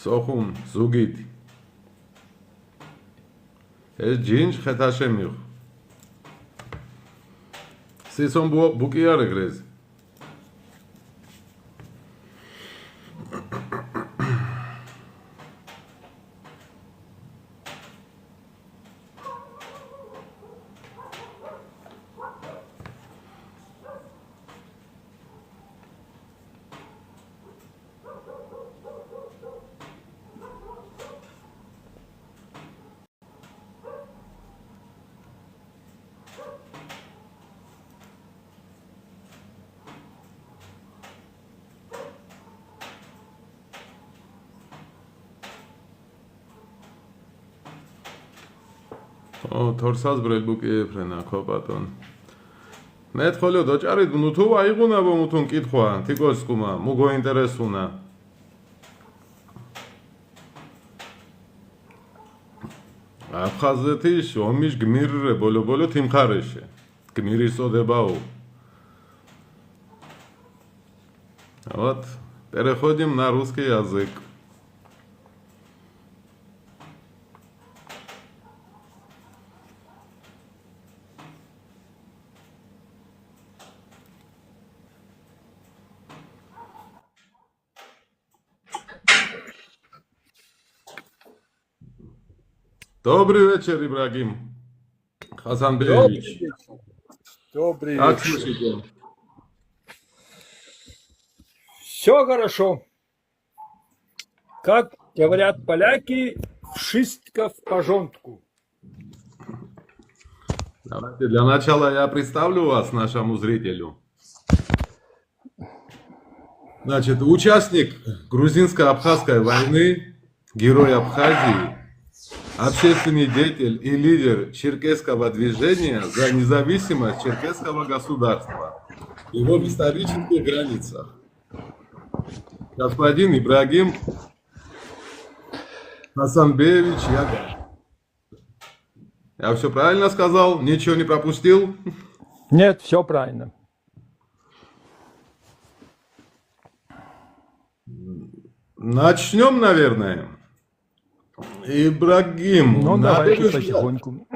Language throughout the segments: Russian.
სოხუმ ზუგიტი ეს ჯინჯ ხეთაშემიხ სისონ ბუკიარე გრეზ თორსას ბრელბუკი ეფრენა ქოპატონ მე თქოლიო დოჭარით ნუ თუ აიღუნა ბომუთუნ კითხვა თიკოსკუმა მუგო ინტერესუნა აფხაზეთის ომის გმირ ბოლო თიმხარეშე გმირის ოდებაო вот переходим на русский язык. Добрый вечер, Ибрагим Хасанбеевич. Добрый Как вечер. слышите? Все хорошо. Как говорят поляки, wszystko в порządku. Давайте для начала я представлю вас нашему зрителю. Значит, участник грузинско-абхазской войны, герой Абхазии, общественный деятель и лидер черкесского движения за независимость черкесского государства, его в исторических границах. Господин Ибрагим Хасанбеевич Ягар. Я все правильно сказал? Ничего не пропустил? Нет, все правильно. Начнем, наверное. Ибрагим, Ну, на давайте первый взгляд, потихоньку.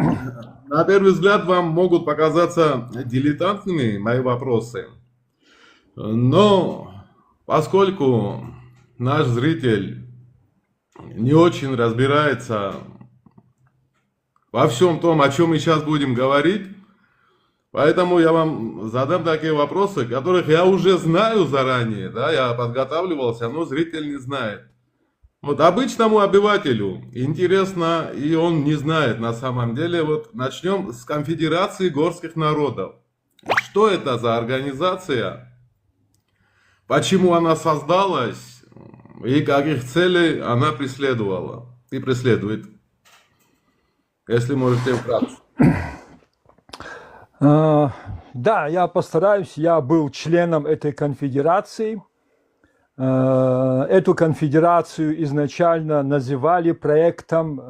на первый взгляд вам могут показаться дилетантными мои вопросы. Но поскольку наш зритель не очень разбирается во всем том, о чем мы сейчас будем говорить, поэтому я вам задам такие вопросы, которых я уже знаю заранее, да, я подготавливался, но зритель не знает. Вот обычному обывателю интересно, и он не знает на самом деле. Вот начнем с Конфедерации горских народов. Что это за организация? Почему она создалась? И каких целей она преследовала и преследует? Если можете вкратце. Да, я постараюсь. Я был членом этой конфедерации. Эту конфедерацию изначально называли проектом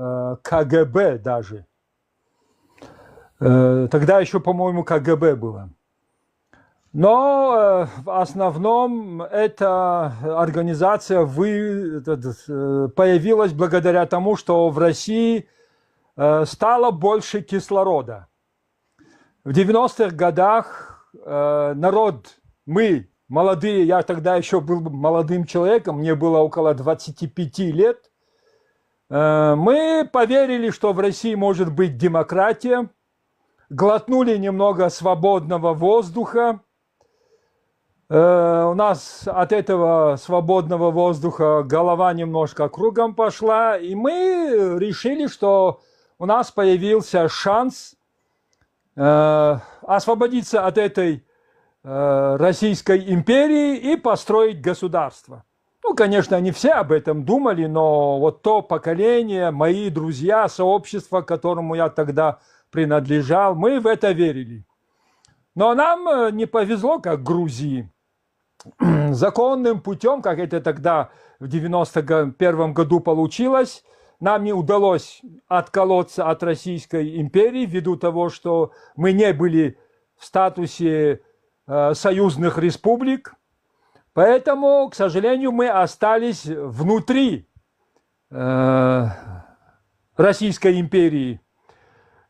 КГБ даже. Тогда еще, по-моему, КГБ было. Но в основном эта организация появилась благодаря тому, что в России стало больше кислорода. В 90-х годах народ, мы, молодые, я тогда еще был молодым человеком, мне было около 25 лет, мы поверили, что в России может быть демократия, глотнули немного свободного воздуха. У нас от этого свободного воздуха голова немножко кругом пошла, и мы решили, что у нас появился шанс освободиться от этой Российской империи и построить государство. Ну, конечно, не все об этом думали, но вот то поколение, мои друзья, сообщество, к которому я тогда принадлежал, мы в это верили. Но нам не повезло, как Грузии. Законным путем, как это тогда в 91 году получилось, нам не удалось отколоться от Российской империи ввиду того, что мы не были в статусе союзных республик. Поэтому, к сожалению, мы остались внутри Российской империи.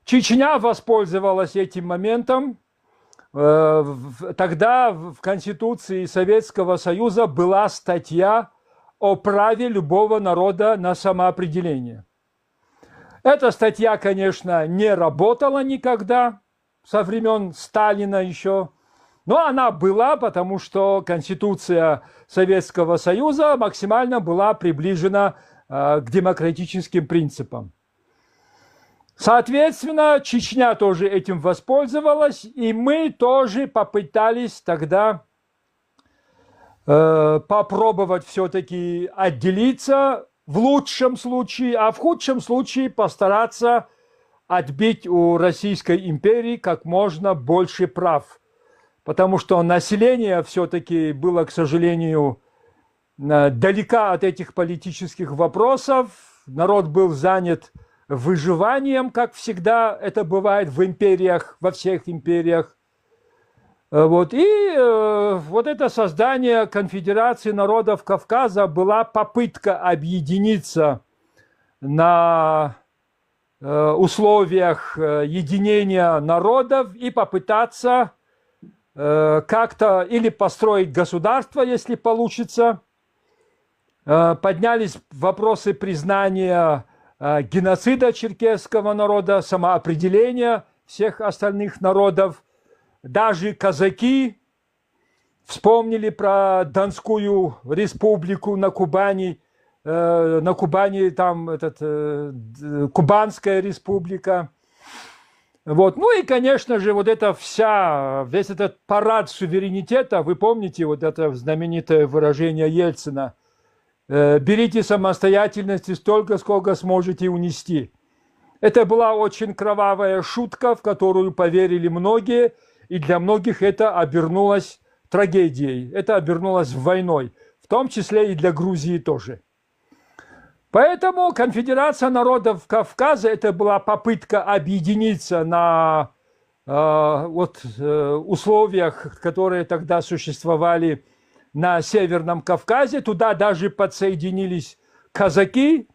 Чечня воспользовалась этим моментом. Тогда в Конституции Советского Союза была статья о праве любого народа на самоопределение. Эта статья, конечно, не работала никогда, со времен Сталина еще, но она была, потому что Конституция Советского Союза максимально была приближена к демократическим принципам. Соответственно, Чечня тоже этим воспользовалась, и мы тоже попытались тогда попробовать все-таки отделиться в лучшем случае, а в худшем случае постараться отбить у Российской империи как можно больше прав. Потому что население все-таки было, к сожалению, далека от этих политических вопросов. Народ был занят выживанием, как всегда это бывает в империях, во всех империях. Вот. И вот это создание Конфедерации народов Кавказа была попытка объединиться на условиях единения народов и попытаться как-то или построить государство, если получится. Поднялись вопросы признания геноцида черкесского народа, самоопределения всех остальных народов. Даже казаки вспомнили про Донскую республику на Кубани. На Кубани там Кубанская республика. Вот. Ну и, конечно же, вот это весь этот парад суверенитета, вы помните вот это знаменитое выражение Ельцина: берите самостоятельности столько, сколько сможете унести. Это была очень кровавая шутка, в которую поверили многие, и для многих это обернулось трагедией, это обернулось войной, в том числе и для Грузии тоже. Поэтому Конфедерация народов Кавказа – это была попытка объединиться на условиях, которые тогда существовали на Северном Кавказе. Туда даже подсоединились казаки.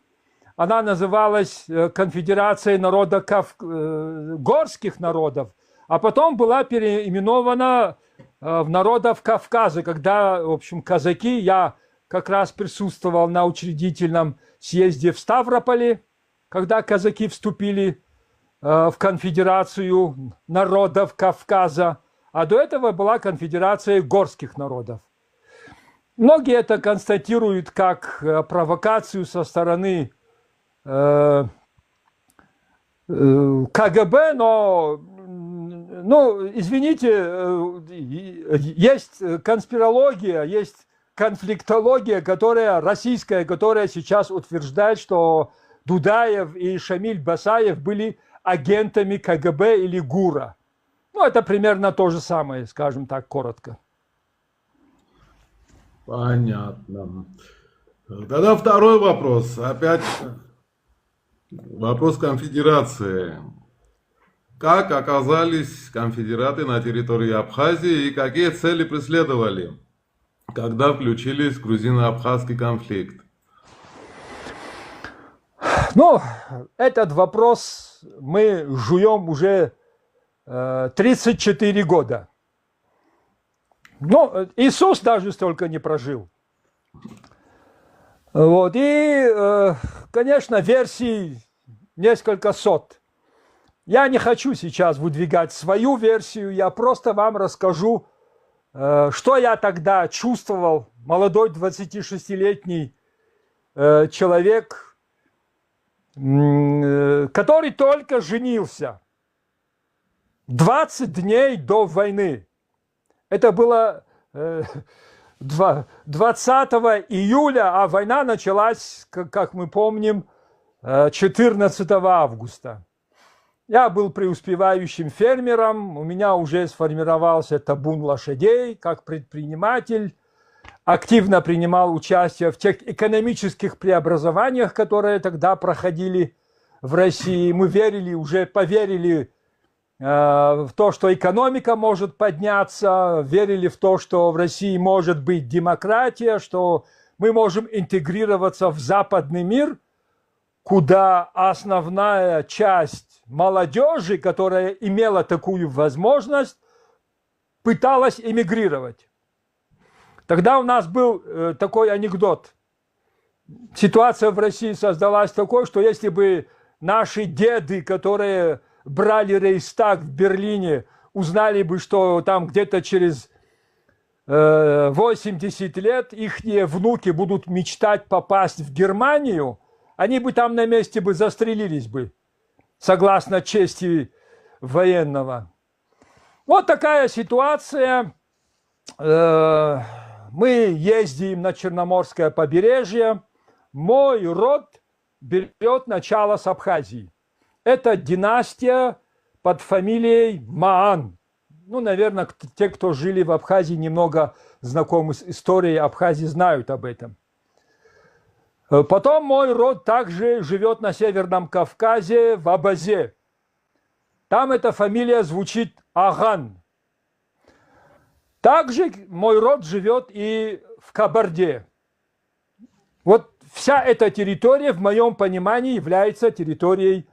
Она называлась Конфедерацией горских народов, а потом была переименована в народов Кавказа, когда, в общем, казаки, я как раз присутствовал на учредительном съезде в Ставрополе, когда казаки вступили в Конфедерацию народов Кавказа, а до этого была Конфедерация горских народов. Многие это констатируют как провокацию со стороны КГБ, но, извините, есть конспирология, есть конфликтология, российская, которая сейчас утверждает, что Дудаев и Шамиль Басаев были агентами КГБ или ГУРа. Ну, это примерно то же самое, скажем так, коротко. Понятно. Тогда второй вопрос. Опять вопрос конфедерации. Как оказались конфедераты на территории Абхазии и какие цели преследовали, когда включились в грузино-абхазский конфликт? Ну, этот вопрос мы жуем уже 34 года. Но Иисус даже столько не прожил. Вот. И, конечно, версий несколько сот. Я не хочу сейчас выдвигать свою версию, я просто вам расскажу, что я тогда чувствовал, молодой 26-летний человек, который только женился. 20 дней до войны. Это было 20 июля, а война началась, как мы помним, 14 августа. Я был преуспевающим фермером, у меня уже сформировался табун лошадей, как предприниматель, активно принимал участие в тех экономических преобразованиях, которые тогда проходили в России. Мы поверили в то, что экономика может подняться, верили в то, что в России может быть демократия, что мы можем интегрироваться в западный мир. куда основная часть молодежи, которая имела такую возможность, пыталась эмигрировать. Тогда у нас был такой анекдот. Ситуация в России создалась такой, что если бы наши деды, которые брали Рейхстаг в Берлине, узнали бы, что там где-то через 80 лет их внуки будут мечтать попасть в Германию, они бы там на месте бы застрелились бы, согласно чести военного. Вот такая ситуация. Мы ездим на Черноморское побережье. Мой род берет начало с Абхазии. Это династия под фамилией Маан. Ну, наверное, те, кто жили в Абхазии, немного знакомы с историей Абхазии, знают об этом. Потом мой род также живет на Северном Кавказе, в Абазе. Там эта фамилия звучит Аган. Также мой род живет и в Кабарде. Вот вся эта территория, в моем понимании, является территорией,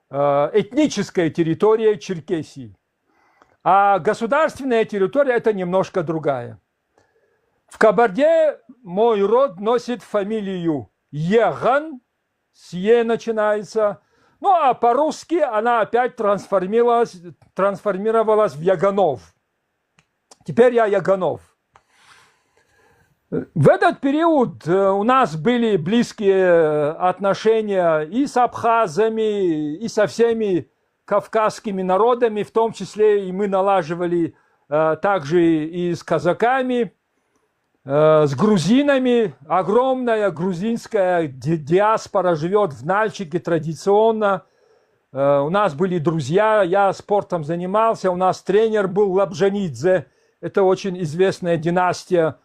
этнической территорией Черкесии. А государственная территория – это немножко другая. В Кабарде мой род носит фамилию Еган, с Е начинается. Ну, а по-русски она опять трансформировалась в Яганов. Теперь я Яганов. В этот период у нас были близкие отношения и с абхазами, и со всеми кавказскими народами, в том числе и мы налаживали также и с казаками, с грузинами. Огромная грузинская диаспора живет в Нальчике традиционно. У нас были друзья, я спортом занимался, у нас тренер был Лабжанидзе. Это очень известная династия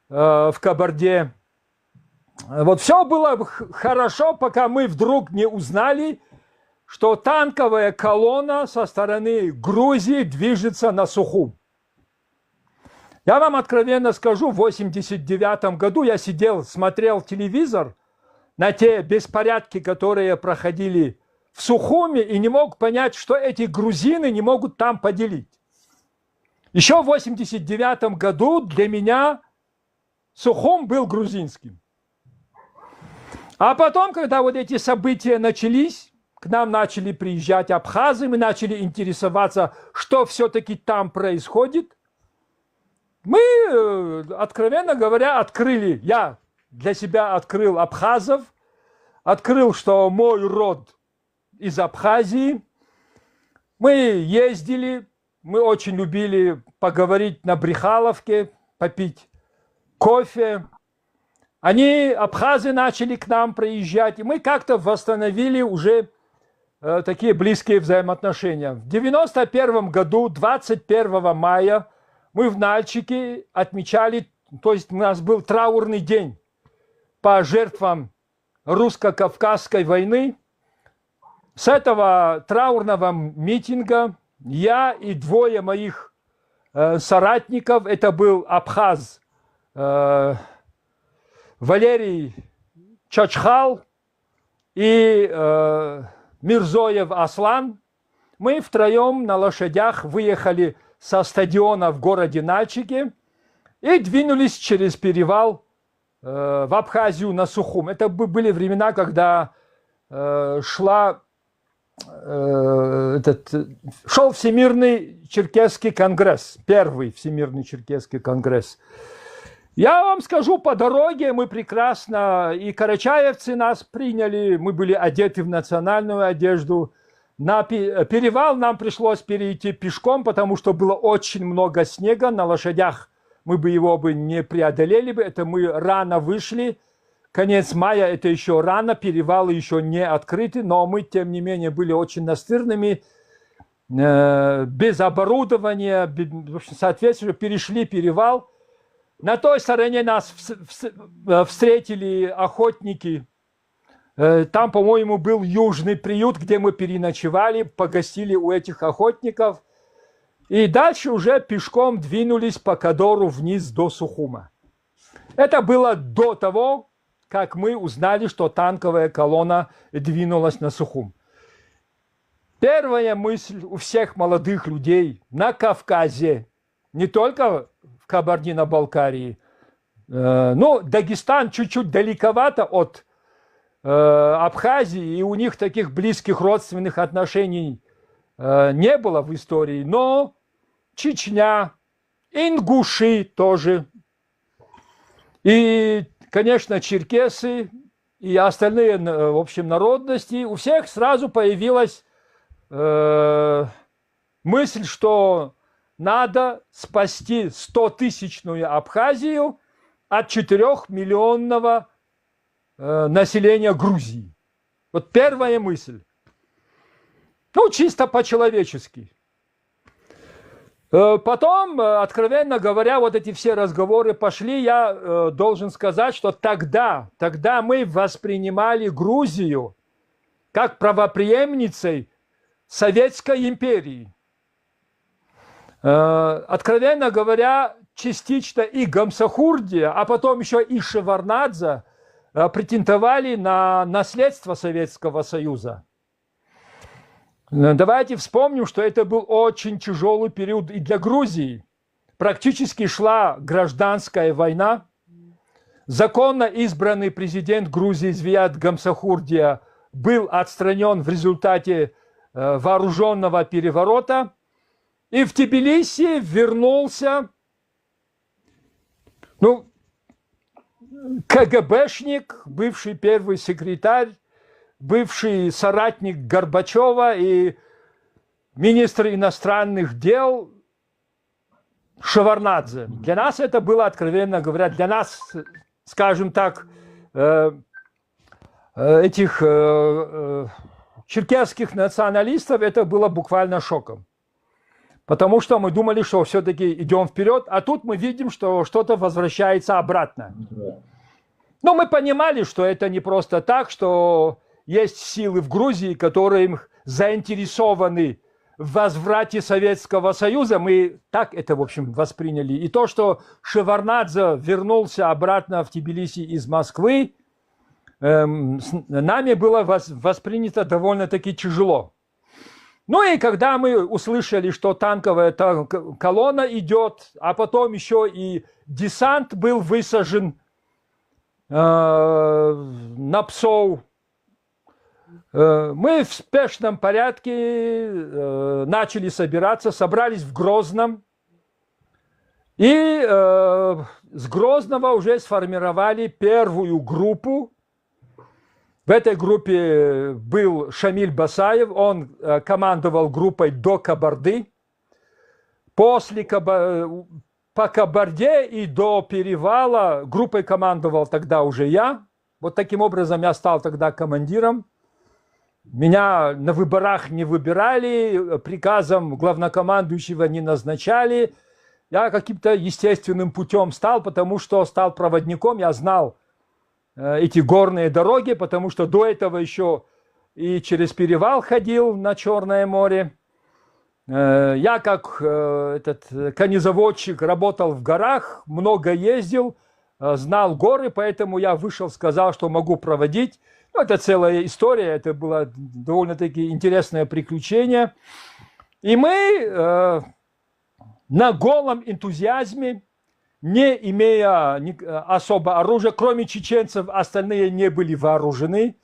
в Кабарде. Вот все было хорошо, пока мы вдруг не узнали, что танковая колонна со стороны Грузии движется на Сухум. Я вам откровенно скажу, в 1989 году я сидел, смотрел телевизор на те беспорядки, которые проходили в Сухуме, и не мог понять, что эти грузины не могут там поделить. Еще в 1989 году для меня Сухум был грузинским. А потом, когда вот эти события начались, к нам начали приезжать абхазы, мы начали интересоваться, что все-таки там происходит. Мы, откровенно говоря, открыли, я для себя открыл абхазов, открыл, что мой род из Абхазии. Мы ездили, мы очень любили поговорить на Брехаловке, попить кофе. Они, абхазы, начали к нам приезжать, и мы как-то восстановили уже такие близкие взаимоотношения. В 1991 году, 21 мая, мы в Нальчике отмечали, то есть у нас был траурный день по жертвам русско-кавказской войны. С этого траурного митинга я и двое моих соратников, это был абхаз Валерий Чачхал и Мирзоев Аслан, мы втроем на лошадях выехали со стадиона в городе Нальчике и двинулись через перевал в Абхазию на Сухум. Это были времена, когда шел Всемирный Черкесский конгресс, первый Всемирный Черкесский конгресс. Я вам скажу, по дороге мы прекрасно, и карачаевцы нас приняли, мы были одеты в национальную одежду. На перевал нам пришлось перейти пешком, потому что было очень много снега, на лошадях мы бы его не преодолели бы, это мы рано вышли. Конец мая, это еще рано, перевалы еще не открыты, но мы, тем не менее, были очень настырными, без оборудования, в общем, соответственно, перешли перевал. На той стороне нас встретили охотники. Там, по-моему, был южный приют, где мы переночевали, погостили у этих охотников. И дальше уже пешком двинулись по Кадору вниз до Сухума. Это было до того, как мы узнали, что танковая колонна двинулась на Сухум. Первая мысль у всех молодых людей на Кавказе, не только в Кабардино-Балкарии, ну, Дагестан чуть-чуть далековато от Абхазии, и у них таких близких родственных отношений не было в истории, но Чечня, ингуши тоже, и, конечно, черкесы и остальные, в общем, народности, у всех сразу появилась мысль, что надо спасти 100-тысячную Абхазию от 4-миллионного населения Грузии. Вот первая мысль. Ну, чисто по-человечески. Потом, откровенно говоря, вот эти все разговоры пошли. Я должен сказать, что тогда мы воспринимали Грузию как правопреемницей Советской империи. Откровенно говоря, частично и Гамсахурдия, а потом еще и Шеварднадзе претендовали на наследство Советского Союза. Давайте вспомним, что это был очень тяжелый период и для Грузии. Практически шла гражданская война. Законно избранный президент Грузии Зviad Гамсахурдия был отстранен в результате вооруженного переворота. И в Тбилиси вернулся КГБшник, бывший первый секретарь, бывший соратник Горбачева и министр иностранных дел Шеварднадзе. Для нас это было, откровенно говоря, для нас, скажем так, этих черкесских националистов это было буквально шоком. Потому что мы думали, что все-таки идем вперед, а тут мы видим, что что-то возвращается обратно. Но мы понимали, что это не просто так, что есть силы в Грузии, которые заинтересованы в возврате Советского Союза. Мы так это, в общем, восприняли. И то, что Шеварднадзе вернулся обратно в Тбилиси из Москвы, нами было воспринято довольно-таки тяжело. Ну и когда мы услышали, что танковая колонна идет, а потом еще и десант был высажен на Псоу, мы в спешном порядке начали собираться, собрались в Грозном. И с Грозного уже сформировали первую группу. В этой группе был Шамиль Басаев, он командовал группой до Кабарды. По Кабарде и до перевала группой командовал тогда уже я. Вот таким образом я стал тогда командиром. Меня на выборах не выбирали, приказом главнокомандующего не назначали. Я каким-то естественным путем стал, потому что стал проводником, я знал эти горные дороги, потому что до этого еще и через перевал ходил на Черное море. Я как этот конезаводчик работал в горах, много ездил, знал горы, поэтому я вышел, сказал, что могу проводить. Ну, это целая история, это было довольно-таки интересное приключение. И мы на голом энтузиазме, не имея особо оружия, кроме чеченцев, остальные не были вооружены.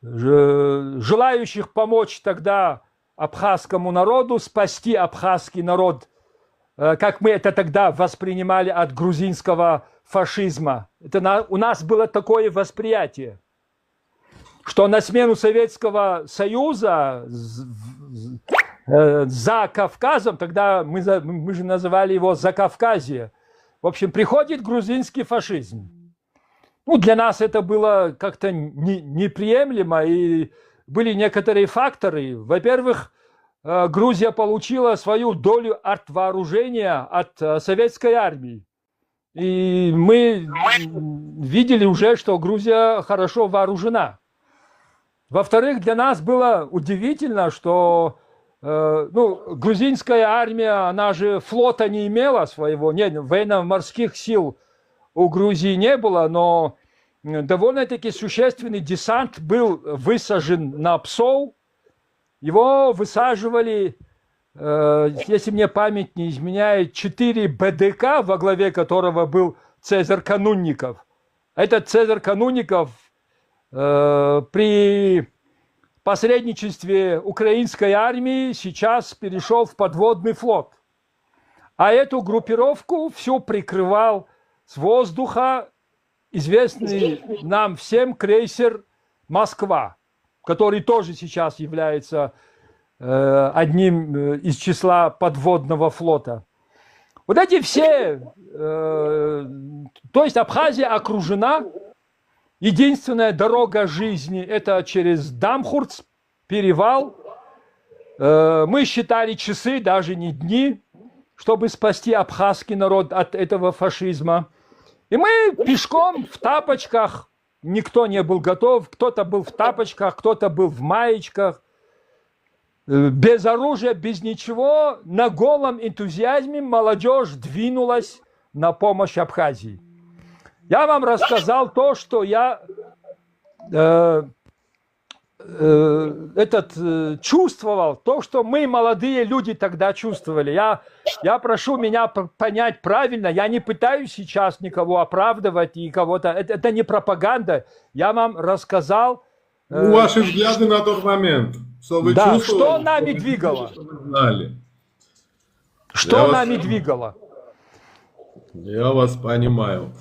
Желающих помочь тогда абхазскому народу, спасти абхазский народ, как мы это тогда воспринимали от грузинского фашизма. У нас было такое восприятие, что на смену Советского Союза за Кавказом, тогда мы же называли его Закавказье, в общем, приходит грузинский фашизм. Ну, для нас это было как-то неприемлемо, и были некоторые факторы. Во-первых, Грузия получила свою долю артвооружения от советской армии. И мы видели уже, что Грузия хорошо вооружена. Во-вторых, для нас было удивительно, что грузинская армия, она же флота не имела своего, нет, военно-морских сил у Грузии не было, но довольно-таки существенный десант был высажен на Псоу. Его высаживали, если мне память не изменяет, 4 БДК, во главе которого был Цезарь Канунников. Этот Цезарь Канунников при посредничестве украинской армии сейчас перешел в подводный флот. А эту группировку всю прикрывал с воздуха известный нам всем крейсер «Москва», который тоже сейчас является одним из числа подводного флота. Вот эти все, то есть Абхазия окружена, единственная дорога жизни – это через Дамхурц, перевал. Мы считали часы, даже не дни, чтобы спасти абхазский народ от этого фашизма. И мы пешком в тапочках, никто не был готов, кто-то был в тапочках, кто-то был в маечках, без оружия, без ничего, на голом энтузиазме молодежь двинулась на помощь Абхазии. Я вам рассказал то, что я чувствовал, то, что мы, молодые люди, тогда чувствовали. Я прошу меня понять правильно, я не пытаюсь сейчас никого оправдывать и кого-то. Это не пропаганда. Я вам рассказал. Ваши взгляды на тот момент. Что вы да, чувствовали, что нами двигало? Что вы знали. Что нами двигало? Я вас понимаю.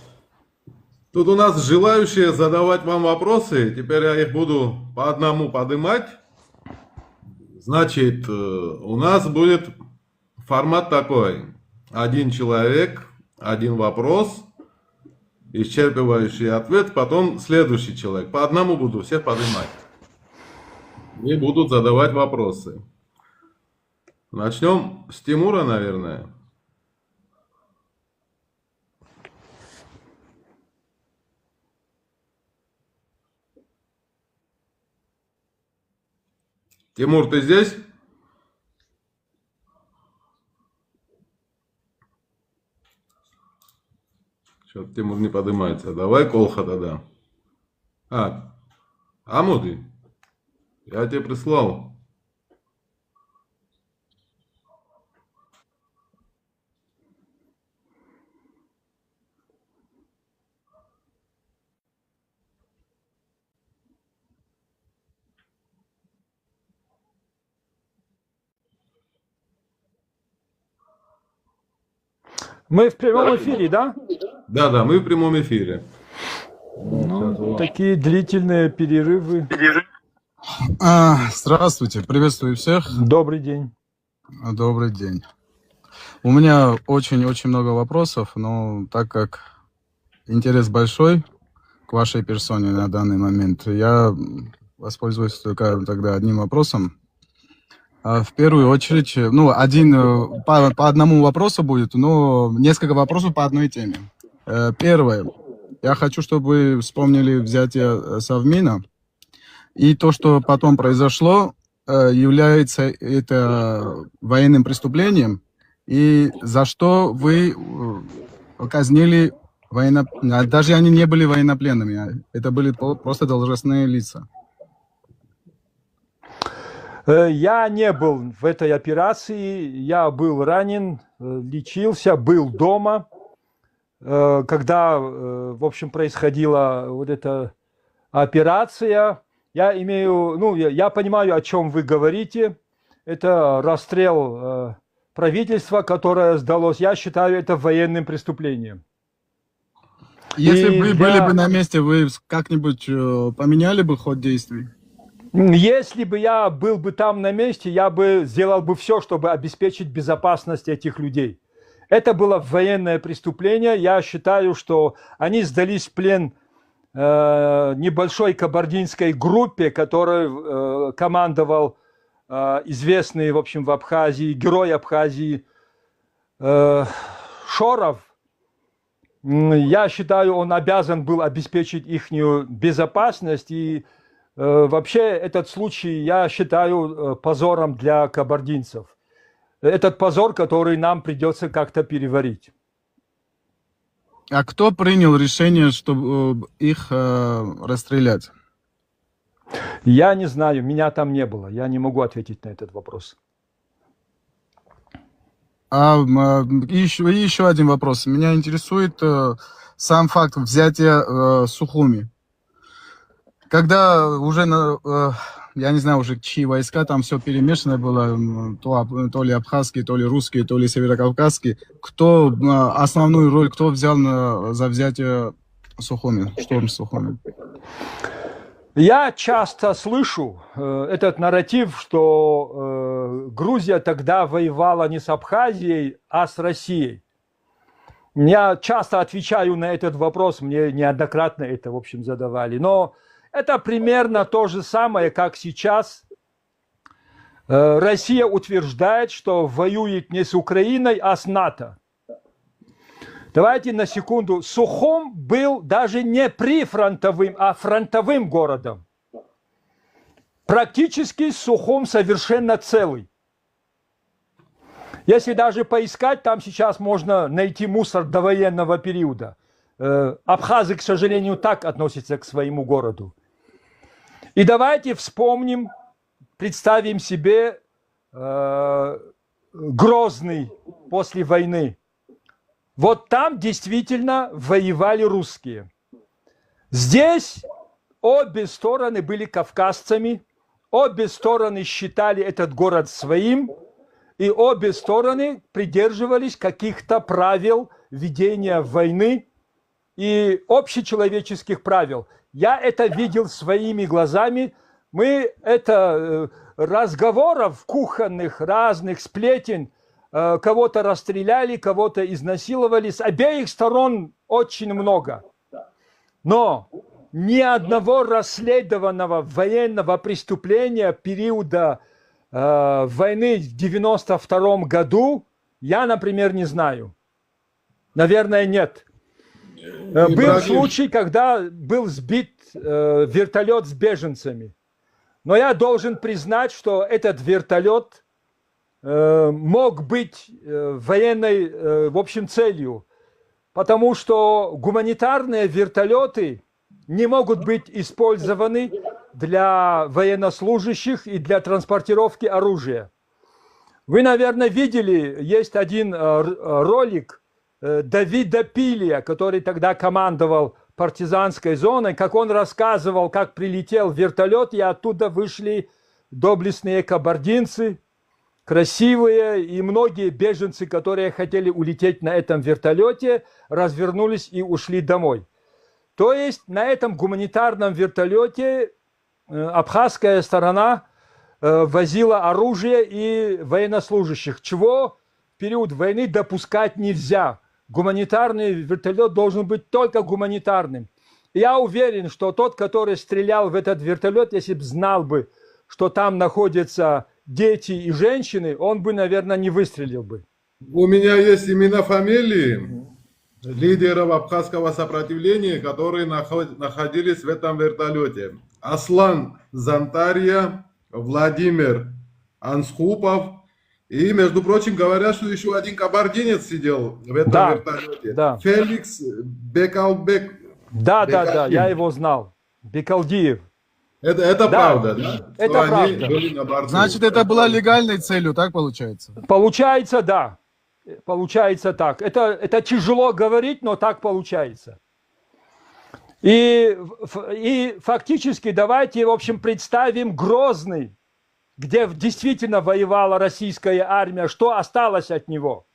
Тут у нас желающие задавать вам вопросы. Теперь я их буду по одному поднимать. Значит, у нас будет формат такой. Один человек, один вопрос, исчерпывающий ответ, потом следующий человек. По одному буду всех поднимать. И будут задавать вопросы. Начнем с Тимура, наверное. Тимур, ты здесь? Что-то Тимур не поднимается. Давай Колха тогда. Амуди, я тебе прислал. Мы в прямом эфире, да? Да, мы в прямом эфире. Ну, такие длительные перерывы. Здравствуйте, приветствую всех. Добрый день. Добрый день. У меня очень-очень много вопросов, но так как интерес большой к вашей персоне на данный момент, я воспользуюсь только тогда одним вопросом. В первую очередь, по одному вопросу будет, но несколько вопросов по одной теме. Первое. Я хочу, чтобы вы вспомнили взятие Совмина. И то, что потом произошло, является это военным преступлением. И за что вы казнили военнопленных. Даже они не были военнопленными, это были просто должностные лица. Я не был в этой операции, я был ранен, лечился, был дома, когда, в общем, происходила вот эта операция. Я понимаю, о чем вы говорите. Это расстрел правительства, которое сдалось. Я считаю это военным преступлением. Если вы были бы на месте, вы как-нибудь поменяли бы ход действий? Если бы я был бы там на месте, я бы сделал бы все, чтобы обеспечить безопасность этих людей. Это было военное преступление. Я считаю, что они сдались в плен небольшой кабардинской группе, которой командовал известный, в общем, в Абхазии, герой Абхазии Шоров. Я считаю, он обязан был обеспечить их безопасность. И вообще этот случай я считаю позором для кабардинцев. Этот позор, который нам придется как-то переварить. А кто принял решение, чтобы их расстрелять? Я не знаю, меня там не было. Я не могу ответить на этот вопрос. Еще один вопрос. Меня интересует сам факт взятия Сухуми. Когда уже, я не знаю уже, чьи войска, там все перемешано было, то ли абхазские, то ли русские, то ли северокавказские. Кто основную роль, кто взял за взятие Сухуми, штурм Сухуми? Я часто слышу этот нарратив, что Грузия тогда воевала не с Абхазией, а с Россией. Я часто отвечаю на этот вопрос, мне неоднократно это, в общем, задавали. Но это примерно то же самое, как сейчас Россия утверждает, что воюет не с Украиной, а с НАТО. Давайте на секунду. Сухум был даже не прифронтовым, а фронтовым городом. Практически Сухум совершенно целый. Если даже поискать, там сейчас можно найти мусор довоенного периода. Абхазы, к сожалению, так относятся к своему городу. И давайте вспомним, представим себе Грозный после войны. Вот там действительно воевали русские. Здесь обе стороны были кавказцами, обе стороны считали этот город своим, и обе стороны придерживались каких-то правил ведения войны и общечеловеческих правил. Я это видел своими глазами. Мы это разговоров кухонных, разных сплетен, кого-то расстреляли, кого-то изнасиловали. С обеих сторон очень много. Но ни одного расследованного военного преступления периода войны в 1992 году я, например, не знаю. Наверное, нет. Был случай, когда был сбит вертолет с беженцами. Но я должен признать, что этот вертолет мог быть военной, в общем, целью, потому что гуманитарные вертолеты не могут быть использованы для военнослужащих и для транспортировки оружия. Вы, наверное, видели, есть один ролик Давида Пилия, который тогда командовал партизанской зоной, как он рассказывал, как прилетел вертолет, и оттуда вышли доблестные кабардинцы, красивые, и многие беженцы, которые хотели улететь на этом вертолете, развернулись и ушли домой. То есть на этом гуманитарном вертолете абхазская сторона возила оружие и военнослужащих, чего в период войны допускать нельзя. Гуманитарный вертолет должен быть только гуманитарным. Я уверен, что тот, который стрелял в этот вертолет, если бы знал бы, что там находятся дети и женщины, он бы, наверное, не выстрелил бы. У меня есть имена, фамилии лидеров абхазского сопротивления, которые находились в этом вертолете. Аслан Зантария, Владимир Анскупов. И, между прочим, говорят, что еще один кабардинец сидел в этом вертолете. Да. Феликс Бекалбек. Да, я его знал. Бекалдиев. Это правда, да? Это правда. Значит, это была легальной целью, так получается? Получается, да. Получается так. Это тяжело говорить, но так получается. И фактически давайте, в общем, представим Грозный, где действительно воевала российская армия, что осталось от него.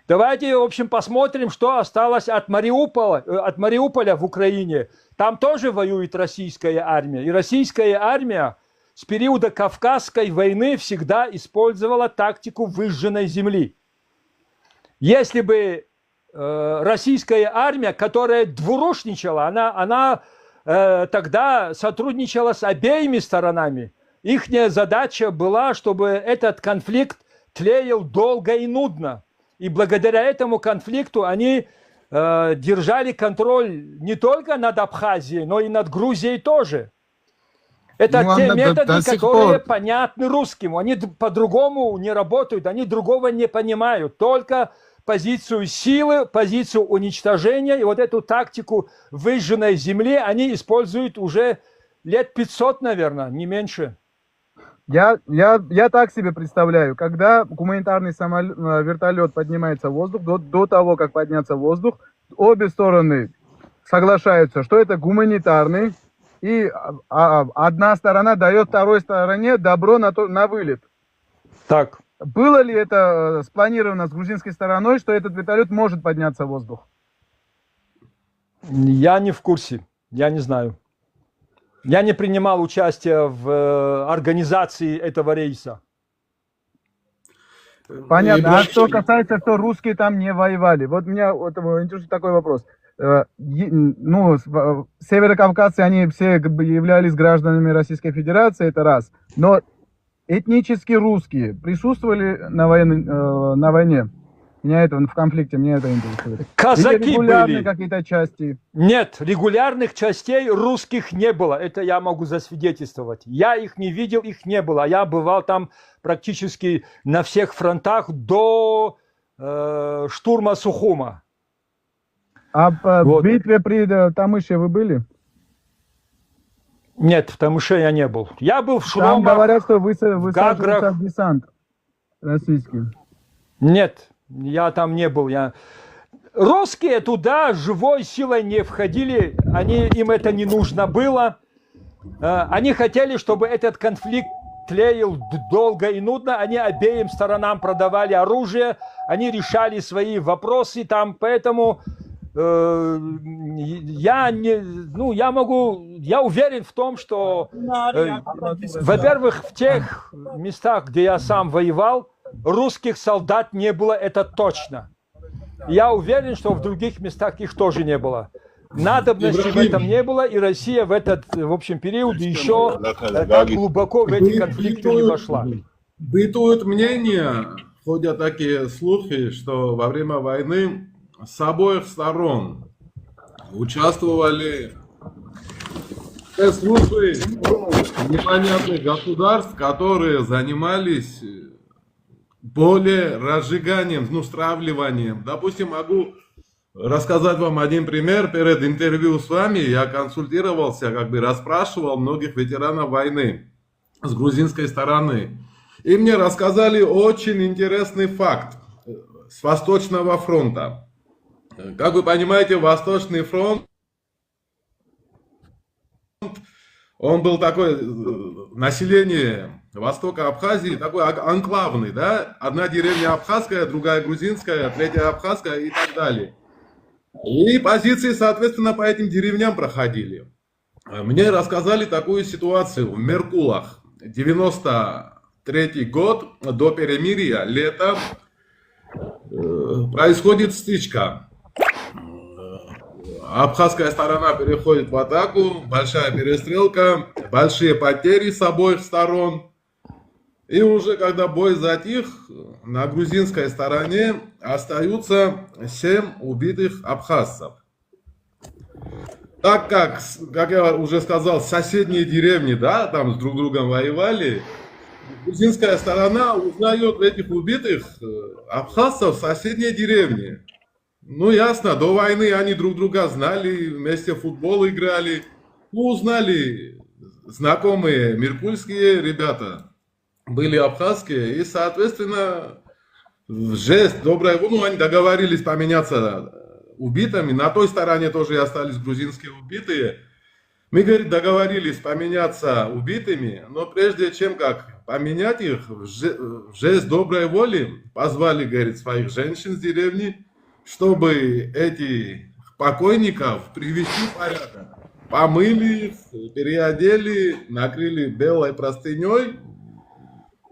Давайте, в общем, посмотрим, что осталось от Мариуполя в Украине. Там тоже воюет российская армия. И российская армия с периода Кавказской войны всегда использовала тактику выжженной земли. Если бы российская армия, которая двурушничала, она тогда сотрудничала с обеими сторонами. Их задача была, чтобы этот конфликт тлеял долго и нудно. И благодаря этому конфликту они держали контроль не только над Абхазией, но и над Грузией тоже. Это те методы, которые понятны русским. Они по-другому не работают, они другого не понимают. Только позицию силы, позицию уничтожения. И вот эту тактику выжженной земли они используют уже лет 500, наверное, не меньше. Я так себе представляю, когда гуманитарный вертолет поднимается в воздух, до того, как подняться в воздух, обе стороны соглашаются, что это гуманитарный, и одна сторона дает второй стороне добро на вылет. Так. Было ли это спланировано с грузинской стороной, что этот вертолет может подняться в воздух? Я не в курсе, я не знаю. Я не принимал участие в организации этого рейса. Понятно. А что касается, что русские там не воевали. Вот меня интересует такой вопрос. Ну, северокавказцы, они все являлись гражданами Российской Федерации, это раз. Но этнически русские присутствовали на войне? Меня это в конфликте, меня это интересует. Казаки или регулярные были. Какие-то части? Нет, регулярных частей русских не было. Это я могу засвидетельствовать. Я их не видел, их не было. Я бывал там практически на всех фронтах до штурма Сухума. А в битве при Тамыше вы были? Нет, в Тамыше я не был. Я был в Шуромах. Там говорят, что вы Гаграх. в десант российский. Нет, я там не был. Русские туда живой силой не входили, им это не нужно было. Они хотели, чтобы этот конфликт тлеял долго и нудно. Они обеим сторонам продавали оружие, они решали свои вопросы там, поэтому я уверен в том, что, во-первых, в тех местах, где я сам воевал, русских солдат не было, это точно. Я уверен, что в других местах их тоже не было. Надобности в этом не было, и Россия в этот, в общем, период еще так глубоко в эти конфликты не вошла. Бытует мнение, ходят такие слухи, что во время войны с обоих сторон участвовали спецслужбы непонятных государств, которые занимались более разжиганием, стравливанием. Допустим, могу рассказать вам один пример. Перед интервью с вами я консультировался, расспрашивал многих ветеранов войны с грузинской стороны. И мне рассказали очень интересный факт с Восточного фронта. Как вы понимаете, Восточный фронт, он был такой, население востока Абхазии, такой анклавный, да? Одна деревня абхазская, другая грузинская, третья абхазская и так далее. И позиции, соответственно, по этим деревням проходили. Мне рассказали такую ситуацию в Меркулах. 93-й год, до перемирия, лето, происходит стычка. Абхазская сторона переходит в атаку, большая перестрелка, большие потери с обоих сторон. И уже когда бой затих, на грузинской стороне остаются 7 убитых абхазцев. Так как я уже сказал, соседние деревни, да, там с друг другом воевали, грузинская сторона узнает этих убитых абхазцев в соседней деревне. Ну, ясно, до войны они друг друга знали, вместе в футбол играли. Ну, узнали, знакомые меркульские ребята были абхазские. И, соответственно, в жест доброй воли, они договорились поменяться убитыми. На той стороне тоже остались грузинские убитые. Мы, говорит, договорились поменяться убитыми, но прежде чем поменять их, в жест доброй воли позвали, говорит, своих женщин с деревни, чтобы этих покойников привести в порядок. Помыли их, переодели, накрыли белой простыней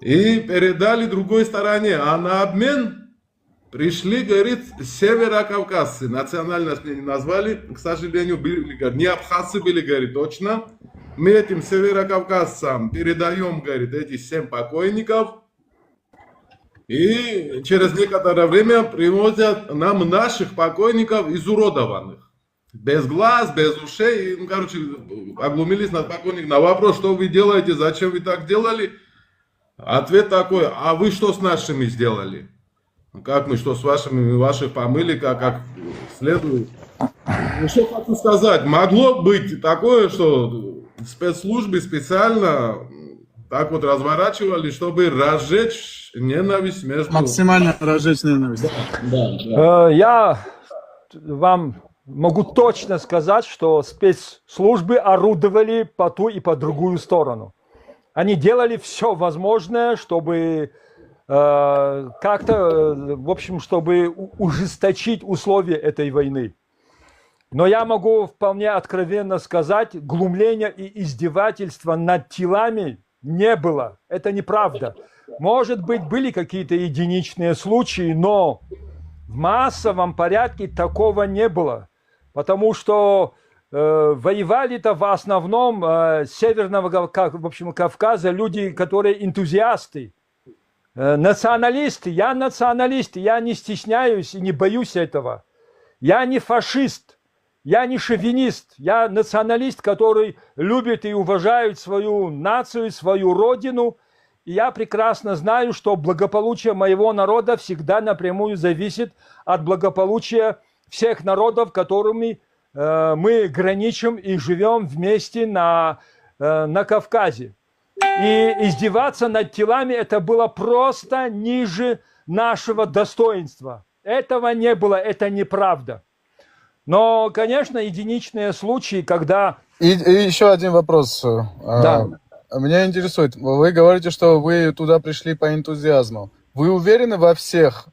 и передали другой стороне. А на обмен пришли, говорит, северокавказцы. Национальность мне не назвали, к сожалению, были, не абхазцы были, говорит, точно. Мы этим северокавказцам передаем, говорит, эти 7 покойников. И через некоторое время привозят нам наших покойников изуродованных. Без глаз, без ушей. И, оглумились над покойником. На вопрос, что вы делаете, зачем вы так делали? Ответ такой, а вы что с нашими сделали? как мы, что с вашей фамилией, как следует. Ну, что хочу сказать, могло быть такое, что спецслужбы специально так вот разворачивали, чтобы разжечь ненависть между... Максимально разжечь ненависть. Да. Я вам могу точно сказать, что спецслужбы орудовали по ту и по другую сторону. Они делали все возможное, чтобы как-то, в общем, чтобы ужесточить условия этой войны. Но я могу вполне откровенно сказать, глумления и издевательства над телами не было. Это неправда. Может быть, были какие-то единичные случаи, но в массовом порядке такого не было. Потому что воевали-то в основном Северного в общем, Кавказа люди, которые энтузиасты, националисты. Я националист, я не стесняюсь и не боюсь этого. Я не фашист. Я не шовинист, я националист, который любит и уважает свою нацию, свою родину. И я прекрасно знаю, что благополучие моего народа всегда напрямую зависит от благополучия всех народов, которыми мы граничим и живем вместе на Кавказе. И издеваться над телами это было просто ниже нашего достоинства. Этого не было, это неправда. Но, конечно, единичные случаи, когда... И еще один вопрос. Да. Меня интересует, вы говорите, что вы туда пришли по энтузиазму. Вы уверены во всех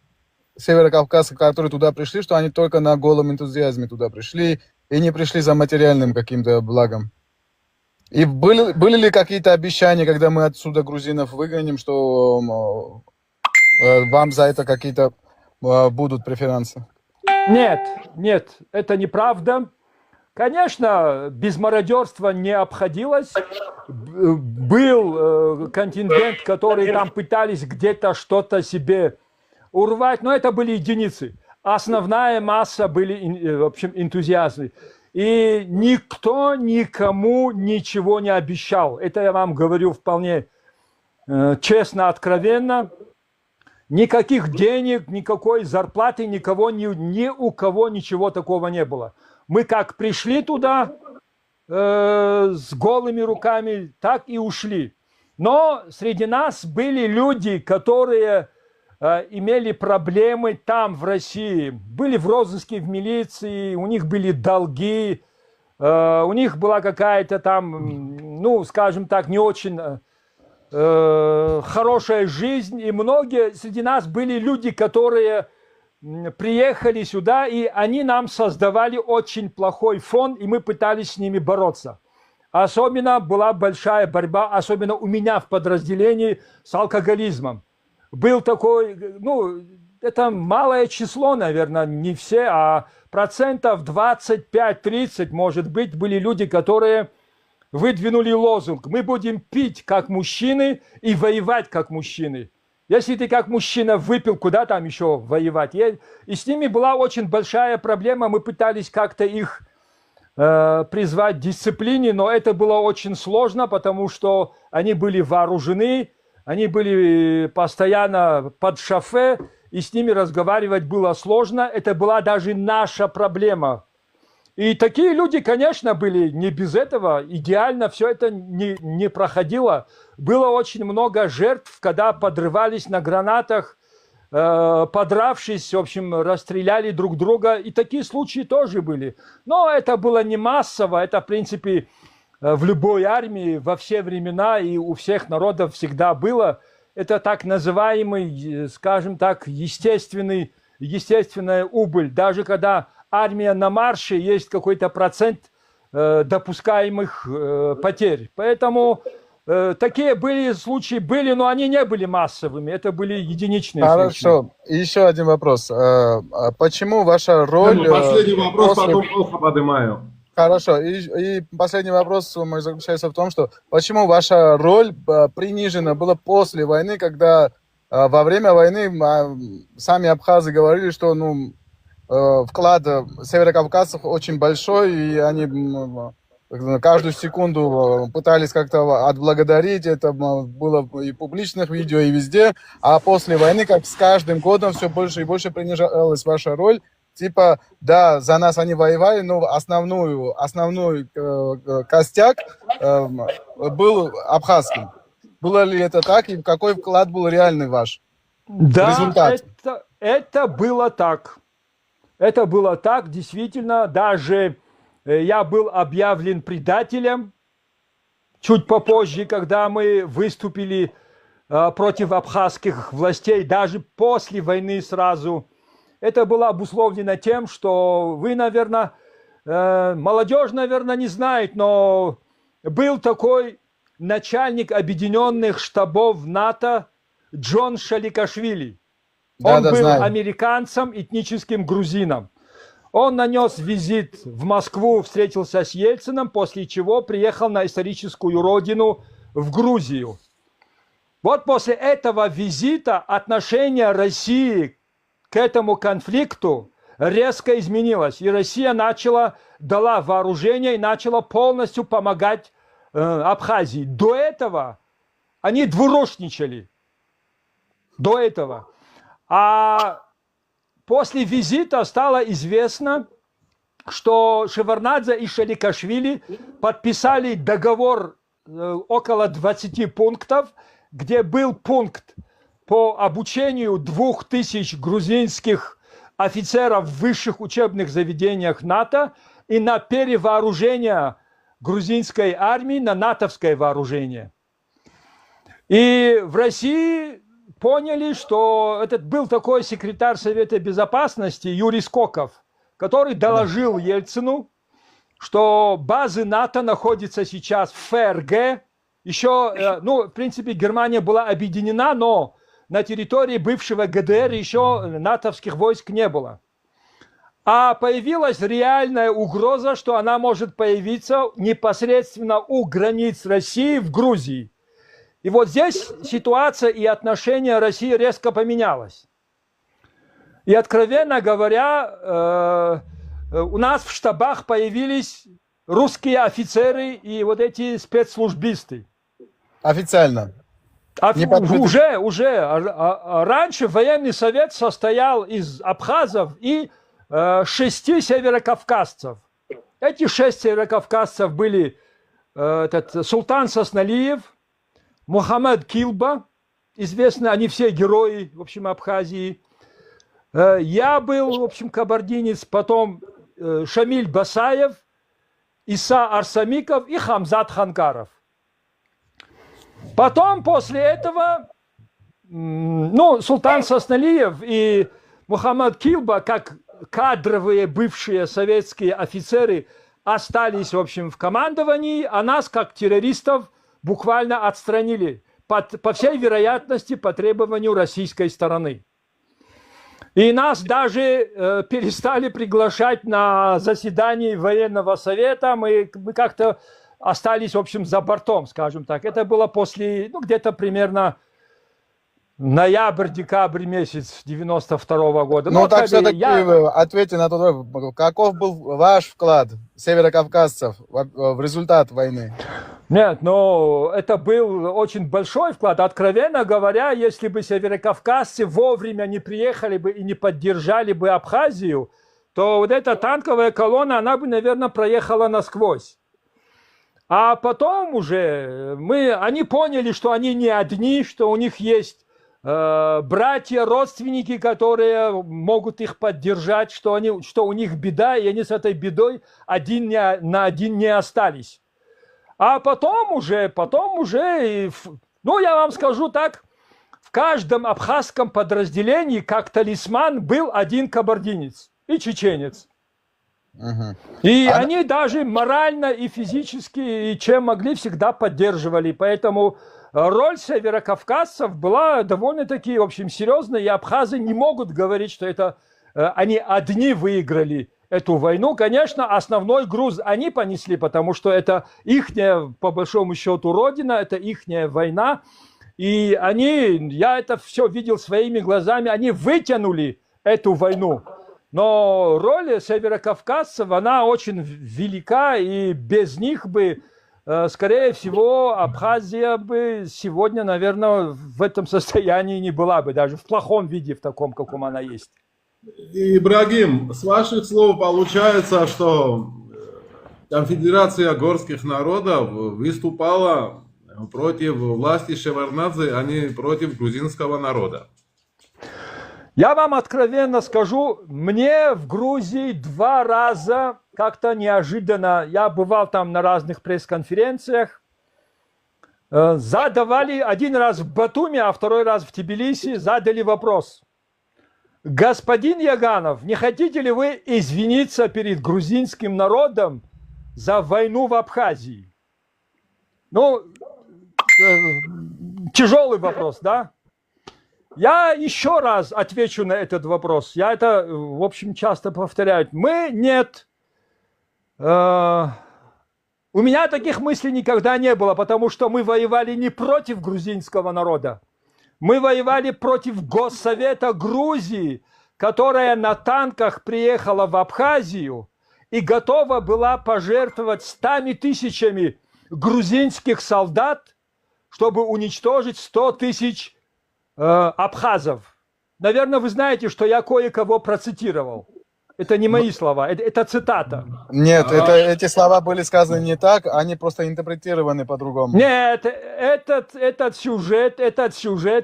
северокавказцах, которые туда пришли, что они только на голом энтузиазме туда пришли и не пришли за материальным каким-то благом? И были ли какие-то обещания, когда мы отсюда грузинов выгоним, что вам за это какие-то будут преференции? Нет, это неправда. Конечно, без мародерства не обходилось. Был контингент, которые там пытались где-то что-то себе урвать, но это были единицы. Основная масса были, в общем, энтузиасты. И никто никому ничего не обещал. Это я вам говорю вполне честно, откровенно. Никаких денег, никакой зарплаты, ни у кого ничего такого не было. Мы как пришли туда с голыми руками, так и ушли. Но среди нас были люди, которые имели проблемы там, в России. Были в розыске, в милиции, у них были долги, у них была какая-то там, ну, скажем так, не очень... хорошая жизнь, и многие среди нас были люди, которые приехали сюда, и они нам создавали очень плохой фон, и мы пытались с ними бороться. Особенно была большая борьба, особенно у меня в подразделении, с алкоголизмом. Был такой, ну, это малое число, наверное, не все, а процентов 25-30, может быть, были люди, которые... выдвинули лозунг: мы будем пить как мужчины и воевать как мужчины. Если ты как мужчина выпил, куда там еще воевать? И с ними была очень большая проблема. Мы пытались как-то их призвать к дисциплине, но это было очень сложно, потому что они были вооружены, они были постоянно под шофе, и с ними разговаривать было сложно. Это была даже наша проблема. И такие люди, конечно, были не без этого. Идеально все это не проходило. Было очень много жертв, когда подрывались на гранатах, подравшись, в общем, расстреляли друг друга. И такие случаи тоже были. Но это было не массово. Это, в принципе, в любой армии во все времена и у всех народов всегда было. Это так называемый, скажем так, естественная убыль. Даже когда... армия на марше, есть какой-то процент допускаемых потерь. Поэтому такие случаи были, но они не были массовыми, это были единичные случаи. Хорошо. И еще один вопрос. Почему ваша роль... Последний вопрос, потом плохо поднимаю. Хорошо. И последний вопрос мой заключается в том, что почему ваша роль принижена была после войны, когда во время войны сами абхазы говорили, что вклад северокавказцев очень большой, и они каждую секунду пытались как-то отблагодарить. Это было и в публичных видео, и везде. А после войны, как с каждым годом, все больше и больше принижалась ваша роль. Типа, да, за нас они воевали, но основной костяк был абхазским. Было ли это так, и какой вклад был реальный ваш? Да, Результат. это было так. Это было так, действительно. Даже я был объявлен предателем чуть попозже, когда мы выступили против абхазских властей, даже после войны сразу. Это было обусловлено тем, что вы, наверное, молодежь, наверное, не знает, но был такой начальник объединенных штабов НАТО Джон Шаликашвили. Он был знаю. американцем, этническим грузином. Он нанес визит в Москву, встретился с Ельциным, после чего приехал на историческую родину в Грузию. Вот после этого визита отношение России к этому конфликту резко изменилось. И Россия дала вооружение и начала полностью помогать Абхазии. До этого они двурушничали. До этого. А после визита стало известно, что Шеварднадзе и Шаликашвили подписали договор около 20 пунктов, где был пункт по обучению 2000 грузинских офицеров в высших учебных заведениях НАТО и на перевооружение грузинской армии на натовское вооружение. И в России поняли, что этот был такой секретарь Совета Безопасности Юрий Скоков, который доложил Ельцину, что базы НАТО находятся сейчас в ФРГ. Еще, в принципе, Германия была объединена, но на территории бывшего ГДР еще натовских войск не было. А появилась реальная угроза, что она может появиться непосредственно у границ России в Грузии. И вот здесь ситуация и отношение России резко поменялось. И, откровенно говоря, у нас в штабах появились русские офицеры и вот эти спецслужбисты. Официально. Уже. Раньше военный совет состоял из абхазов и 6 северокавказцев. Эти 6 северокавказцев были Султан Сосналиев, Мухаммед Килба, известны они все герои, в общем, Абхазии. Я был, в общем, кабардинец, потом Шамиль Басаев, Иса Арсамиков и Хамзат Ханкаров. Потом, после этого, Султан Сосналиев и Мухаммед Килба, как кадровые бывшие советские офицеры, остались, в общем, в командовании, а нас, как террористов, буквально отстранили, по всей вероятности, по требованию российской стороны. И нас даже перестали приглашать на заседание военного совета, мы как-то остались, в общем, за бортом, скажем так. Это было после, где-то примерно ноябрь-декабрь месяц 92 года. Так все-таки ответьте на тот вопрос. Каков был ваш вклад северокавказцев в результат войны? Нет, это был очень большой вклад. Откровенно говоря, если бы северокавказцы вовремя не приехали бы и не поддержали бы Абхазию, то вот эта танковая колонна, она бы, наверное, проехала насквозь. А потом уже они поняли, что они не одни, что у них есть братья, родственники, которые могут их поддержать, что у них беда, и они с этой бедой один не остались. А потом уже, я вам скажу так, в каждом абхазском подразделении как талисман был один кабардинец и чеченец. И они даже морально и физически, и чем могли, всегда поддерживали. Поэтому роль северокавказцев была довольно-таки, в общем, серьезной. И абхазы не могут говорить, что это они одни выиграли эту войну. Конечно, основной груз они понесли, потому что это ихняя, по большому счету, родина, это ихняя война. И я это все видел своими глазами, они вытянули эту войну. Но роль северокавказцев, она очень велика, и без них бы, скорее всего, Абхазия бы сегодня, наверное, в этом состоянии не была бы, даже в плохом виде, в таком, каком она есть. Ибрагим, с ваших слов получается, что Конфедерация горских народов выступала против власти Шеварднадзе, а не против грузинского народа. Я вам откровенно скажу, мне в Грузии 2 раза как-то неожиданно, я бывал там на разных пресс-конференциях, задавали, 1 раз в Батуми, а 2 раз в Тбилиси, задали вопрос. Господин Яганов, не хотите ли вы извиниться перед грузинским народом за войну в Абхазии? Ну, тяжелый вопрос, да? Я еще раз отвечу на этот вопрос. Я это, в общем, часто повторяю. Мы нет. У меня таких мыслей никогда не было, потому что мы воевали не против грузинского народа. Мы воевали против Госсовета Грузии, которая на танках приехала в Абхазию и готова была пожертвовать 100 000 грузинских солдат, чтобы уничтожить 100 000 абхазов. Наверное, вы знаете, что я кое-кого процитировал. Это не мои слова, это цитата. Нет, эти слова были сказаны не так, они просто интерпретированы по-другому. Нет, этот сюжет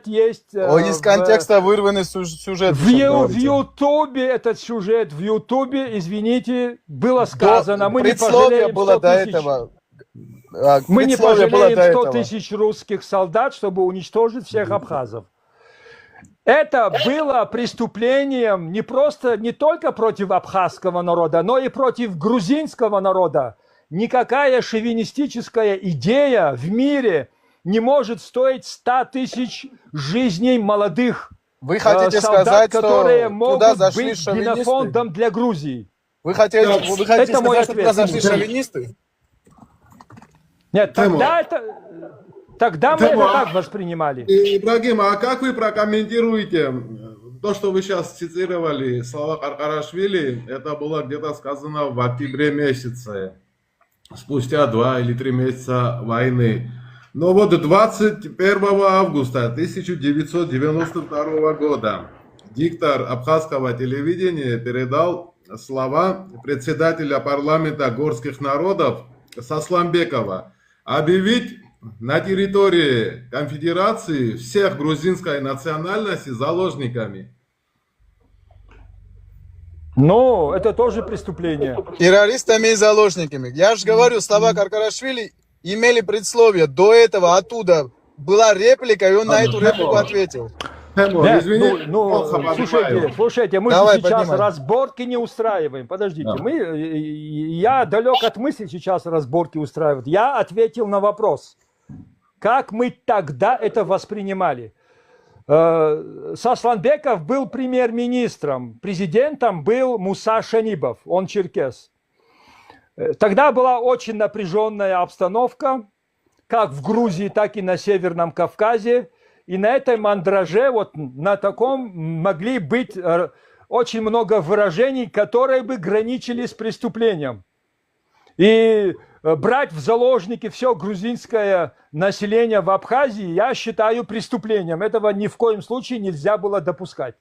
есть... Из контекста вырванный сюжет. В Ютубе этот сюжет, в Ютубе, извините, было сказано. Мы не пожалеем 100 000. Мы не пожалеем 100 000 русских солдат, чтобы уничтожить всех абхазов. Это было преступлением не только против абхазского народа, но и против грузинского народа. Никакая шовинистическая идея в мире не может стоить 100 000 жизней молодых Вы хотите солдат, сказать, которые что могут туда зашли быть шовинисты? генофондом для Грузии. Вы хотите Это мой сказать, что туда ответ. зашли шовинисты? Нет, тогда мы это так воспринимали. Ибрагим, а как вы прокомментируете то, что вы сейчас цитировали, слова Каркарашвили? Это было где-то сказано в октябре месяце, спустя 2 или 3 месяца войны. Но вот 21 августа 1992 года диктор абхазского телевидения передал слова председателя парламента горских народов Сасламбекова объявить на территории конфедерации всех грузинской национальности заложниками. Ну, это тоже преступление. Террористами и заложниками. Я же говорю, слова Каркарашвили имели предсловие. До этого оттуда была реплика, и он на эту реплику ответил. Нет, Извини, слушайте, мы Давай, же сейчас поднимай. разборки не устраиваем. Подождите, Да. я далек от мысли сейчас разборки устраивать. Я ответил на вопрос, как мы тогда это воспринимали. Сасланбеков был премьер-министром, президентом был Муса Шанибов, он черкес. Тогда была очень напряженная обстановка, как в Грузии, так и на Северном Кавказе. И на этой мандраже, вот на таком, могли быть очень много выражений, которые бы граничили с преступлением. И брать в заложники все грузинское население в Абхазии, я считаю преступлением. Этого ни в коем случае нельзя было допускать.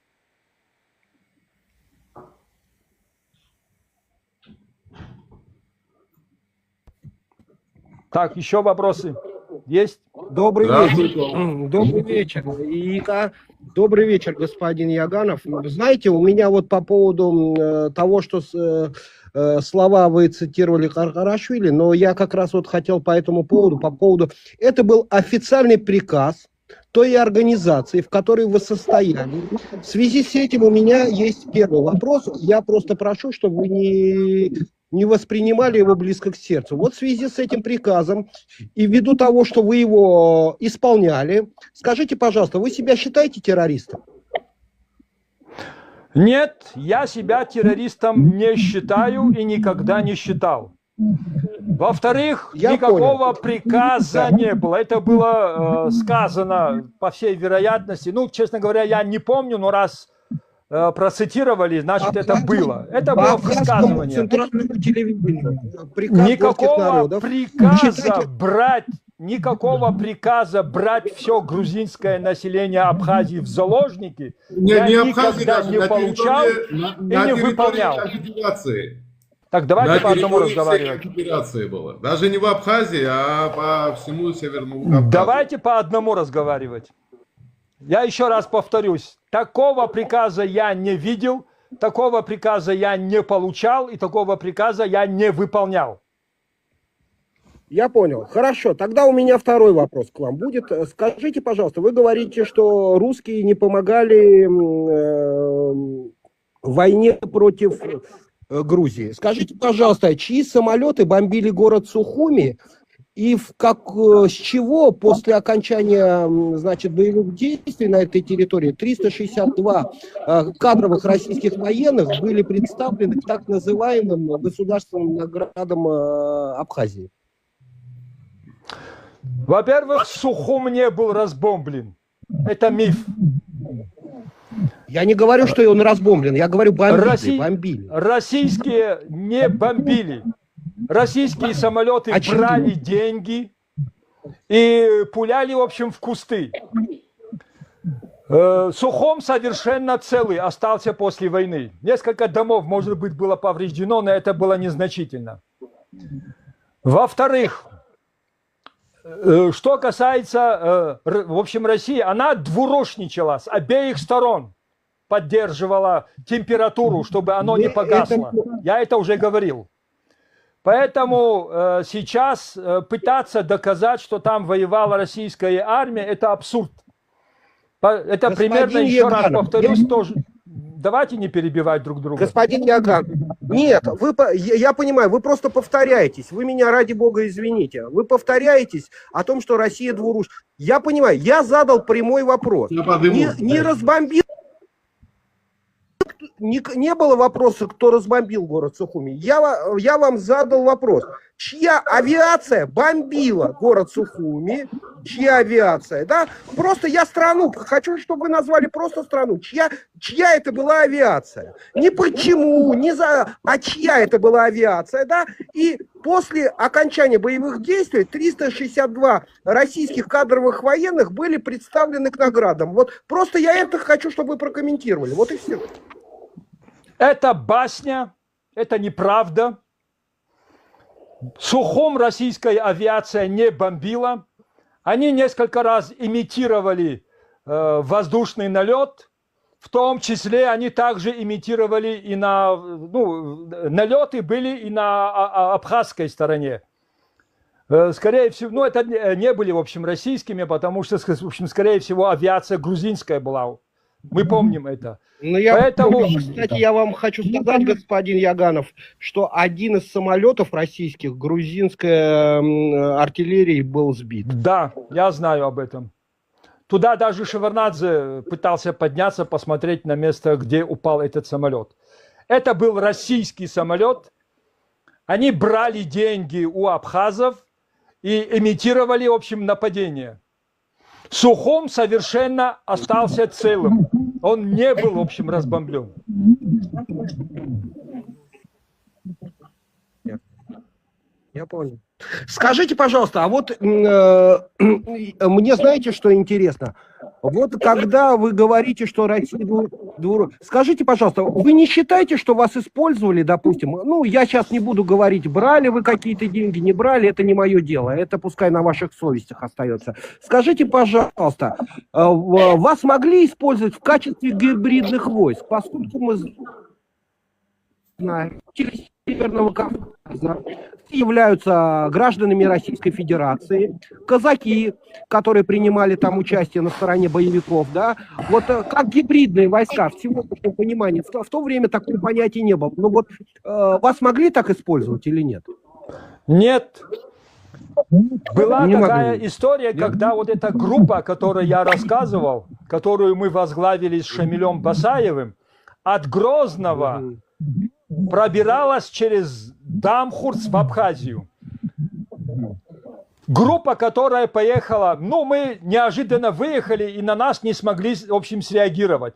Так, еще вопросы есть? Добрый Здравствуйте. вечер. Добрый вечер. Добрый вечер, господин Яганов. Знаете, у меня вот по поводу того, что слова вы цитировали Каркарашвили, но я как раз вот хотел по этому поводу, это был официальный приказ той организации, в которой вы состояли. В связи с этим у меня есть первый вопрос. Я просто прошу, чтобы вы не воспринимали его близко к сердцу. Вот в связи с этим приказом и ввиду того, что вы его исполняли, скажите, пожалуйста, вы себя считаете террористом? Нет, я себя террористом не считаю и никогда не считал. Во-вторых, Я никакого понял. приказа не было. Это было сказано, по всей вероятности. Ну, честно говоря, я не помню, но раз процитировали, значит, это было. Это По было абхазскому высказывание. центральному телевидению. Приказ горских Никакого народов. приказа брать все грузинское население Абхазии в заложники Не, я не Абхазии никогда даже, не получал и не выполнял. Федерации. Так давайте На по одному территории всей разговаривать. конфедерации было. Даже не в Абхазии, а по всему Северному Кавказу. Давайте по одному разговаривать. Я еще раз повторюсь. Такого приказа я не видел, такого приказа я не получал и такого приказа я не выполнял. Я понял. Хорошо. Тогда у меня второй вопрос к вам будет. Скажите, пожалуйста, вы говорите, что русские не помогали в войне против Грузии. Скажите, пожалуйста, чьи самолеты бомбили город Сухуми и с чего после окончания, значит, боевых действий на этой территории 362 кадровых российских военных были представлены к так называемым государственным наградам Абхазии? Во-первых, Сухум не был разбомблен. Это миф. Я не говорю, что он разбомблен, я говорю бомбили. Российские не бомбили. Российские самолеты брали деньги и пуляли, в общем, в кусты. Сухум совершенно целый остался после войны. Несколько домов, может быть, было повреждено, но это было незначительно. Во-вторых, что касается, в общем, России, она двурушничала с обеих сторон, поддерживала температуру, чтобы оно не погасло. Я это уже говорил. Поэтому сейчас пытаться доказать, что там воевала российская армия, это абсурд. Это примерно, еще раз повторюсь, тоже. Давайте не перебивать друг друга. Господин Яган, нет, я понимаю, вы просто повторяетесь. Вы меня, ради бога, извините. Вы повторяетесь о том, что Россия двурушь. Я понимаю, я задал прямой вопрос. Не разбомбил. Не было вопроса, кто разбомбил город Сухуми. Я вам задал вопрос. Чья авиация бомбила город Сухуми? Чья авиация? Да? Просто я страну, хочу, чтобы вы назвали просто страну. Чья это была авиация? Не почему, а чья это была авиация? Да? И после окончания боевых действий 362 российских кадровых военных были представлены к наградам. Вот просто я это хочу, чтобы вы прокомментировали. Вот и все. Это басня, это неправда. Сухум российская авиация не бомбила. Они несколько раз имитировали воздушный налет. В том числе они также имитировали и налеты были и на абхазской стороне. Скорее всего, это не были, в общем, российскими, потому что, в общем, скорее всего, авиация грузинская была. Мы помним это. Поэтому, кстати, я вам хочу сказать, господин Яганов, что один из самолетов российских грузинской артиллерии был сбит. Да, я знаю об этом. Туда даже Шеварднадзе пытался подняться, посмотреть на место, где упал этот самолет. Это был российский самолет. Они брали деньги у абхазов и имитировали, в общем, нападение. Сухум совершенно остался целым. Он не был, в общем, разбомблен. Я понял. Скажите, пожалуйста, а вот мне знаете, что интересно? Вот когда вы говорите, что Россия скажите, пожалуйста, вы не считаете, что вас использовали, допустим, ну, я сейчас не буду говорить, брали вы какие-то деньги, не брали, это не мое дело, это пускай на ваших совестях остается. Скажите, пожалуйста, вас могли использовать в качестве гибридных войск, поскольку мы знаем, через Северного Кавказа являются гражданами Российской Федерации, казаки, которые принимали там участие на стороне боевиков, да, вот как гибридные войска, в сегодняшнем понимании, в то время такого понятия не было. Но вот вас могли так использовать или нет? Нет. Была такая история, когда вот эта группа, о которой я рассказывал, которую мы возглавили с Шамилем Басаевым, от Грозного пробиралась через Дамхурс в Абхазию. Группа, которая поехала, ну, мы неожиданно выехали и на нас не смогли, в общем, среагировать.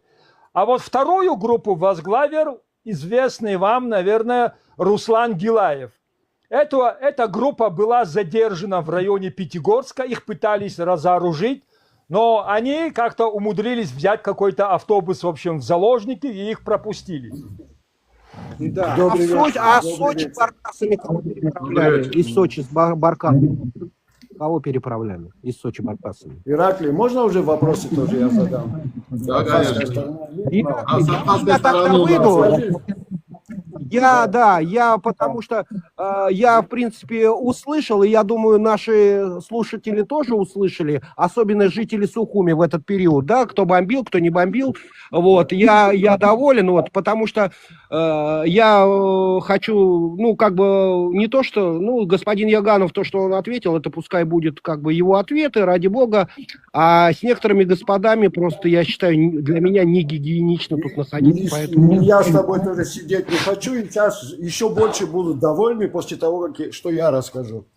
А вот вторую группу возглавил известный вам, наверное, Руслан Гилаев. Эта группа была задержана в районе Пятигорска, их пытались разоружить, но они как-то умудрились взять какой-то автобус, в общем, в заложники, и их пропустили. Да. Добрый вечер. А Добрый Сочи вечер. баркасами кого переправляли? Из Сочи с баркасами. Кого переправляли? Из Сочи баркасами. Ираклий, можно уже вопросы тоже я задам? Да, конечно. А с Я абхазской тогда стороны у нас выйду. Я потому что я, в принципе, услышал, и я думаю, наши слушатели тоже услышали, особенно жители Сухуми в этот период, да, кто бомбил, кто не бомбил, вот, я доволен, вот, потому что я хочу, ну, как бы, не то, что, ну, господин Яганов, то, что он ответил, это пускай будет, как бы, его ответы, ради бога, а с некоторыми господами просто, я считаю, для меня не гигиенично тут находиться, поэтому... Я с тобой тоже сидеть не хочу, и сейчас еще больше будут довольны после того, что я расскажу.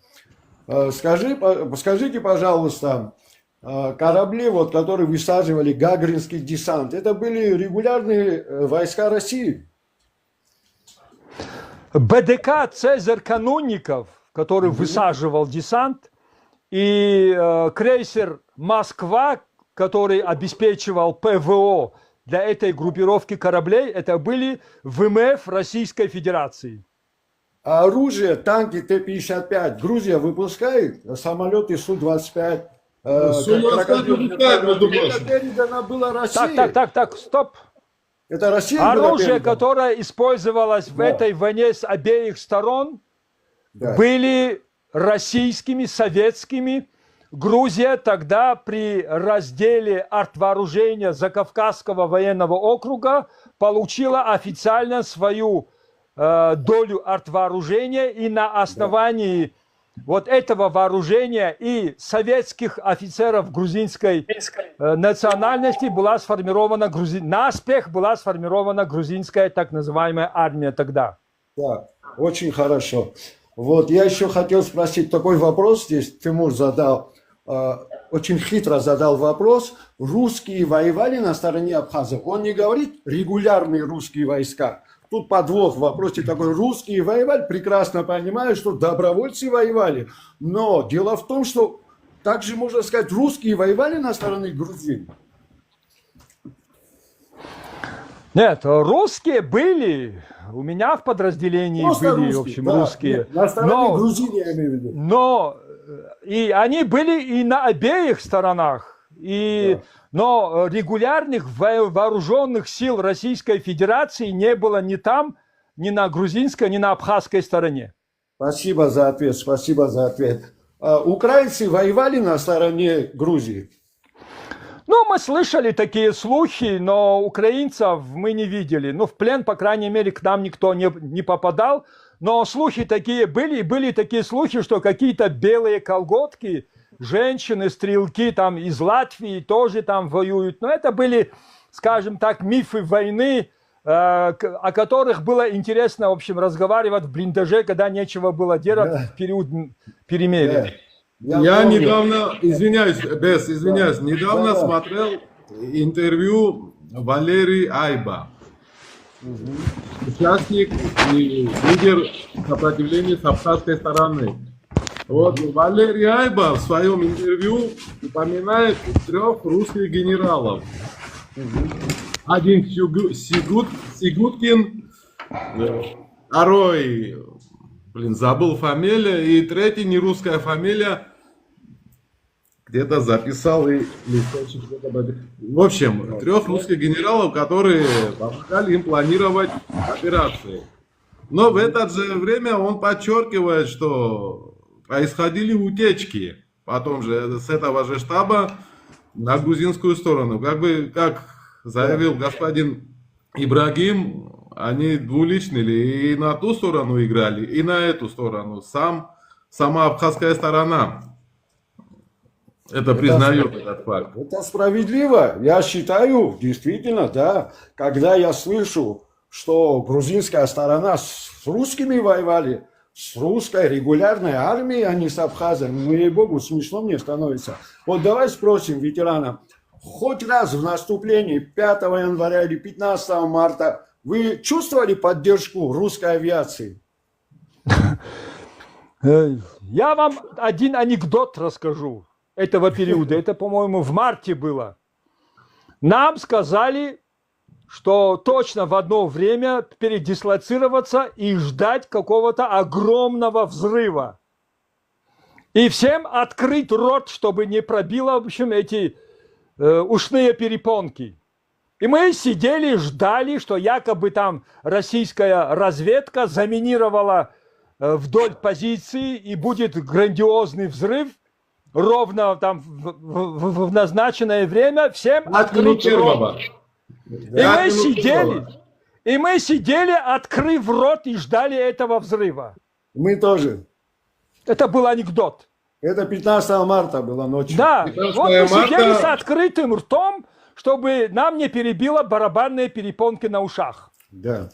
Скажите, пожалуйста, корабли, вот, которые высаживали Гагаринский десант, это были регулярные войска России? БДК «Цезарь Канунников», который высаживал десант, и крейсер «Москва», который обеспечивал ПВО для этой группировки кораблей, это были ВМФ Российской Федерации. А оружие, танки Т-55 Грузия выпускает, самолеты Су-25. Су-25 выпускает, между прочим. Это передано было России. Так, стоп. Это Россия была Оружие, передана? которое использовалось в этой войне с обеих сторон, Да. были российскими, советскими. Грузия тогда при разделе артвооружения Закавказского военного округа получила официально свою долю артвооружения, и на основании вот этого вооружения и советских офицеров грузинской национальности была сформирована наспех была сформирована грузинская так называемая армия тогда. Да, очень хорошо. Вот, я еще хотел спросить такой вопрос здесь, Тимур задал, очень хитро задал вопрос. Русские воевали на стороне абхазов? Он не говорит регулярные русские войска. Тут подвох в вопросе такой. Русские воевали, прекрасно понимаю, что добровольцы воевали. Но дело в том, что также можно сказать, русские воевали на стороне грузин. Нет, русские были. У меня в подразделении Просто были, русские, в общем, да. русские. Нет, на стороне грузин, я имею в виду. Но и они были и на обеих сторонах. Но регулярных вооруженных сил Российской Федерации не было ни там, ни на грузинской, ни на абхазской стороне. Спасибо за ответ, спасибо за ответ. Украинцы воевали на стороне Грузии? Ну, мы слышали такие слухи, но украинцев мы не видели. Ну, в плен, по крайней мере, к нам никто не попадал. Но слухи такие были, и были такие слухи, что какие-то белые колготки, женщины, стрелки там из Латвии тоже там воюют. Но это были, скажем так, мифы войны, о которых было интересно, в общем, разговаривать в блиндаже, когда нечего было делать в период перемирия. Я недавно, извиняюсь, недавно смотрел интервью Валерий Айба, участник и лидер сопротивления с абхазской стороны. Вот Валерий Айба в своем интервью упоминает 3 русских генералов. Один Сигуткин, второй, забыл фамилия, и третий не русская фамилия, где-то записал и листочек. В общем, 3 русских генералов, которые помогали им планировать операции. Но в это же время он подчеркивает, что происходили утечки потом же с этого же штаба на грузинскую сторону. Как заявил господин Ибрагим, они двуличные, и на ту сторону играли, и на эту сторону. Сама абхазская сторона это признает, этот факт. Это справедливо. Я считаю, действительно, да. Когда я слышу, что грузинская сторона с русскими воевали, с русской регулярной армией, а не с абхазами, ну, ей-богу, смешно мне становится. Вот давай спросим ветерана. хоть раз в наступлении 5 января или 15 марта вы чувствовали поддержку русской авиации? Я вам один анекдот расскажу этого периода. Это, по-моему, в марте было. Нам сказали, что точно в одно время передислоцироваться и ждать какого-то огромного взрыва. И всем открыть рот, чтобы не пробило, в общем, эти ушные перепонки. И мы сидели, ждали, что якобы там российская разведка заминировала вдоль позиции и будет грандиозный взрыв ровно там в назначенное время. Всем открыть рот. И мы сидели, открыв рот и ждали этого взрыва. Мы тоже. Это был анекдот. Это 15 марта было ночью. Да, 15 вот мы марта. сидели с открытым ртом, чтобы нам не перебило барабанные перепонки на ушах. Да.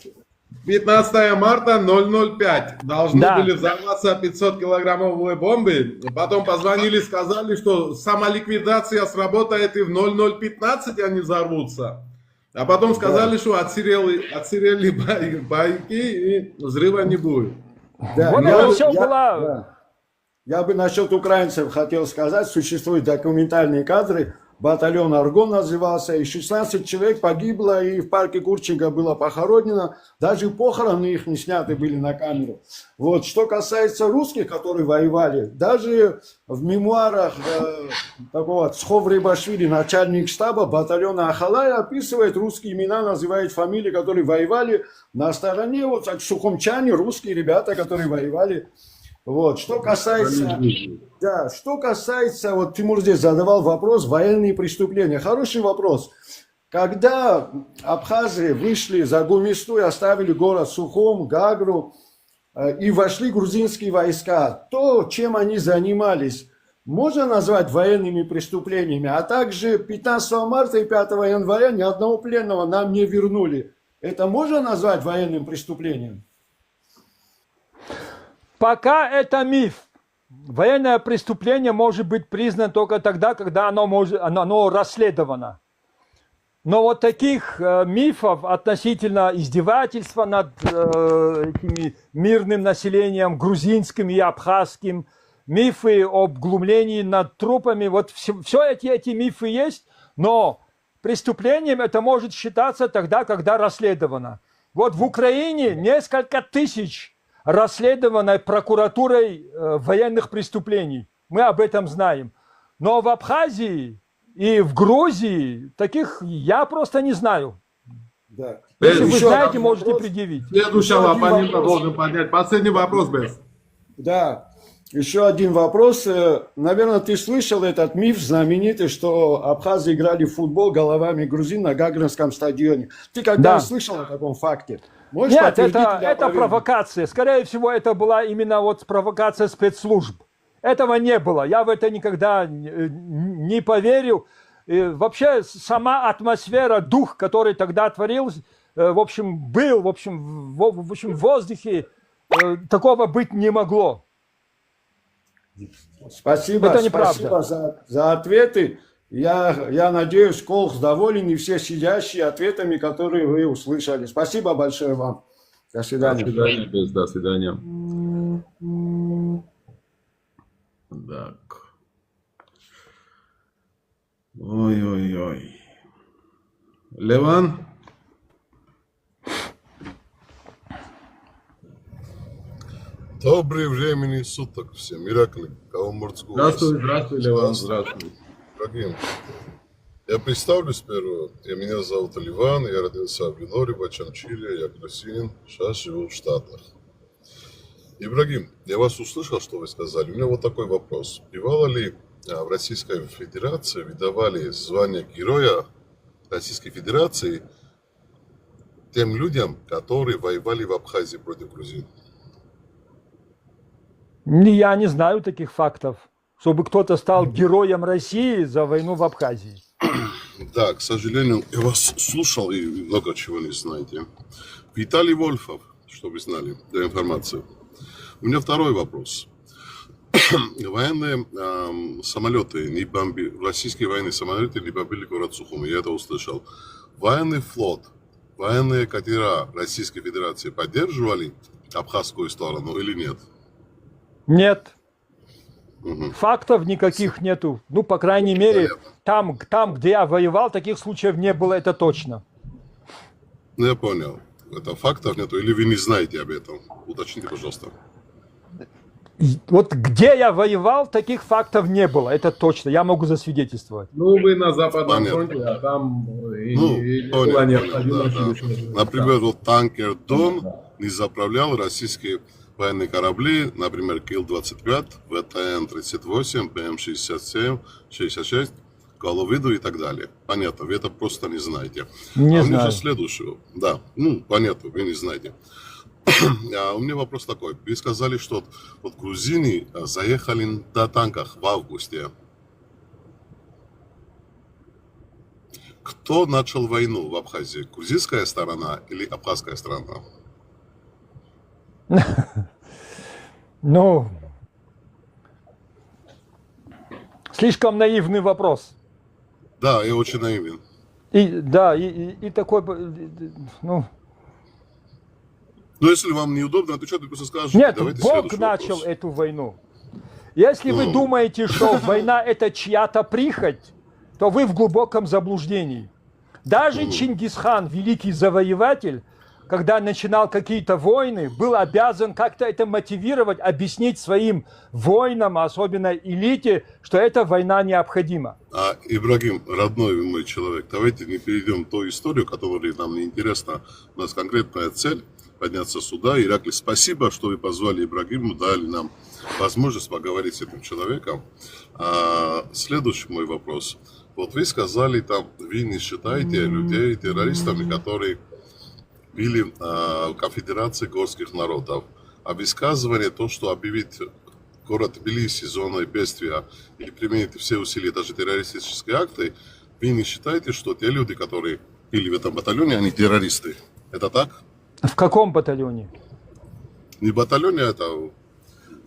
15 марта 005. Должны Да. были взорваться 500-килограммовые бомбы. Потом позвонили, сказали, что самоликвидация сработает и в 00:15 они взорвутся. А потом сказали, что отсырели байки и взрыва не будет. Да, Вот это все было... да. Я бы насчет украинцев хотел сказать, существуют документальные кадры, батальон «Аргон» назывался, и 16 человек погибло, и в парке Курченко было похоронено, даже похороны их не сняты были на камеру. Вот. Что касается русских, которые воевали, даже в мемуарах такого Цхов Рибашвили, начальник штаба батальона Ахалая, описывает русские имена, называет фамилии, которые воевали на стороне, вот как сухомчане, русские ребята, которые воевали. Вот. Что касается, вот Тимур здесь задавал вопрос, военные преступления. Хороший вопрос. Когда абхазы вышли за Гумисту и оставили город Сухом, Гагру и вошли грузинские войска, то, чем они занимались, можно назвать военными преступлениями. А также 15 марта и 5 января ни одного пленного нам не вернули. Это можно назвать военным преступлением? Пока это миф. Военное преступление может быть признано только тогда, когда оно расследовано. Но вот таких мифов относительно издевательства над этими мирным населением, грузинским и абхазским, мифы об глумлении над трупами, вот все эти мифы есть, но преступлением это может считаться тогда, когда расследовано. Вот в Украине несколько тысяч расследовано прокуратурой военных преступлений. Мы об этом знаем. Но в Абхазии и в Грузии таких я просто не знаю. Да. Если вы Еще знаете, один можете вопрос. предъявить. Следующего оппонента должен поднять. Последний вопрос, Бес. Да, еще один вопрос. Наверное, ты слышал этот миф знаменитый, что абхазы играли в футбол головами грузин на Гагринском стадионе. Ты когда Да. слышал о таком факте? Можешь Нет, подтвердить или это опровергнуть? провокация. Скорее всего, это была именно вот провокация спецслужб. Этого не было. Я в это никогда не поверю. И вообще сама атмосфера, дух, который тогда творился, в общем, был, в общем, в воздухе такого быть не могло. Спасибо, Это неправда. спасибо за ответы. Я надеюсь, Колх доволен и все сидящие ответами, которые вы услышали. Спасибо большое вам. До До свидания. свидания, Бес, до свидания. Так. Ой-ой-ой. Леван? Добрый времени суток всем. Иракли, Калмурцку. Здравствуй, Леван, здравствуй. Дорогие, я представлюсь первого. Меня зовут Ливан, я родился в Виноре, в Ачамчиле, я грузин, сейчас живу в Штатах. Ибрагим, я вас услышал, что вы сказали. У меня вот такой вопрос. Бывало ли в Российской Федерации выдавали звание Героя Российской Федерации тем людям, которые воевали в Абхазии против грузин? Я не знаю таких фактов, чтобы кто-то стал героем России за войну в Абхазии. Да, к сожалению, я вас слушал и много чего не знаете. Виталий Вольфов, чтобы вы знали, для информации. У меня второй вопрос. Военные самолеты, российские военные самолеты не бомбили город Сухум, я это услышал. Военный флот, военные катера Российской Федерации поддерживали абхазскую сторону или нет? Нет. Фактов никаких нету. Ну, по крайней мере, там, где я воевал, таких случаев не было, это точно. Ну, я понял. Это фактов нету, или вы не знаете об этом? Уточните, пожалуйста. Вот где я воевал, таких фактов не было, это точно, я могу засвидетельствовать. Ну, вы на Западном Понятно. фронте, а там Ну, не понял, было понял, необходимости. да. Например, вот танкер «Дон» не заправлял российские военные корабли, например, Кил-25, ВТН-38, БМ-67, 66, Коловиду и так далее. Понятно, вы это просто не знаете. Не у меня знаю. же следующего. Да, ну, понятно, вы не знаете. У меня вопрос такой. Вы сказали, что вот грузины заехали на танках в августе. Кто начал войну в Абхазии? Грузинская сторона или абхазская сторона? Ну, слишком наивный вопрос. Да, я очень наивен. И такой, ну... Но если вам неудобно отвечать, вы просто скажете. Нет, Давайте Бог следующий начал вопрос. эту войну. Если вы думаете, что война это чья-то прихоть, то вы в глубоком заблуждении. Даже Чингисхан, великий завоеватель, когда начинал какие-то войны, был обязан как-то это мотивировать, объяснить своим воинам, особенно элите, что эта война необходима. Ибрагим, родной вы мой человек, давайте не перейдем в ту историю, которая нам не интересна. У нас конкретная цель подняться сюда. Иракли, спасибо, что вы позвали Ибрагиму, дали нам возможность поговорить с этим человеком. Следующий мой вопрос. Вот вы сказали, там, вы не считаете людей террористами, которые были в Конфедерации горских народов. А высказывание, то, что объявить город Тбилиси зоной бедствия или применить все усилия, даже террористические акты, вы не считаете, что те люди, которые были в этом батальоне, они террористы? Это так? В каком батальоне? Не батальоне, это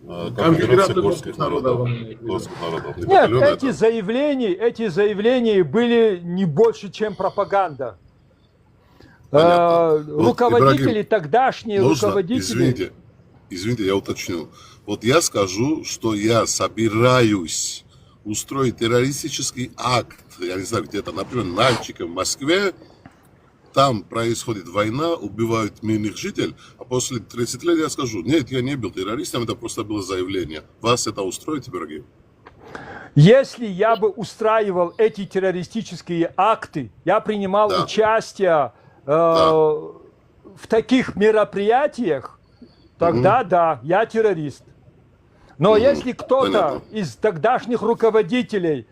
Конфедерация горских народов. Горских народов. Не Нет, батальон, эти заявления были не больше, чем пропаганда. Понятно. Вот, Руководители, Ибрагим, тогдашние можно, руководители... извините, я уточню. Вот я скажу, что я собираюсь устроить террористический акт, я не знаю, где-то, например, Нальчике в Москве, там происходит война, убивают мирных жителей, а после 30 лет я скажу, нет, я не был террористом, это просто было заявление. Вас это устроит, Ибрагим? Если я бы устраивал эти террористические акты, я принимал участие в таких мероприятиях, тогда да, я террорист. Но если кто-то из тогдашних руководителей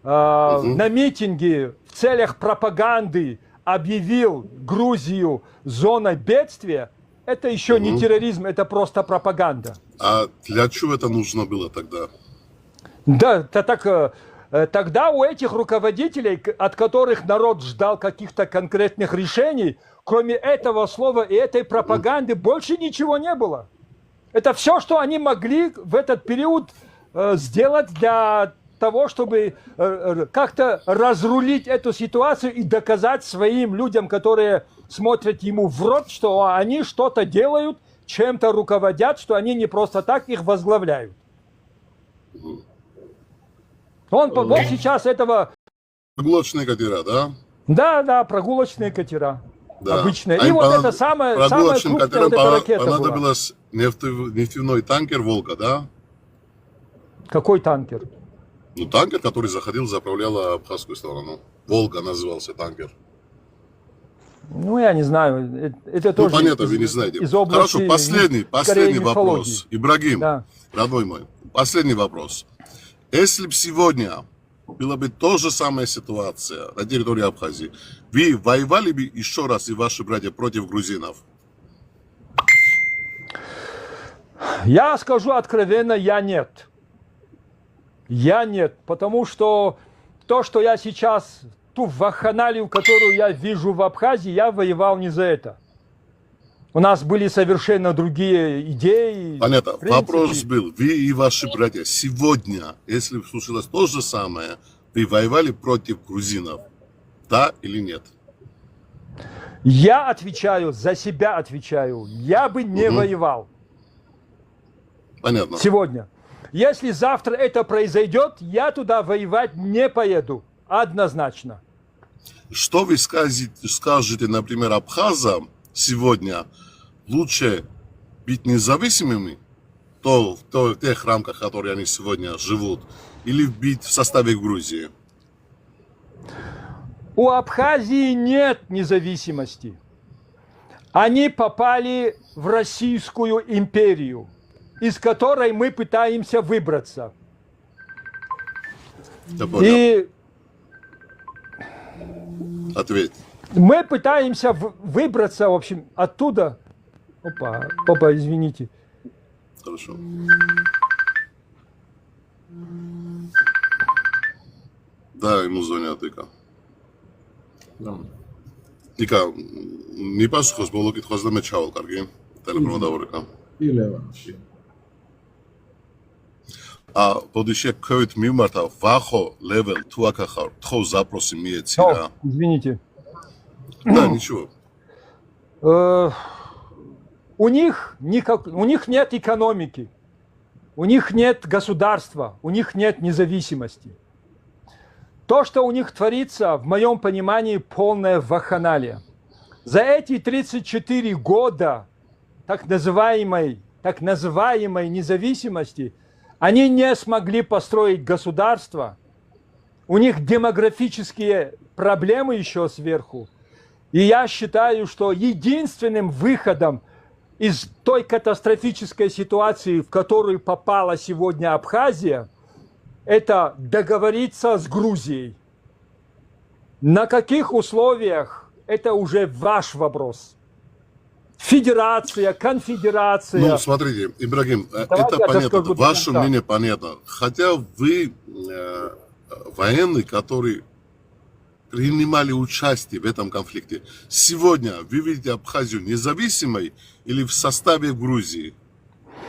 на митинге в целях пропаганды объявил Грузию зоной бедствия, это еще не терроризм, это просто пропаганда. А для чего это нужно было тогда? Да, тогда у этих руководителей, от которых народ ждал каких-то конкретных решений, кроме этого слова и этой пропаганды, больше ничего не было. Это все, что они могли в этот период сделать для того, чтобы как-то разрулить эту ситуацию и доказать своим людям, которые смотрят ему в рот, что они что-то делают, чем-то руководят, что они не просто так их возглавляют. Вот сейчас этого... Прогулочные катера, да? Да, прогулочные катера. Да. Обычные. И вот это самая крупная вот эта ракета была. Понадобился нефтяной танкер «Волга», да? Какой танкер? Ну, танкер, который заходил, заправлял абхазскую сторону. «Волга» назывался танкер. Ну, я не знаю. Это тоже понятно, вы не знаете. Из области, хорошо, последний вопрос. Ибрагим, да. родной мой, последний вопрос. Если бы сегодня была бы та же самая ситуация на территории Абхазии, вы воевали бы еще раз и ваши братья против грузинов? Я скажу откровенно, я нет. Я нет, потому что то, что я сейчас, ту вакханалию, которую я вижу в Абхазии, я воевал не за это. У нас были совершенно другие идеи. Понятно. принципы. Вопрос был, вы и ваши братья сегодня, если случилось то же самое, вы воевали против грузинов, да или нет? Я отвечаю, за себя отвечаю. Я бы не воевал Понятно. сегодня. Если завтра это произойдет, я туда воевать не поеду. Однозначно. Что вы скажете, например, абхазам сегодня, лучше быть независимыми в тех рамках, в которых они сегодня живут, или быть в составе Грузии? У Абхазии нет независимости. Они попали в Российскую империю, из которой мы пытаемся выбраться. Я понял. И Ответь. мы пытаемся выбраться, в общем, оттуда. Опа, извините. Хорошо. Да, ему звонят, Ика. Ика, не пасухос, боло კითხვას და მე ჩავალ, კარგი? ტელეფონმა დავურეკა. ბოდიში ქვევით მივმართავ, ვახო level თუ აქ ახარ, თხოვ запроси მიეცი რა. Извините. Да, ничего. У них нет экономики, у них нет государства, у них нет независимости. То, что у них творится, в моем понимании, полная вакханалия. За эти 34 года так называемой независимости они не смогли построить государство. У них демографические проблемы еще сверху. И я считаю, что единственным выходом из той катастрофической ситуации, в которую попала сегодня Абхазия, это договориться с Грузией. На каких условиях, это уже ваш вопрос. Федерация, конфедерация. Ну, смотрите, Ибрагим, это понятно, ваше мнение понятно. Хотя вы военный, который принимали участие в этом конфликте. Сегодня вы видите Абхазию независимой или в составе Грузии?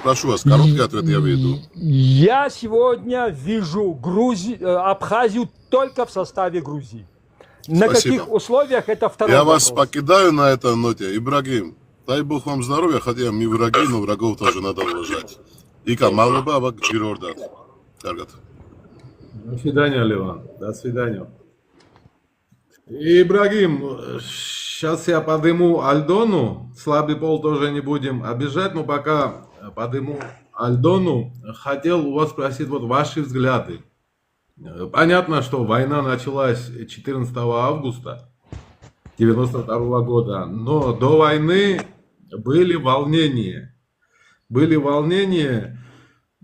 Прошу вас, короткий ответ я веду. Я сегодня вижу Абхазию только в составе Грузии. На Спасибо. каких условиях, это второй Я вопрос. вас покидаю на этой ноте. Ибрагим, дай бог вам здоровья, хотя мы враги, но врагов тоже надо уважать. Ика, малыба, абак, чирордат. Каргат. До свидания, Леван. До свидания. Ибрагим, сейчас я подыму Альдону. Слабый пол тоже не будем обижать, но пока подыму Альдону, хотел у вас спросить вот ваши взгляды. Понятно, что война началась 14 августа 1992 года, но до войны были волнения.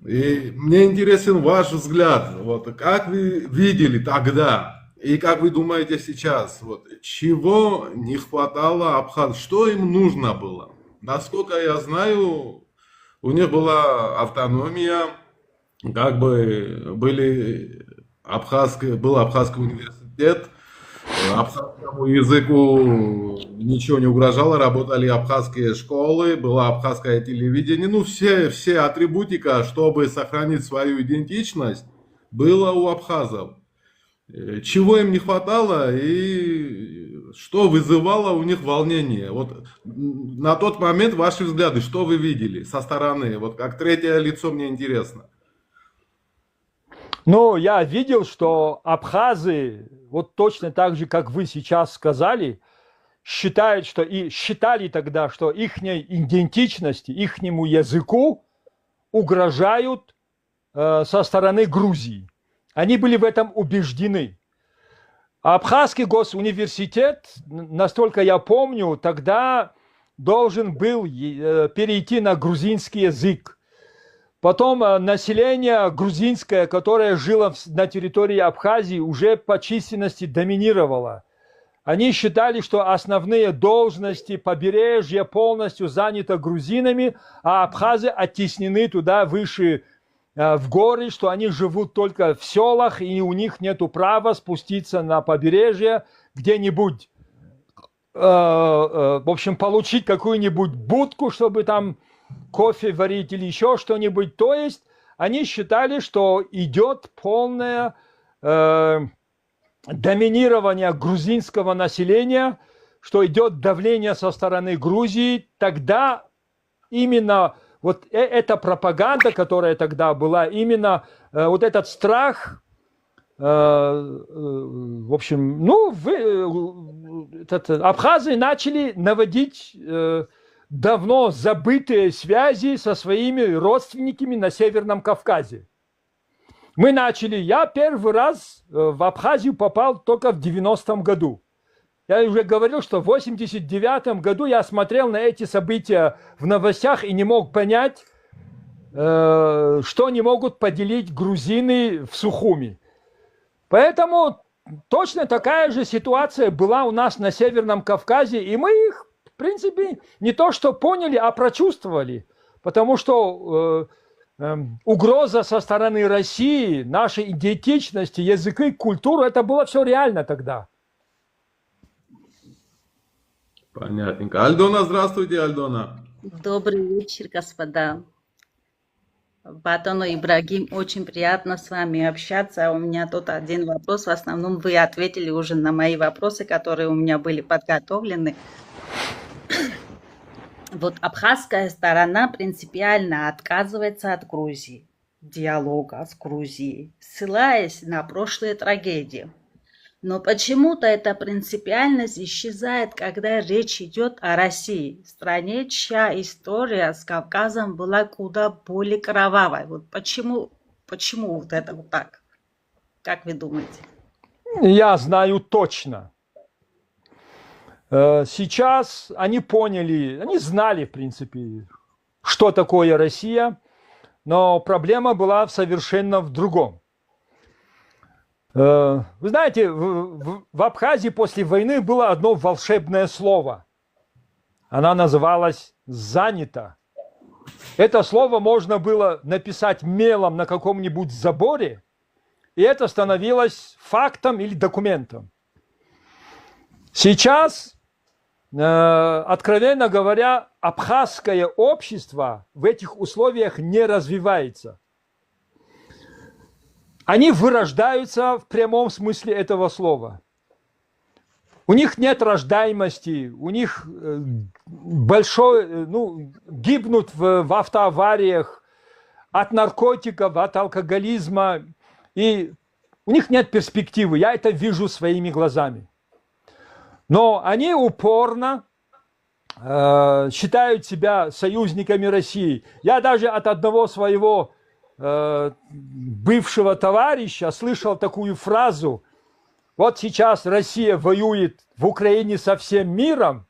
И мне интересен ваш взгляд. Вот, как вы видели тогда и как вы думаете сейчас? Вот, чего не хватало абхазам? Что им нужно было? Насколько я знаю, у них была автономия, как бы был Абхазский университет, абхазскому языку ничего не угрожало, работали абхазские школы, было абхазское телевидение, ну все атрибутика, чтобы сохранить свою идентичность, было у абхазов. Чего им не хватало и что вызывало у них волнение? Вот на тот момент ваши взгляды, что вы видели со стороны? Вот как третье лицо мне интересно. Ну, я видел, что абхазы, вот точно так же, как вы сейчас сказали, считают, что и считали тогда, что их идентичности, ихнему языку угрожают со стороны Грузии. Они были в этом убеждены. Абхазский госуниверситет, настолько я помню, тогда должен был перейти на грузинский язык. Потом население грузинское, которое жило на территории Абхазии, уже по численности доминировало. Они считали, что основные должности побережья полностью заняты грузинами, а абхазы оттеснены туда выше в горы, что они живут только в селах, и у них нет права спуститься на побережье где-нибудь. в общем, получить какую-нибудь будку, чтобы там кофе варить или еще что-нибудь. То есть они считали, что идет полное доминирование грузинского населения, что идет давление со стороны Грузии. Тогда именно вот эта пропаганда, которая тогда была, именно вот этот страх, в общем, ну, абхазы начали наводить давно забытые связи со своими родственниками на Северном Кавказе. Я первый раз в Абхазию попал только в 90-м году. Я уже говорил, что в 89-м году я смотрел на эти события в новостях и не мог понять, что не могут поделить грузины в Сухуми. Поэтому точно такая же ситуация была у нас на Северном Кавказе, и мы их, в принципе, не то что поняли, а прочувствовали. Потому что угроза со стороны России, нашей идентичности, языка, культуры, это было все реально тогда. Понятненько. Альдона, здравствуйте, Альдона. Добрый вечер, господа. Батону Ибрагим, очень приятно с вами общаться. У меня тут один вопрос. В основном вы ответили уже на мои вопросы, которые у меня были подготовлены. Вот абхазская сторона принципиально отказывается от Грузии, диалога с Грузией, ссылаясь на прошлые трагедии. Но почему-то эта принципиальность исчезает, когда речь идет о России, стране, чья история с Кавказом была куда более кровавой. Вот почему вот это вот так? Как вы думаете? Я знаю точно. Сейчас они поняли, они знали, в принципе, что такое Россия, но проблема была совершенно в другом. Вы знаете, в Абхазии после войны было одно волшебное слово. Оно называлось «занято». Это слово можно было написать мелом на каком-нибудь заборе, и это становилось фактом или документом. Сейчас, откровенно говоря, абхазское общество в этих условиях не развивается. Они вырождаются в прямом смысле этого слова. У них нет рождаемости, у них гибнут в автоавариях от наркотиков, от алкоголизма, и у них нет перспективы. Я это вижу своими глазами. Но они упорно считают себя союзниками России. Я даже от одного своего бывшего товарища слышал такую фразу: вот сейчас Россия воюет в Украине со всем миром,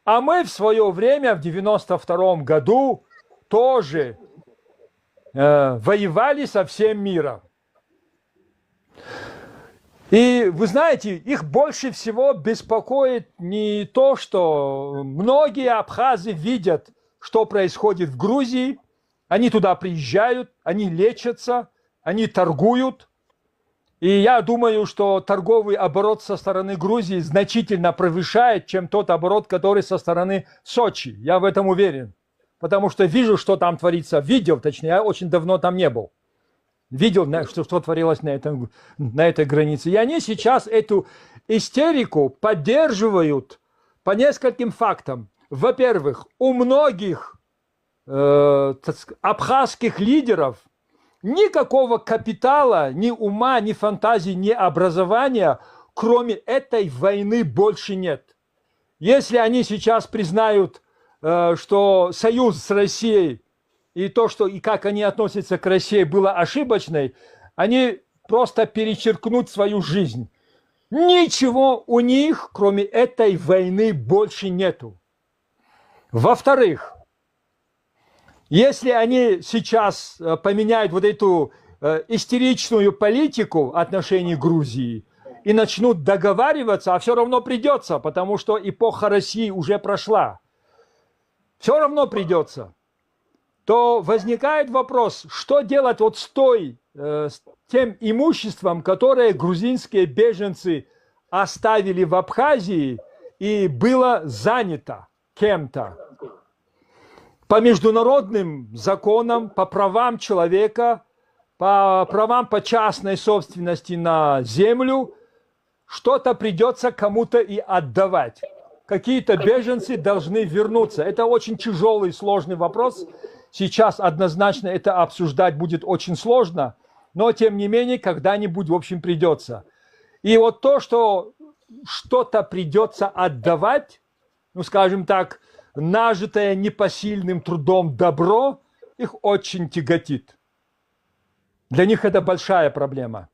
а мы в свое время, в 92-м году, тоже воевали со всем миром. И вы знаете, их больше всего беспокоит не то, что многие абхазы видят, что происходит в Грузии. Они туда приезжают, они лечатся, они торгуют. И я думаю, что торговый оборот со стороны Грузии значительно превышает, чем тот оборот, который со стороны Сочи. Я в этом уверен. Потому что вижу, что там творится. Видел, точнее, я очень давно там не был. Видел, что творилось на этой границе. И они сейчас эту истерику поддерживают по нескольким фактам. Во-первых, у многих абхазских лидеров никакого капитала, ни ума, ни фантазии, ни образования, кроме этой войны, больше нет. Если они сейчас признают, что союз с Россией и то, что и как они относятся к России, было ошибочной, они просто перечеркнут свою жизнь. Ничего у них, кроме этой войны, больше нету. Во-вторых, если они сейчас поменяют вот эту истеричную политику в отношении Грузии и начнут договариваться, а все равно придется, потому что эпоха России уже прошла, все равно придется, то возникает вопрос, что делать вот с тем имуществом, которое грузинские беженцы оставили в Абхазии, и было занято кем-то. По международным законам, по правам человека, по правам по частной собственности на землю, что-то придется кому-то и отдавать. Какие-то беженцы должны вернуться. Это очень тяжелый, сложный вопрос. Сейчас однозначно это обсуждать будет очень сложно, но тем не менее когда-нибудь, в общем, придется. И вот то, что что-то придется отдавать, ну, скажем так, нажитое непосильным трудом добро, их очень тяготит. Для них это большая проблема.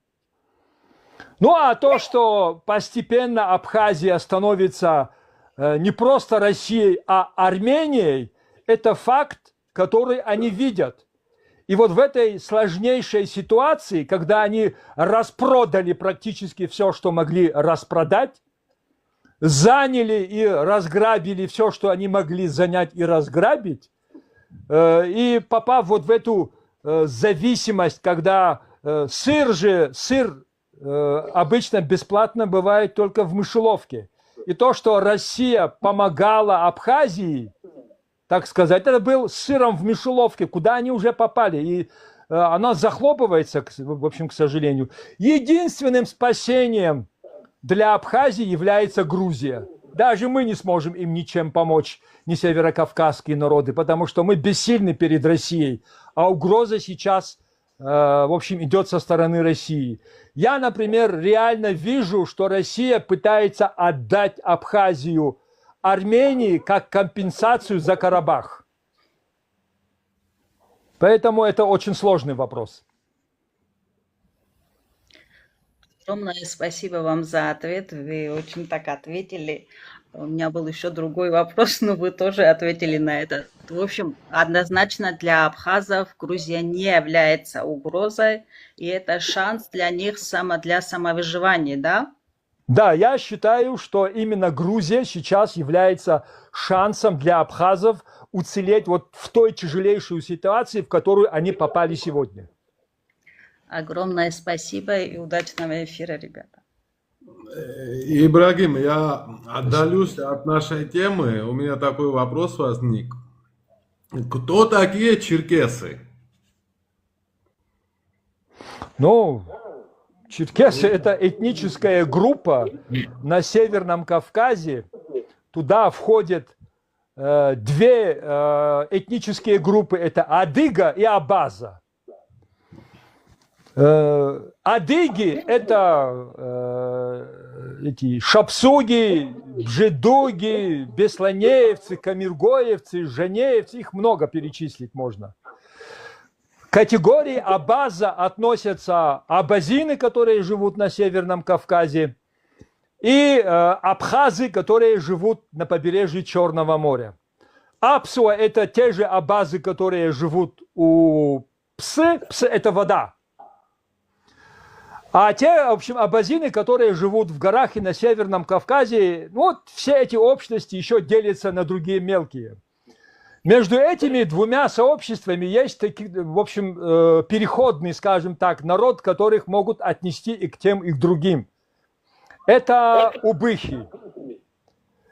Ну, а то, что постепенно Абхазия становится не просто Россией, а Арменией, это факт, который они видят. И вот в этой сложнейшей ситуации, когда они распродали практически все, что могли распродать, заняли и разграбили все, что они могли занять и разграбить, и попав вот в эту зависимость, когда сыр обычно бесплатно бывает только в мышеловке. И то, что Россия помогала Абхазии, так сказать, это был сыром в мышеловке, куда они уже попали. И она захлопывается, в общем, к сожалению. Единственным спасением для Абхазии является Грузия. Даже мы не сможем им ничем помочь, ни северокавказские народы, потому что мы бессильны перед Россией. А угроза сейчас, в общем, идет со стороны России. Я, например, реально вижу, что Россия пытается отдать Абхазию Армении как компенсацию за Карабах. Поэтому это очень сложный вопрос. Огромное спасибо вам за ответ. Вы очень так ответили. У меня был еще другой вопрос, но вы тоже ответили на это. В общем, однозначно для абхазов Грузия не является угрозой, и это шанс для них для самовыживания, да? Да, я считаю, что именно Грузия сейчас является шансом для абхазов уцелеть вот в той тяжелейшей ситуации, в которую они попали сегодня. Огромное спасибо и удачного эфира, ребята. Ибрагим, я отдалюсь от нашей темы. У меня такой вопрос возник. Кто такие черкесы? Ну, черкесы – это этническая группа на Северном Кавказе. Туда входят две этнические группы – это адыга и абаза. Адыги – это эти шапсуги, бжедуги, бесланеевцы, камиргоевцы, женеевцы, их много перечислить можно. К категории абаза относятся абазины, которые живут на Северном Кавказе, и абхазы, которые живут на побережье Черного моря. Апсуа – это те же абазы, которые живут у Псы. Псы – это вода. А те, в общем, абазины, которые живут в горах и на Северном Кавказе, ну, вот все эти общности еще делятся на другие мелкие. Между этими двумя сообществами есть, в общем, переходный, скажем так, народ, которых могут отнести и к тем, и к другим. Это убыхи.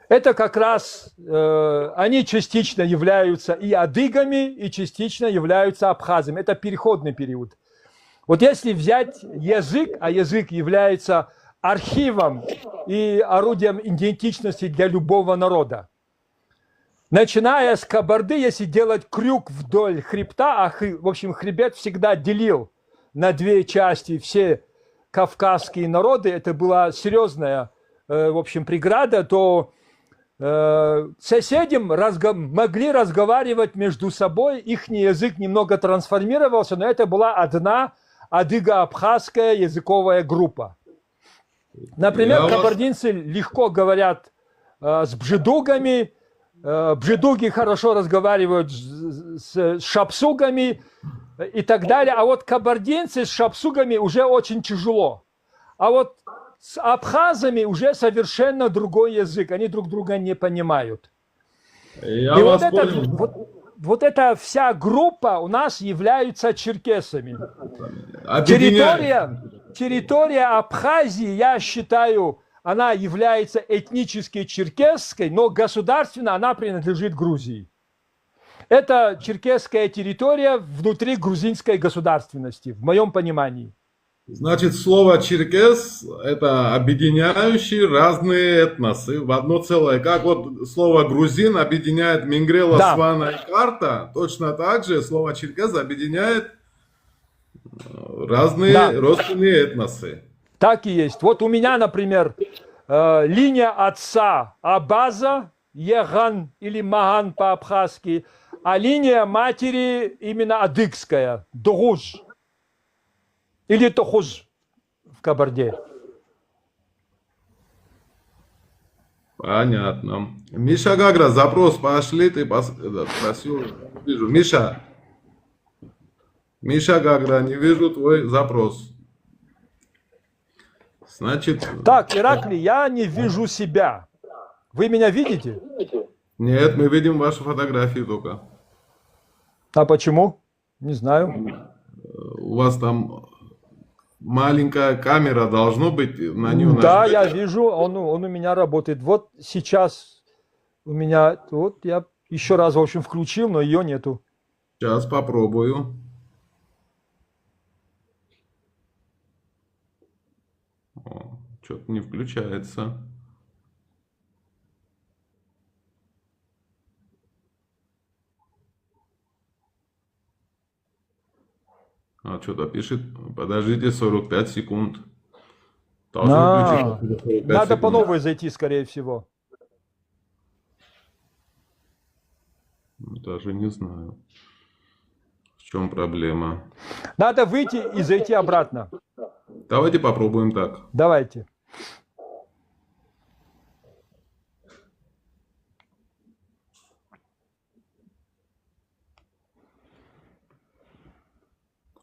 Это как раз, они частично являются и адыгами, и частично являются абхазами. Это переходный период. Вот если взять язык, а язык является архивом и орудием идентичности для любого народа, начиная с Кабарды, если делать крюк вдоль хребта, в общем, хребет всегда делил на две части все кавказские народы, это была серьезная, в общем, преграда, то соседи могли разговаривать между собой, их язык немного трансформировался, но это была одна адыго-абхазская языковая группа. Например, кабардинцы легко говорят с бжедугами, бжедуги хорошо разговаривают с шапсугами и так далее, а вот кабардинцы с шапсугами уже очень тяжело. А вот с абхазами уже совершенно другой язык, они друг друга не понимают. И вот эта вся группа у нас является черкесами. Территория Абхазии, я считаю, она является этнически черкесской, но государственно она принадлежит Грузии. Это черкесская территория внутри грузинской государственности, в моем понимании. Значит, слово черкес – это объединяющие разные этносы в одно целое. Как вот слово грузин объединяет Мингрела, Да. Свана и Карта, точно так же слово черкес объединяет разные Да. родственные этносы. Так и есть. Вот у меня, например, линия отца Абаза, Еган или Маган по-абхазски, а линия матери именно адыгская, Догуж. Или Тохуж в Кабарде. Понятно. Миша Гагра, запрос пошли, ты просил, вижу. Миша Гагра, не вижу твой запрос. Значит, Так, Ираклий, я не вижу себя. Вы меня видите? нет, мы видим вашу фотографию только. А почему? Не знаю. У вас там маленькая камера, должно быть, на нее Да, нажмете. я вижу, он у меня работает. Вот сейчас у меня, вот я еще раз, в общем, включил, но ее нету. Сейчас попробую. Что-то не включается. Что-то пишет, подождите 45 секунд. Должно включиться через 45 Надо по секунд. новой зайти, скорее всего. Даже не знаю, в чем проблема. Надо выйти и зайти обратно. Давайте попробуем так. Давайте.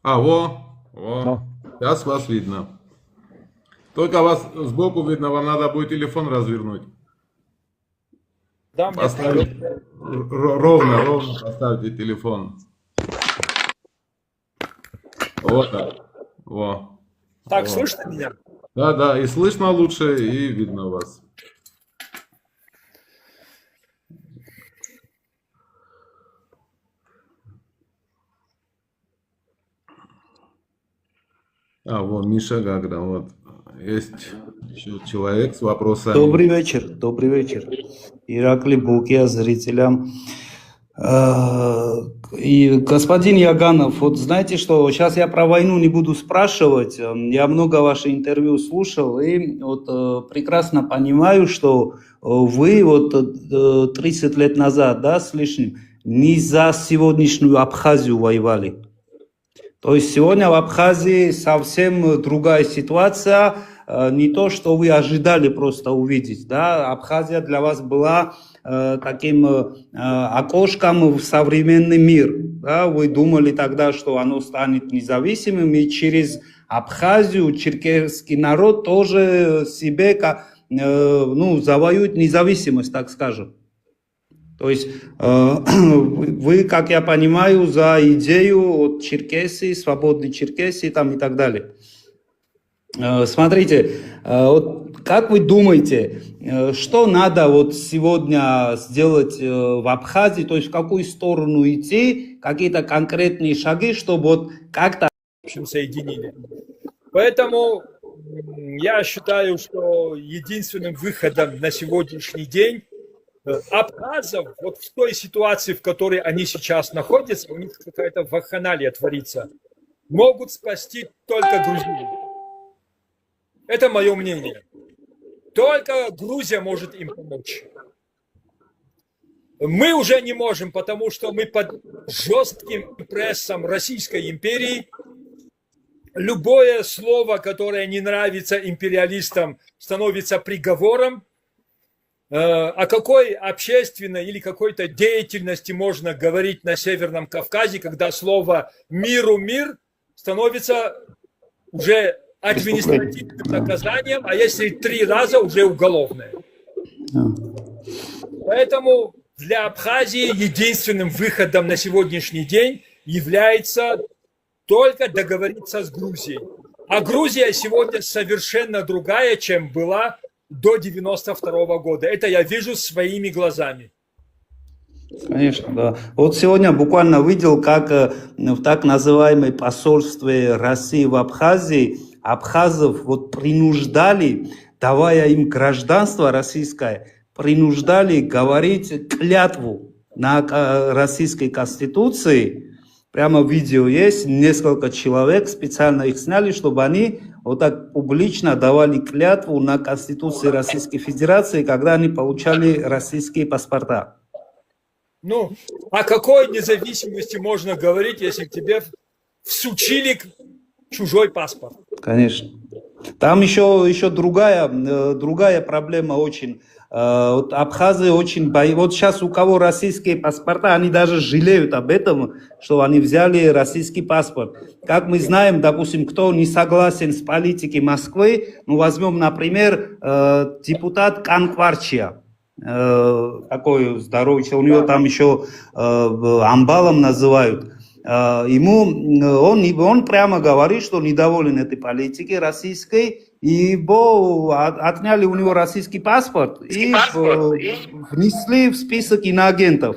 Во. Ну. Сейчас вас видно. Только вас сбоку видно, вам надо будет телефон развернуть. Да, Поставить ровно поставьте телефон. Вот так. Во. Так, Во. слышно меня? Да, и слышно лучше, и видно вас. Вот Миша Гагра, вот. Есть еще человек с вопросами. Добрый вечер. Ираклий Булкия, зрителям. И господин Яганов, вот знаете что, сейчас я про войну не буду спрашивать, я много ваших интервью слушал, и вот прекрасно понимаю, что вы вот 30 лет назад, да, с лишним, не за сегодняшнюю Абхазию воевали. То есть сегодня в Абхазии совсем другая ситуация, не то, что вы ожидали просто увидеть. Да? Абхазия для вас была таким окошком в современный мир. Да? Вы думали тогда, что оно станет независимым, и через Абхазию черкесский народ тоже себе завоюет независимость, так скажем. То есть вы, как я понимаю, за идею от Черкесии, свободной Черкесии там и так далее. Смотрите, вот как вы думаете, что надо вот сегодня сделать в Абхазии, то есть в какую сторону идти, какие-то конкретные шаги, чтобы вот как-то... В общем, соединили. Поэтому я считаю, что единственным выходом на сегодняшний день абхазов, вот в той ситуации, в которой они сейчас находятся, у них какая-то вакханалия творится, могут спасти только грузины. Это мое мнение. Только Грузия может им помочь. Мы уже не можем, потому что мы под жестким прессом Российской империи. Любое слово, которое не нравится империалистам, становится приговором. О какой общественной или какой-то деятельности можно говорить на Северном Кавказе, когда слово «миру мир» становится уже административным наказанием, а если 3 раза уже уголовное. Поэтому для Абхазии единственным выходом на сегодняшний день является только договориться с Грузией. А Грузия сегодня совершенно другая, чем была до 92 года. Это я вижу своими глазами. Конечно, да. Вот сегодня буквально видел, как в так называемой посольстве России в Абхазии абхазов вот принуждали, давая им гражданство российское, принуждали говорить клятву на российской конституции. Прямо видео есть, несколько человек специально их сняли, чтобы они вот так публично давали клятву на конституции Российской Федерации, когда они получали российские паспорта. Ну, о какой независимости можно говорить, если тебе всучили чужой паспорт? Конечно. Там еще другая проблема очень. Вот абхазы очень боятся. Вот сейчас у кого российские паспорта, они даже жалеют об этом, что они взяли российский паспорт. Как мы знаем, допустим, кто не согласен с политикой Москвы, ну возьмем, например, депутат Канкварчия. Такой здоровый человек, у него там еще амбалом называют. Он прямо говорит, что недоволен этой политикой российской, ибо отняли у него российский паспорт и внесли в список иноагентов.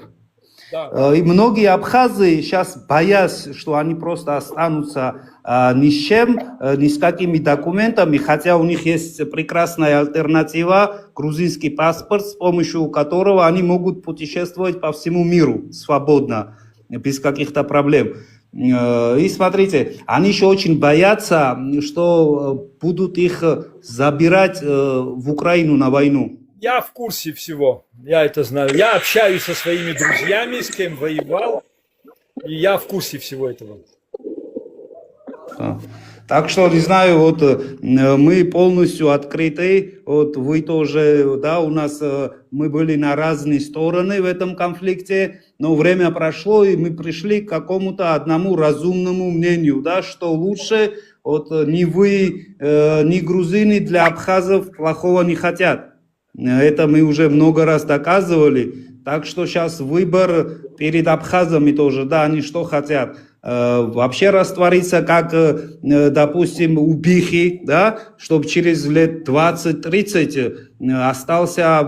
Да. И многие абхазы сейчас, боясь, что они просто останутся ни с чем, ни с какими документами, хотя у них есть прекрасная альтернатива, грузинский паспорт, с помощью которого они могут путешествовать по всему миру свободно, без каких-то проблем. И смотрите, они еще очень боятся, что будут их забирать в Украину на войну. Я в курсе всего, я это знаю. Я общаюсь со своими друзьями, с кем воевал, и я в курсе всего этого. Так что, не знаю, вот мы полностью открыты, вот вы тоже, да, у нас, мы были на разные стороны в этом конфликте, но время прошло, и мы пришли к какому-то одному разумному мнению, да, что лучше, вот ни вы, ни грузины для абхазов плохого не хотят. Это мы уже много раз доказывали, так что сейчас выбор перед абхазами тоже, да, они что хотят. Вообще раствориться, как, допустим, у Бихи, да, чтобы через лет 20-30 остался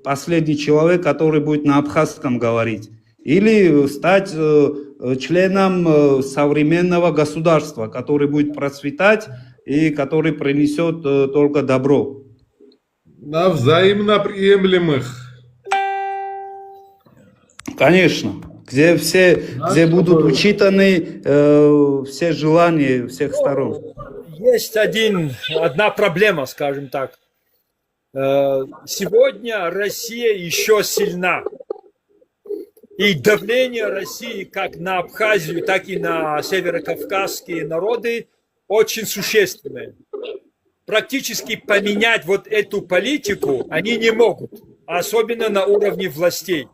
последний человек, который будет на абхазском говорить. Или стать членом современного государства, который будет процветать и который принесет только добро. На взаимно приемлемых. Конечно. Где будут учитаны все желания всех сторон. Есть одна проблема, скажем так. Сегодня Россия еще сильна. И давление России как на Абхазию, так и на северокавказские народы очень существенное. Практически поменять вот эту политику они не могут, особенно на уровне властей.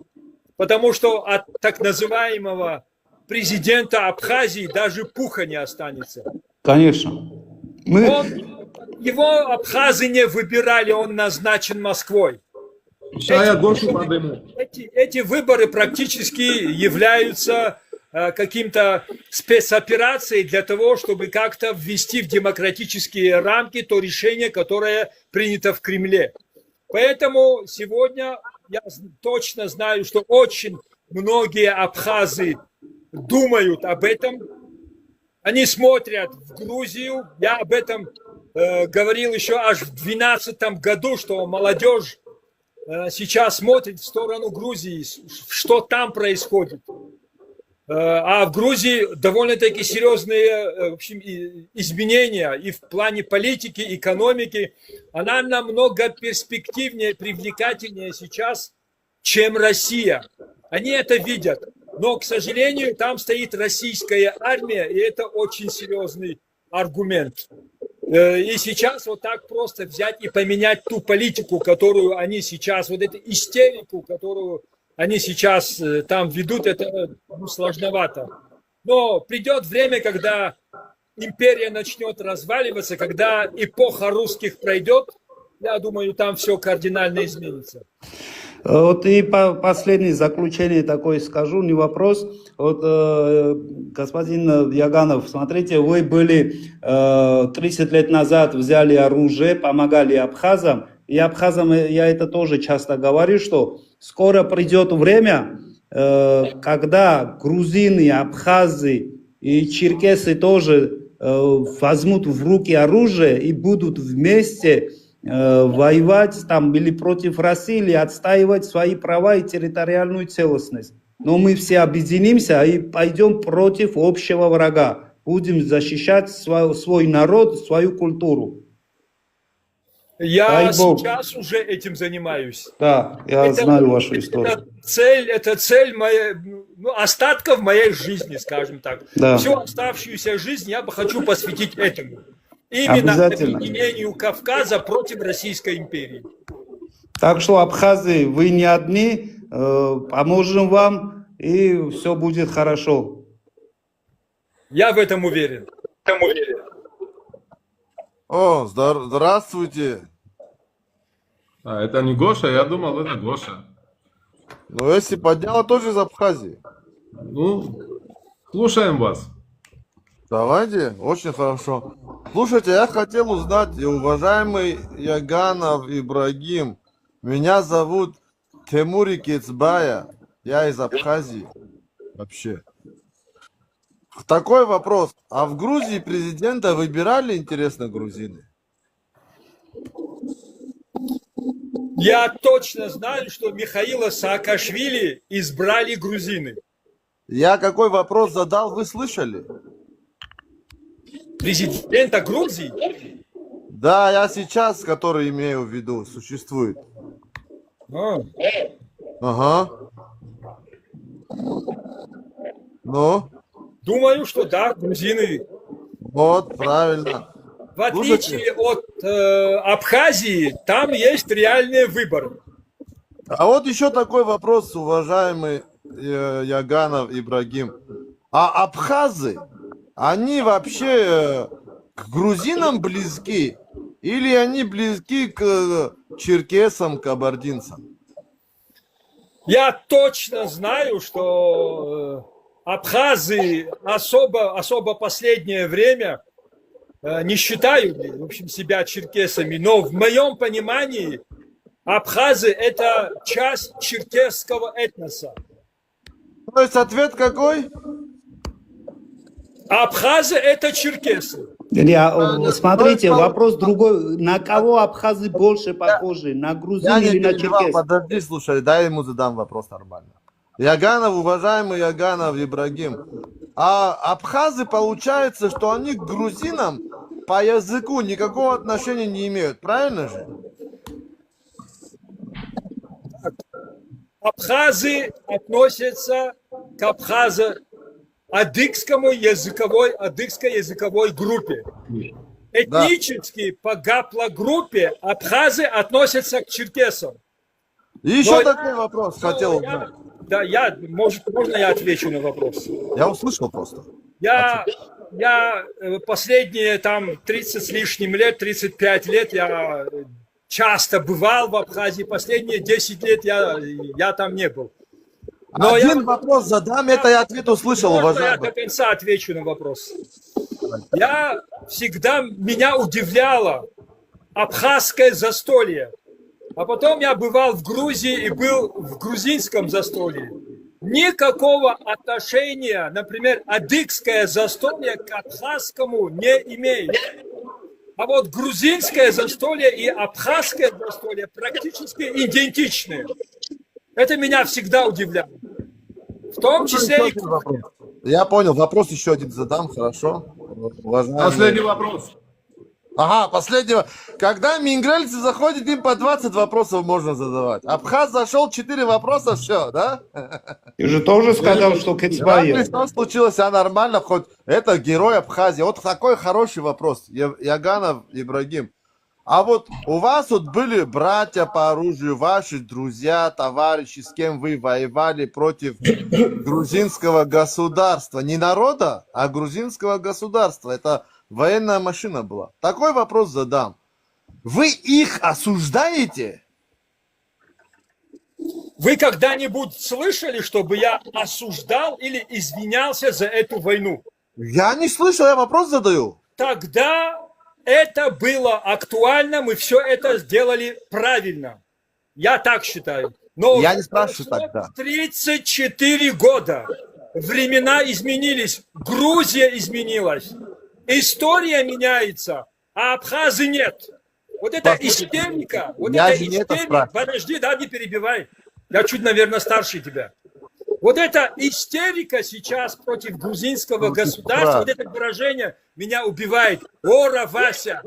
Потому что от так называемого президента Абхазии даже пуха не останется. Конечно. Его абхазы не выбирали, он назначен Москвой. Эти выборы практически являются каким-то спецоперацией для того, чтобы как-то ввести в демократические рамки то решение, которое принято в Кремле. Поэтому сегодня я точно знаю, что очень многие абхазы думают об этом. Они смотрят в Грузию. Я об этом говорил еще аж в 2012 году, что молодежь сейчас смотрит в сторону Грузии, что там происходит. А в Грузии довольно-таки серьезные, в общем, изменения и в плане политики, экономики. Она намного перспективнее, привлекательнее сейчас, чем Россия. Они это видят. Но, к сожалению, там стоит российская армия, и это очень серьезный аргумент. И сейчас вот так просто взять и поменять ту политику, которую они сейчас, вот эту истерику, которую они сейчас там ведут, это сложновато. Но придет время, когда империя начнет разваливаться, когда эпоха русских пройдет, я думаю, там все кардинально изменится. Вот и последнее заключение такое скажу, не вопрос. Вот, господин Яганов, смотрите, вы были 30 лет назад, взяли оружие, помогали абхазам. и абхазам я это тоже часто говорю, что скоро придет время, когда грузины, абхазы и черкесы тоже возьмут в руки оружие и будут вместе воевать там или против России, или отстаивать свои права и территориальную целостность. Но мы все объединимся и пойдем против общего врага. Будем защищать свой народ, свою культуру. Я Дай Бог. сейчас уже этим занимаюсь. Да, я знаю вашу историю. Это цель моей, ну, остатков моей жизни, скажем так. Да. Всю оставшуюся жизнь я бы хочу посвятить этому. Именно Обязательно. объединению Кавказа против Российской империи. Так что, абхазы, вы не одни, поможем вам, и все будет хорошо. Я в этом уверен. О, здравствуйте. А, это не Гоша, я думал, это Гоша. Ну, если подняла, тоже из Абхазии. Ну, слушаем вас. Давайте, очень хорошо. Слушайте, я хотел узнать, уважаемый Яганов Ибрагим, меня зовут Темурик Ецбая, я из Абхазии. Вообще. Такой вопрос. А в Грузии президента выбирали, интересно, грузины? Я точно знаю, что Михаила Саакашвили избрали грузины. Я какой вопрос задал, вы слышали? Президента Грузии? Да, я сейчас, который имею в виду, существует. Ага. Ну? Думаю, что да, грузины. Вот, правильно. В отличие от Абхазии, там есть реальные выборы. А вот еще такой вопрос, уважаемый Яганов Ибрагим. А абхазы, они вообще к грузинам близки? Или они близки к черкесам, кабардинцам? Я точно знаю, что абхазы особо последнее время не считают, в общем, себя черкесами, но в моем понимании абхазы – это часть черкесского этноса. То есть ответ какой? Абхазы – это черкесы. Смотрите, вопрос другой. На кого абхазы больше похожи? На грузин или на черкес? Подожди, слушай, дай ему задам вопрос нормально. Яганов, уважаемый Яганов Ибрагим, а абхазы, получается, что они к грузинам по языку никакого отношения не имеют, правильно же? Абхазы относятся к адыгской языковой группе. Этнически по гаплогруппе абхазы относятся к черкесам. И еще Но такой вопрос хотел узнать. Можно я отвечу на вопрос? Я услышал просто. Я последние там 30 с лишним лет, 35 лет я часто бывал в Абхазии. Последние 10 лет я там не был. Но Один вопрос задам, это я ответ услышал, я уважаемый. до конца отвечу на вопрос. Меня удивляло абхазское застолье. А потом я бывал в Грузии и был в грузинском застолье. Никакого отношения, например, адыгское застолье к абхазскому не имеет. А вот грузинское застолье и абхазское застолье практически идентичны. Это меня всегда удивляло. В том числе и... Я понял, вопрос еще один задам, хорошо? Уважаемый... Последний вопрос. Ага, последнего. Когда мингрельцы заходят, им по 20 вопросов можно задавать. Абхаз зашел, 4 вопроса, все, да? Ты же тоже сказал, что Кецбаев. Что случилось, а нормально, хоть это герой Абхазии. Вот такой хороший вопрос, Яганов Ибрагим. А вот у вас вот были братья по оружию, ваши друзья, товарищи, с кем вы воевали против грузинского государства. Не народа, а грузинского государства. Это военная машина была. Такой вопрос задам. Вы их осуждаете? Вы когда-нибудь слышали, чтобы я осуждал или извинялся за эту войну? Я не слышал, я вопрос задаю. Тогда это было актуально, мы все это сделали правильно. Я так считаю. Но Я не спрашиваю тогда. 34 года. Времена изменились. Грузия изменилась. История меняется, а Абхазы нет. Вот это истерика. Вот я это же не это истерика. спрашиваю. Подожди, да, не перебивай. Я чуть, наверное, старше тебя. Вот эта истерика сейчас против грузинского государства, вот это выражение меня убивает. Ора, Вася.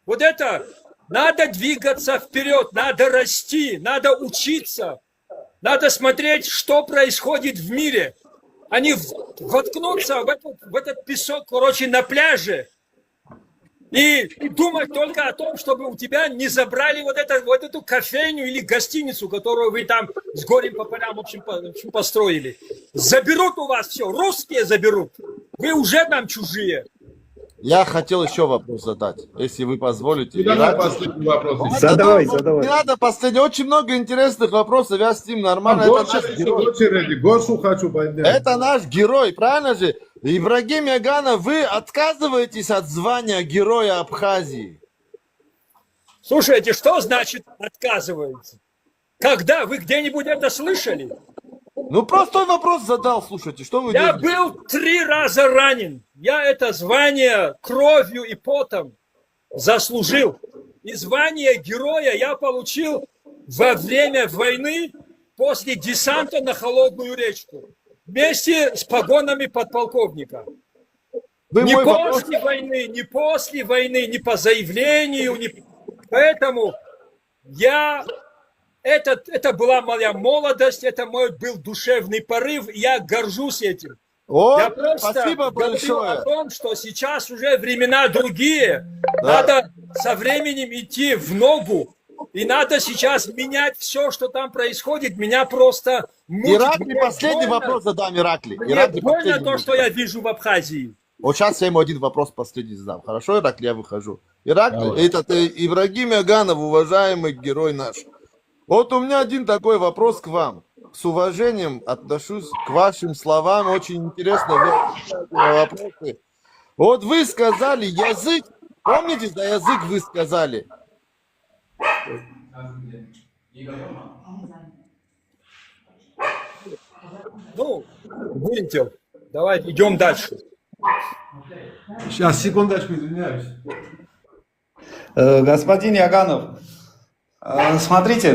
Вот это надо двигаться вперед, надо расти, надо учиться, надо смотреть, что происходит в мире, а не воткнуться в этот песок, короче, на пляже и думать только о том, чтобы у тебя не забрали вот эту кофейню или гостиницу, которую вы там с горем пополам, в общем, построили. Заберут у вас все, русские заберут. Вы уже там чужие. Я хотел еще вопрос задать, если вы позволите. Давай последний вопрос. Задавай. Не надо последний. Очень много интересных вопросов. Я с ним нормально. Это Гоша наш еще в герой. очереди. Гошу хочу поднять. Это наш герой, правильно же? Ибрагим Яганов, вы отказываетесь от звания Героя Абхазии? Слушайте, что значит отказывается? Когда? Вы где-нибудь это слышали? Ну, простой вопрос задал, слушайте, что вы Я делаете? был 3 раза ранен. Я это звание кровью и потом заслужил. И звание героя я получил во время войны после десанта на Холодную речку. Вместе с погонами подполковника. Вы Не мой вопрос- после войны, не после войны, не по заявлению. Поэтому это была моя молодость, это мой был душевный порыв, и я горжусь этим. О, Я просто спасибо говорю большое. о том, что сейчас уже времена другие. Да. Надо со временем идти в ногу. И надо сейчас менять все, что там происходит. Меня просто мучит. Иракли, Мне последний больно. вопрос задам, Иракли. Мне Иракли, больно последний то, вопрос. что я вижу в Абхазии. Вот сейчас я ему один вопрос последний задам. Хорошо, Иракли, я выхожу. Иракли, Давай. этот Ибрагим Яганов, уважаемый герой наш. Вот у меня один такой вопрос к вам. С уважением отношусь к вашим словам. Очень интересно вы отвечаете на вопросы. Вот вы сказали язык. Помните, за язык вы сказали? Ну, вылетел. Давай идем дальше. Сейчас, секундочку, извиняюсь. Господин Яганов, смотрите,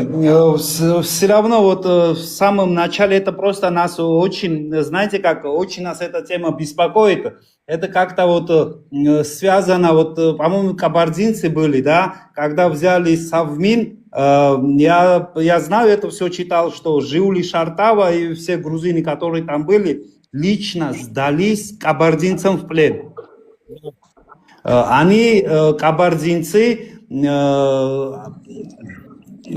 все равно вот в самом начале это просто нас очень, знаете как, очень нас эта тема беспокоит. Это как-то вот связано, вот, по-моему, кабардинцы были, да, когда взяли Совмин, я знаю, это все читал, что Жиули Шартава и все грузины, которые там были, лично сдались кабардинцам в плен. Они, кабардинцы,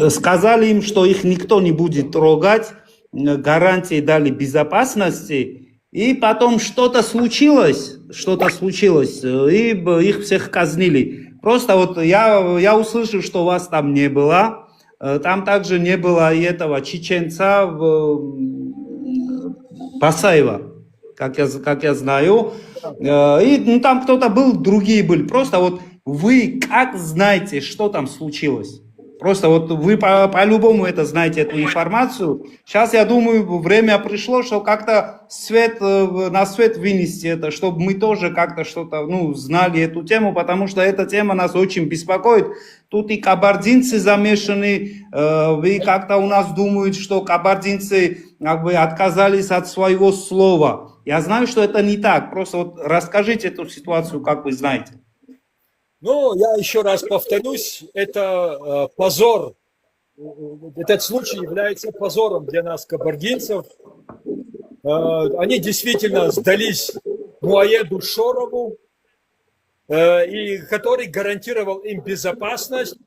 сказали им, что их никто не будет трогать, гарантии дали безопасности, и потом что-то случилось, и их всех казнили. Просто вот я услышал, что вас там не было, там также не было и этого чеченца Басаева, как я знаю. И там кто-то был, другие были. Просто вот вы как знаете, что там случилось? Просто вот вы по-любому это знаете, эту информацию. Сейчас, я думаю, время пришло, что как-то на свет вынести это, чтобы мы тоже как-то что-то, знали эту тему, потому что эта тема нас очень беспокоит. Тут и кабардинцы замешаны, и как-то у нас думают, что кабардинцы как бы отказались от своего слова. Я знаю, что это не так. Просто вот расскажите эту ситуацию, как вы знаете. Ну, я еще раз повторюсь, это позор. Этот случай является позором для нас, кабардинцев. Они действительно сдались Муаеду Шорову, и который гарантировал им безопасность.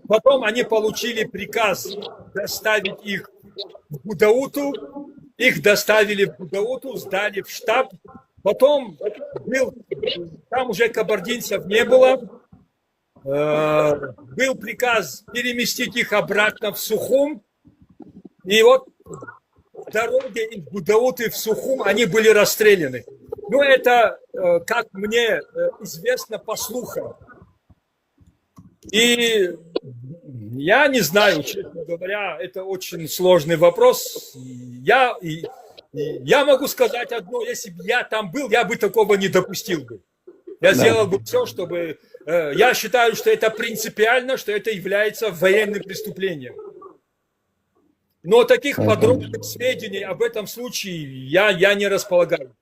Потом они получили приказ доставить их в Гудауту. Их доставили в Гудауту, сдали в штаб. Потом там уже кабардинцев не было. Был приказ переместить их обратно в Сухум. И вот в дороге из Гудауты в Сухум они были расстреляны. Ну, это, как мне известно, по слухам. И я не знаю, честно говоря, это очень сложный вопрос. Я могу сказать одно, если бы я там был, я бы такого не допустил бы. Я сделал бы все, чтобы... Я считаю, что это принципиально, что это является военным преступлением. Но таких подробных сведений об этом случае я не располагаю.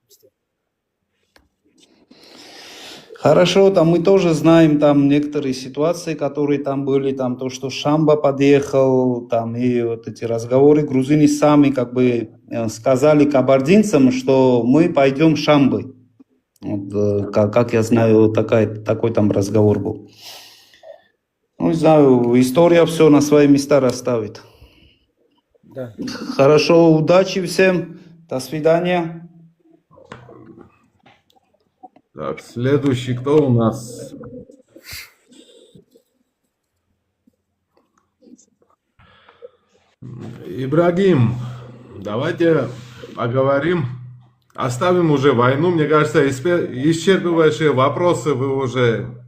Хорошо, там мы тоже знаем там некоторые ситуации, которые там были, там то, что Шамба подъехал, там и вот эти разговоры. Грузины сами как бы сказали кабардинцам, что мы пойдем Шамбой. Вот, как я знаю, такой там разговор был. Ну, не знаю, история все на свои места расставит. Да. Хорошо, удачи всем, до свидания. Так, следующий кто у нас? Ибрагим, давайте поговорим. Оставим уже войну. Мне кажется, исчерпывающие вопросы вы уже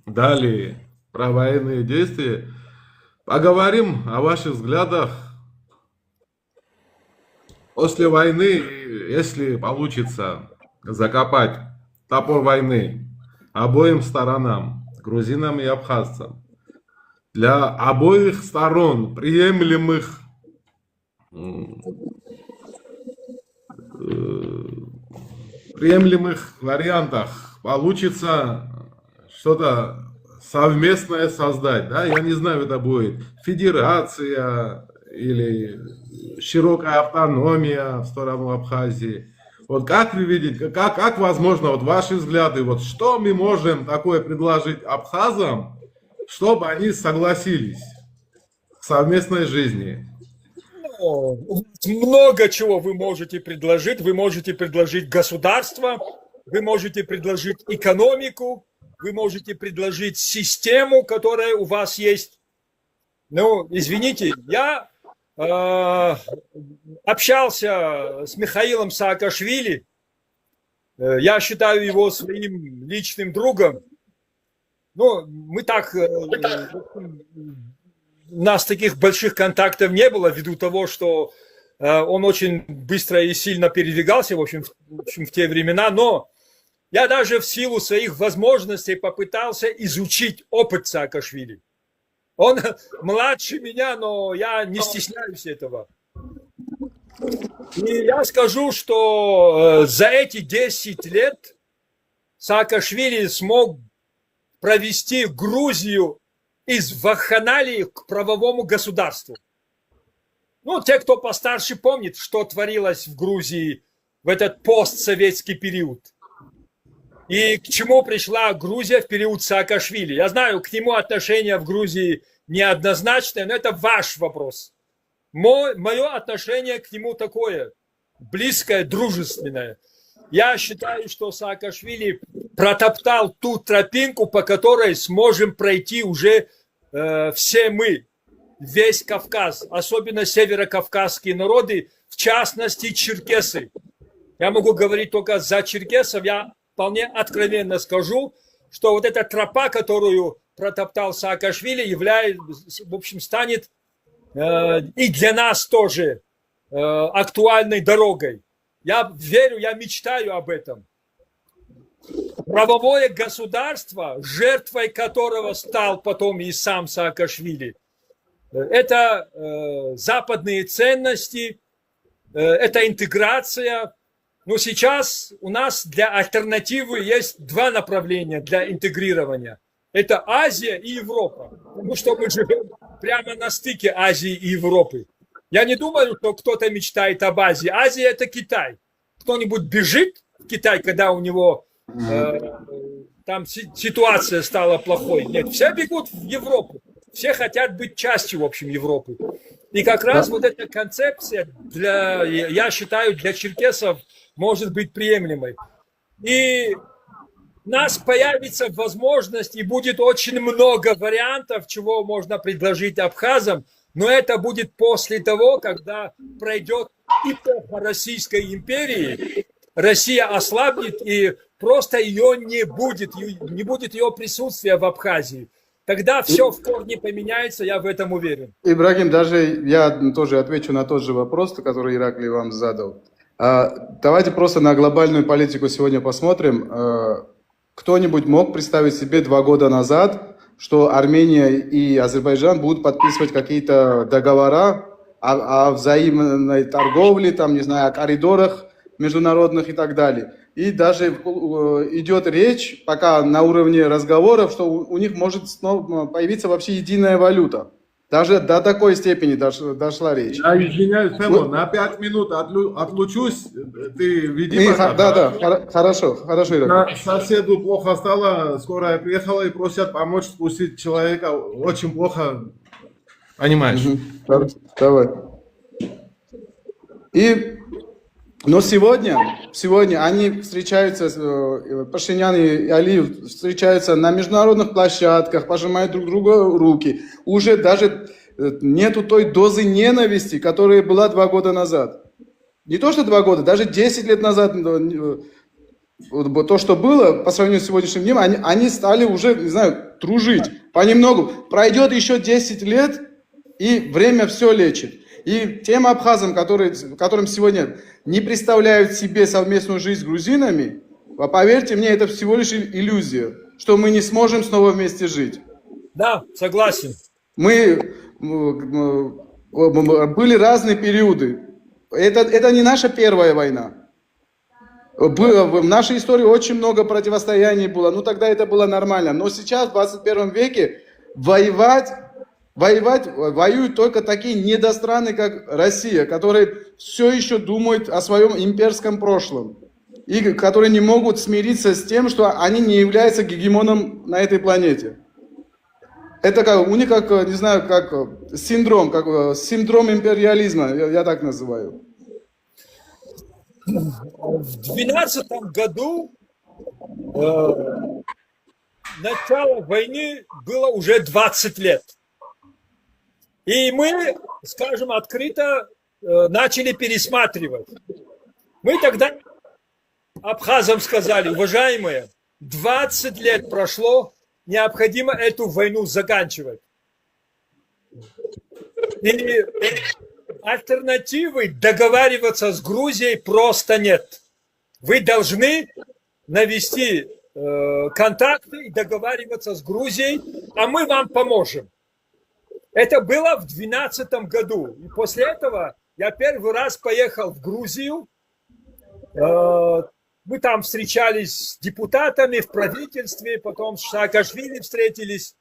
дали про военные действия. Поговорим о ваших взглядах после войны, если получится закопать топор войны обоим сторонам, грузинам и абхазцам. Для обоих сторон приемлемых вариантах получится что-то совместное создать. Да? Я не знаю, это будет федерация или широкая автономия в сторону Абхазии. Вот как вы видите, как возможно, вот ваши взгляды, вот что мы можем такое предложить абхазам, чтобы они согласились к совместной жизни? Много чего вы можете предложить. Вы можете предложить государство, вы можете предложить экономику, вы можете предложить систему, которая у вас есть. Ну, извините, я общался с Михаилом Саакашвили. Я считаю его своим личным другом. Ну, мы так... У нас таких больших контактов не было, ввиду того, что он очень быстро и сильно передвигался, в общем, в те времена. Но я даже в силу своих возможностей попытался изучить опыт Саакашвили. Он младше меня, но я не стесняюсь этого. И я скажу, что за эти 10 лет Саакашвили смог провести Грузию из вакханалии к правовому государству. Ну, те, кто постарше, помнит, что творилось в Грузии в этот постсоветский период. И к чему пришла Грузия в период Саакашвили. Я знаю, к нему отношение в Грузии неоднозначное, но это ваш вопрос. Мое отношение к нему такое, близкое, дружественное. Я считаю, что Саакашвили протоптал ту тропинку, по которой сможем пройти уже все мы, весь Кавказ, особенно северокавказские народы, в частности черкесы. Я могу говорить только за черкесов, я вполне откровенно скажу, что вот эта тропа, которую протоптал Саакашвили, в общем, станет и для нас тоже актуальной дорогой. Я верю, я мечтаю об этом. Правовое государство, жертвой которого стал потом и сам Саакашвили, это западные ценности, это интеграция. Но сейчас у нас для альтернативы есть два направления для интегрирования. Это Азия и Европа. Потому что мы живем прямо на стыке Азии и Европы. Я не думаю, что кто-то мечтает об Азии. Азия – это Китай. Кто-нибудь бежит в Китай, когда у него там ситуация стала плохой? Нет, все бегут в Европу. Все хотят быть частью, в общем, Европы. И как раз вот эта концепция, я считаю, для черкесов может быть приемлемой. И у нас появится возможность, и будет очень много вариантов, чего можно предложить абхазам, но это будет после того, когда пройдет эпоха Российской империи, Россия ослабнет и просто ее не будет ее присутствия в Абхазии. Тогда все в корне поменяется, я в этом уверен. Ибрагим, даже я тоже отвечу на тот же вопрос, который Ираклий вам задал. Давайте просто на глобальную политику сегодня посмотрим. Кто-нибудь мог представить себе 2 года назад, что Армения и Азербайджан будут подписывать какие-то договора о взаимной торговле, там, не знаю, о коридорах международных и так далее. И даже идет речь пока на уровне разговоров, что у них может снова появиться вообще единая валюта. Даже до такой степени дошла речь. Я извиняюсь, Тимур, на 5 минут отлучусь. Ты веди пока. Да, хорошо, Ираклий. Соседу плохо стало, скорая приехала и просят помочь спустить человека. Очень плохо, понимаешь? Давай. Но сегодня они встречаются, Пашинян и Алиев встречаются на международных площадках, пожимают друг другу руки. Уже даже нету той дозы ненависти, которая была 2 года назад. Не то, что 2 года, даже 10 лет назад, то, что было по сравнению с сегодняшним днем, они стали уже, не знаю, дружить понемногу. Пройдет еще 10 лет, и время все лечит. И тем абхазам, которым сегодня не представляют себе совместную жизнь с грузинами, поверьте мне, это всего лишь иллюзия, что мы не сможем снова вместе жить. Да, согласен. Были разные периоды. Это не наша первая война. В нашей истории очень много противостояний было. Ну, тогда это было нормально. Но сейчас, в 21 веке, воюют только такие недостраны, как Россия, которые все еще думают о своем имперском прошлом. И которые не могут смириться с тем, что они не являются гегемоном на этой планете. Это у них как, не знаю, как синдром империализма, я так называю. В 2012 году начало войны было уже 20 лет. И мы, скажем, открыто начали пересматривать. Мы тогда абхазам сказали: уважаемые, 20 лет прошло, необходимо эту войну заканчивать. И альтернативы договариваться с Грузией просто нет. Вы должны навести контакты и договариваться с Грузией, а мы вам поможем. Это было в 2012 году. И после этого я первый раз поехал в Грузию. Мы там встречались с депутатами в правительстве, потом с Саакашвили встретились.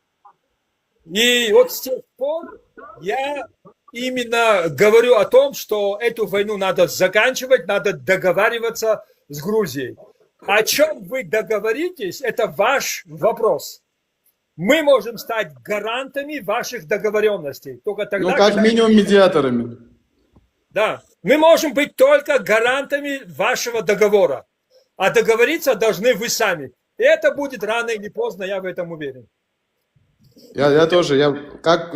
И вот с тех пор я именно говорю о том, что эту войну надо заканчивать, надо договариваться с Грузией. О чем вы договоритесь, это ваш вопрос. Мы можем стать гарантами ваших договоренностей. Только тогда, как минимум медиаторами. Да, мы можем быть только гарантами вашего договора. А договориться должны вы сами. И это будет рано или поздно, я в этом уверен. Я тоже. Как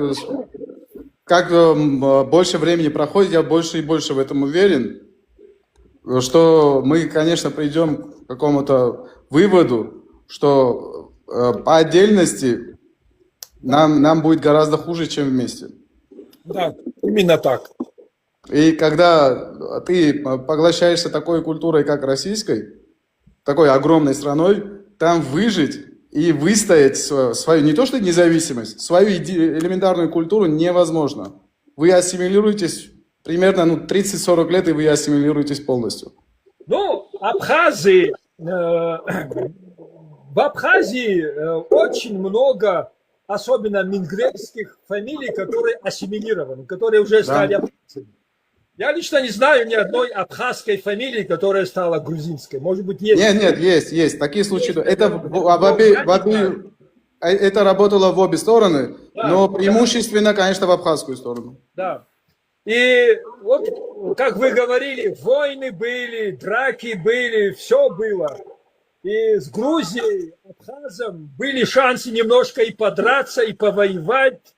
больше времени проходит, я больше и больше в этом уверен, что мы, конечно, придем к какому-то выводу, что по отдельности нам будет гораздо хуже, чем вместе. Да, именно так. И когда ты поглощаешься такой культурой, как российской, такой огромной страной, там выжить и выстоять свою, не то что независимость, свою элементарную культуру невозможно. Вы ассимилируетесь примерно 30-40 лет, и вы ассимилируетесь полностью. Ну, в Абхазии очень много, особенно мингрельских фамилий, которые ассимилированы, которые уже стали абхазами. Я лично не знаю ни одной абхазской фамилии, которая стала грузинской. Может быть, есть? Нет, есть. Такие случаи. Это работало в обе стороны, да, но преимущественно, конечно, в абхазскую сторону. Да. И вот, как вы говорили, войны были, драки были, все было. И с Грузией, абхазом были шансы немножко и подраться, и повоевать.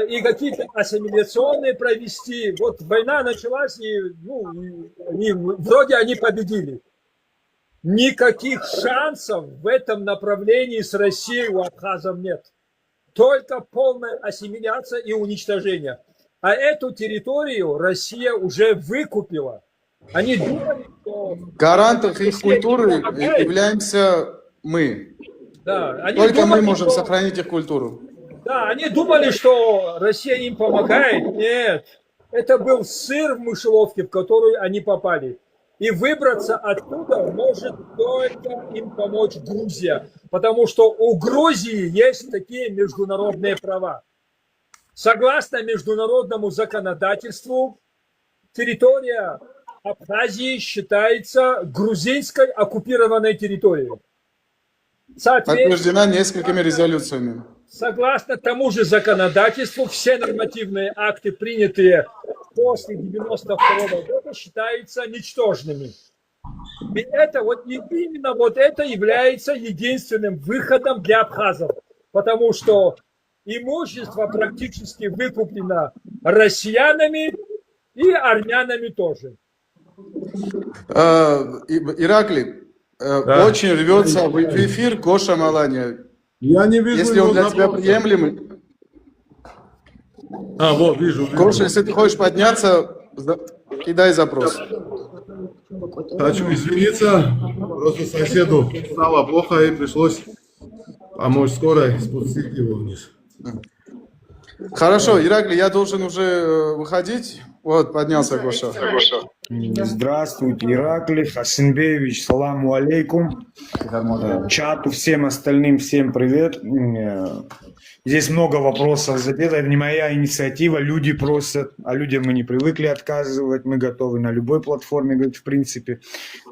и какие-то ассимиляционные провести. Вот война началась, и, вроде они победили. Никаких шансов в этом направлении с Россией у абхазов нет. Только полная ассимиляция и уничтожение. А эту территорию Россия уже выкупила. Они думали, что... Гарантом их культуры являемся мы. Да, они Только думали, мы можем что... сохранить их культуру. Да, они думали, что Россия им помогает. Нет, это был сыр в мышеловке, в которую они попали. И выбраться оттуда может только им помочь Грузия. Потому что у Грузии есть такие международные права. Согласно международному законодательству, территория Абхазии считается грузинской оккупированной территорией. Подтверждена несколькими резолюциями. Согласно тому же законодательству, все нормативные акты, принятые после 1992 года, считаются ничтожными. И это именно это является единственным выходом для абхазов, потому что имущество практически выкуплено россиянами и армянами тоже. Ираклий, Да. очень рвется в эфир Гоша Маланя. Я не вижу Если его он для тебя запроса. приемлемый, Вот, вижу. Гоша, если ты хочешь подняться, кидай запрос. Хочу извиниться, просто соседу стало плохо и пришлось помочь скорой спустить его вниз. Хорошо, Ираклий, я должен уже выходить. Вот, поднялся Гоша. Здравствуйте, Ираклий, Хасинбеевич, саламу алейкум. Чату, всем остальным, всем привет. Здесь много вопросов задето, это не моя инициатива, люди просят, а людям мы не привыкли отказывать, мы готовы на любой платформе, говорит, в принципе.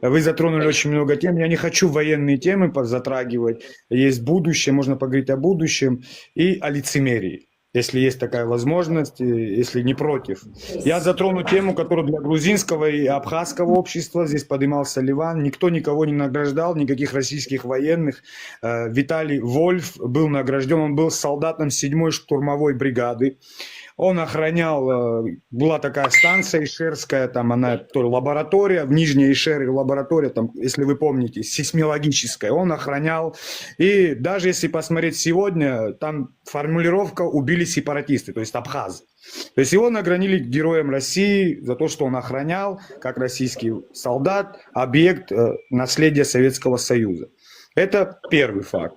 Вы затронули очень много тем, я не хочу военные темы затрагивать, есть будущее, можно поговорить о будущем и о лицемерии. Если есть такая возможность, если не против. Я затрону тему, которая для грузинского и абхазского общества. Здесь поднимался Ливан. Никто никого не награждал, никаких российских военных. Виталий Вольф был награжден. Он был солдатом 7-й штурмовой бригады. Он охранял, была такая станция Ишерская, там она, лаборатория, в Нижней Ишере лаборатория, там, если вы помните, сейсмологическая, он охранял. И даже если посмотреть сегодня, там формулировка «убили сепаратисты», то есть абхазы. То есть его наградили героем России за то, что он охранял, как российский солдат, объект наследия Советского Союза. Это первый факт.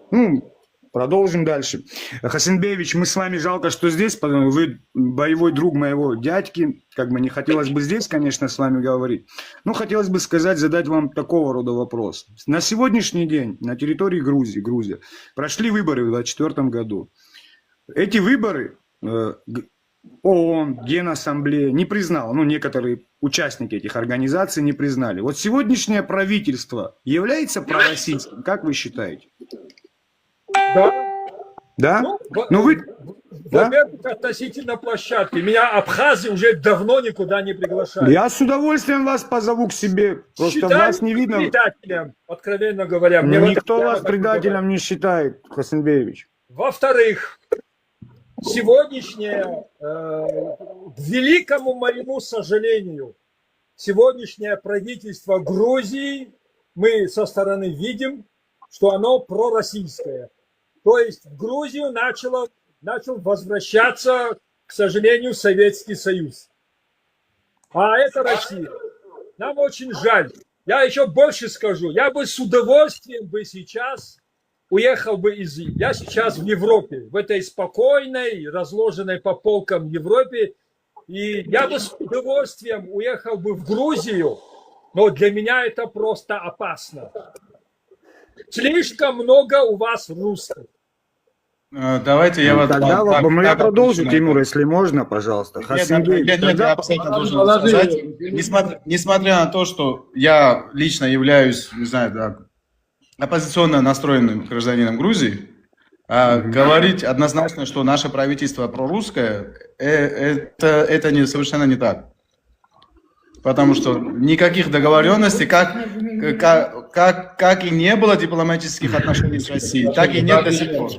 Продолжим дальше. Хасинбеевич, мы с вами, жалко, что здесь, потому что вы боевой друг моего дядьки, как бы не хотелось бы здесь, конечно, с вами говорить, но хотелось бы задать вам такого рода вопрос. На сегодняшний день на территории Грузия, прошли выборы в 2024 году. Эти выборы ООН, Генассамблея не признала, некоторые участники этих организаций не признали. Вот сегодняшнее правительство является пророссийским, как вы считаете? Да. Да? Во-первых, относительно площадки. Меня абхазы уже давно никуда не приглашают. Я с удовольствием вас позову к себе. Просто вас не видно. Предателем, откровенно говоря. Никто вас предателем не считает, Хасинбеевич. Во-вторых, сегодняшнее, к великому моему сожалению, сегодняшнее правительство Грузии, мы со стороны видим, что оно пророссийское. То есть в Грузию начал возвращаться, к сожалению, Советский Союз. А это Россия. Нам очень жаль. Я еще больше скажу. Я бы с удовольствием сейчас уехал я сейчас в Европе, в этой спокойной, разложенной по полкам Европе. И я бы с удовольствием уехал бы в Грузию, но для меня это просто опасно. Слишком много у вас русских. Давайте я вас... Я продолжу, Тимур, если можно, пожалуйста. Я абсолютно должен сказать, несмотря на то, что я лично являюсь, не знаю, оппозиционно настроенным гражданином Грузии, говорить однозначно, что наше правительство прорусское, это совершенно не так. Потому что никаких договоренностей, как и не было дипломатических отношений с Россией, так и нет до сих пор.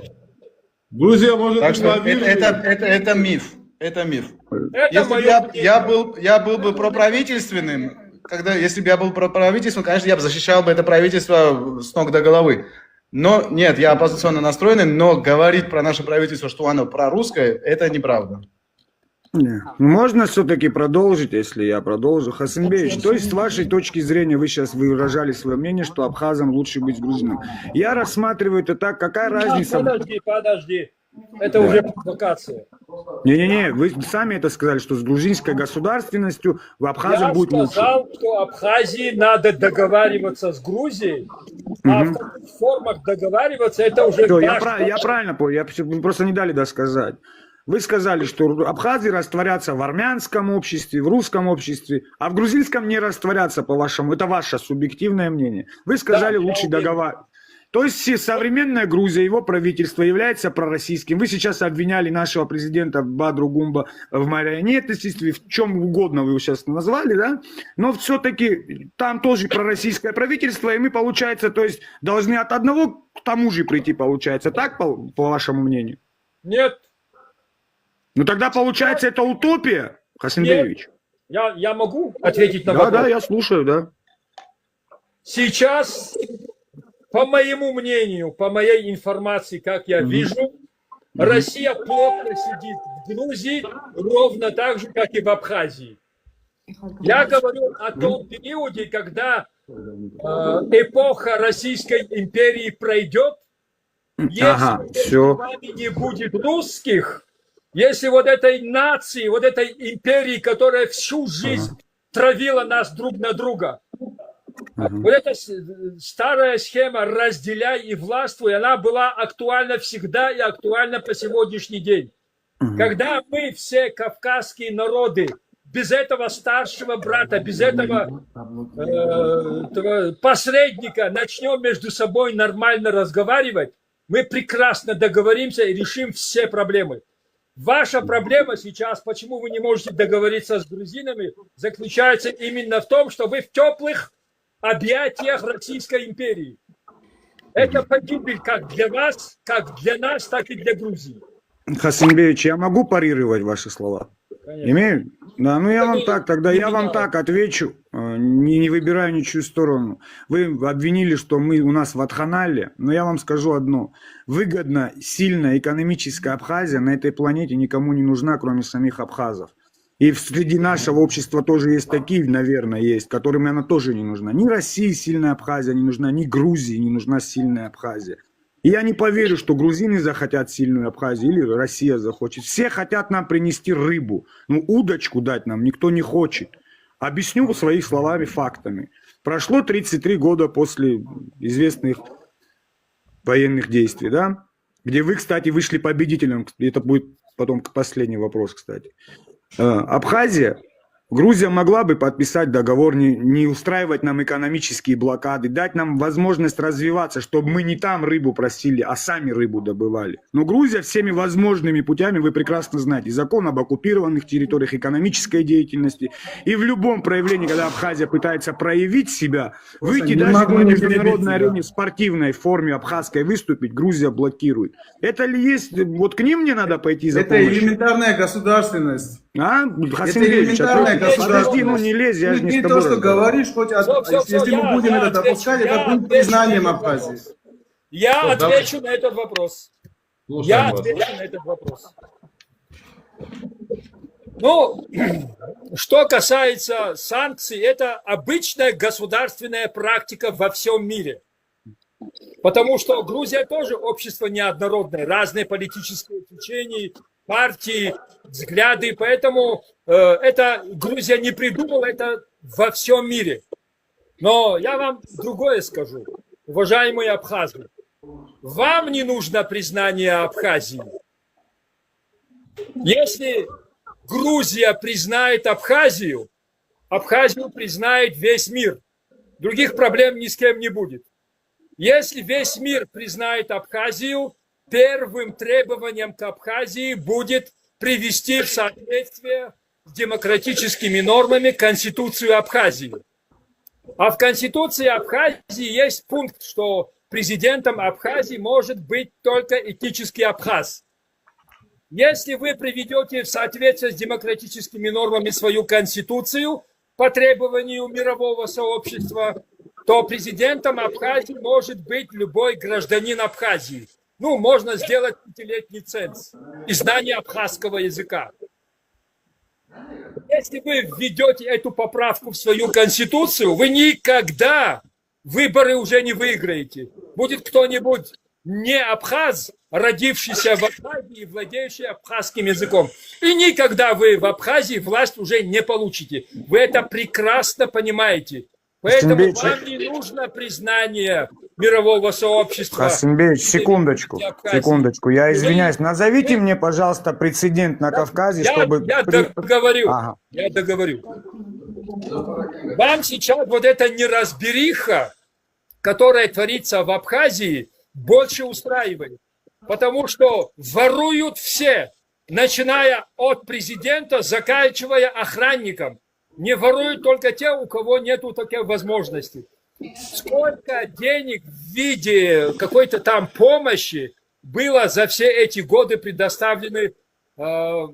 Грузия может Так быть что лавиной. это миф. Это миф. Это Если бы мое я был бы проправительственным, если бы я был проправительством, конечно, я бы защищал бы это правительство с ног до головы. Но нет, я оппозиционно настроенный, но говорить про наше правительство, что оно прорусское, это неправда. Не. Можно все-таки продолжить, если я продолжу. Хасанбеевич, то есть с вашей точки зрения вы сейчас выражали свое мнение, что абхазам лучше быть грузином. Я рассматриваю это так, какая разница... Подожди. Это уже провокация. Не-не-не, вы сами это сказали, что с грузинской государственностью в Абхазии будет лучше. Я сказал, что Абхазии надо договариваться с Грузией, а в каких формах договариваться, это уже... Все, я правильно понял, вы просто не дали досказать. Вы сказали, что Абхазии растворятся в армянском обществе, в русском обществе, а в грузинском не растворятся, по-вашему. Это ваше субъективное мнение. Вы сказали, лучше договариваться. То есть современная Грузия, его правительство является пророссийским. Вы сейчас обвиняли нашего президента Бадру Гумба в марионетности, в чем угодно вы его сейчас назвали, да? Но все-таки там тоже пророссийское правительство, и мы, получается, то есть должны от одного к тому же прийти, получается. Так, по вашему мнению? Нет. Ну тогда, получается, это утопия, Хасанбеевич? Я могу ответить на вопрос? Да, я слушаю, да. Сейчас... По моему мнению, по моей информации, как я вижу, Россия плотно сидит в Грузии ровно так же, как и в Абхазии. Я говорю о том периоде, когда эпоха Российской империи пройдет, если с вами не будет русских, если вот этой нации, вот этой империи, которая всю жизнь травила нас друг на друга, вот эта старая схема «разделяй и властвуй», она была актуальна всегда и актуальна по сегодняшний день. Когда мы, все кавказские народы, без этого старшего брата, без этого посредника начнем между собой нормально разговаривать, мы прекрасно договоримся и решим все проблемы. Ваша проблема сейчас, почему вы не можете договориться с грузинами, заключается именно в том, что вы в теплых объятиях Российской империи. Это погибель как для вас, как для нас, так и для Грузии. Хасанбеевич, я могу парировать ваши слова? Конечно. Имею? Да, ну я вам так, тогда я вам так отвечу, не выбираю ничью сторону. Вы обвинили, что у нас в Атханале, но я вам скажу одно. Выгодно, сильная экономическая Абхазия на этой планете никому не нужна, кроме самих абхазов. И среди нашего общества тоже есть такие, наверное, есть, которым она тоже не нужна. Ни России сильная Абхазия не нужна, ни Грузии не нужна сильная Абхазия. И я не поверю, что грузины захотят сильную Абхазию или Россия захочет. Все хотят нам принести рыбу. Ну, удочку дать нам никто не хочет. Объясню своими словами, фактами. Прошло 33 года после известных военных действий, да? Где вы, кстати, вышли победителем. Это будет потом последний вопрос, кстати. Абхазия, Грузия могла бы подписать договор, не устраивать нам экономические блокады, дать нам возможность развиваться, чтобы мы не там рыбу просили, а сами рыбу добывали. Но Грузия всеми возможными путями, вы прекрасно знаете, закон об оккупированных территориях, экономической деятельности. И в любом проявлении, когда Абхазия пытается проявить себя, выйти даже на международной арене в спортивной форме абхазской выступить, Грузия блокирует. Это ли есть, вот к ним мне надо пойти за помощью? Это элементарная государственность. А? Хасанбеевич, подожди, ну не лезь, я же не с тобой. То, что говоришь, хоть если мы будем это допускать, это будет признанием Абхазии. Я отвечу на этот вопрос. Я отвечу на этот вопрос. Ну, что касается санкций, это обычная государственная практика во всем мире. Потому что Грузия тоже общество неоднородное, разные политические течения, партии, взгляды, поэтому это Грузия не придумала, это во всем мире. Но я вам другое скажу, уважаемые абхазы, вам не нужно признание Абхазии. Если Грузия признает Абхазию, Абхазию признает весь мир. Других проблем ни с кем не будет. Если весь мир признает Абхазию, первым требованием к Абхазии будет привести в соответствие с демократическими нормами Конституцию Абхазии. А в Конституции Абхазии есть пункт, что президентом Абхазии может быть только этнический абхаз. Если вы приведете в соответствие с демократическими нормами свою конституцию по требованию мирового сообщества, то президентом Абхазии может быть любой гражданин Абхазии. Ну, можно сделать 5-летний ценз и знание абхазского языка. Если вы введете эту поправку в свою конституцию, вы никогда выборы уже не выиграете. Будет кто-нибудь не абхаз, родившийся в Абхазии и владеющий абхазским языком. И никогда вы в Абхазии власть уже не получите. Вы это прекрасно понимаете. Поэтому вам не нужно признание мирового сообщества. Хасимбеевич, секундочку. Я извиняюсь. Назовите мне, пожалуйста, прецедент на Кавказе, чтобы... Я договорю. Ага. Я договорю. Вам сейчас вот эта неразбериха, которая творится в Абхазии, больше устраивает. Потому что воруют все, начиная от президента, заканчивая охранником. Не воруют только те, у кого нету такой возможности. Сколько денег в виде какой-то там помощи было за все эти годы предоставлены в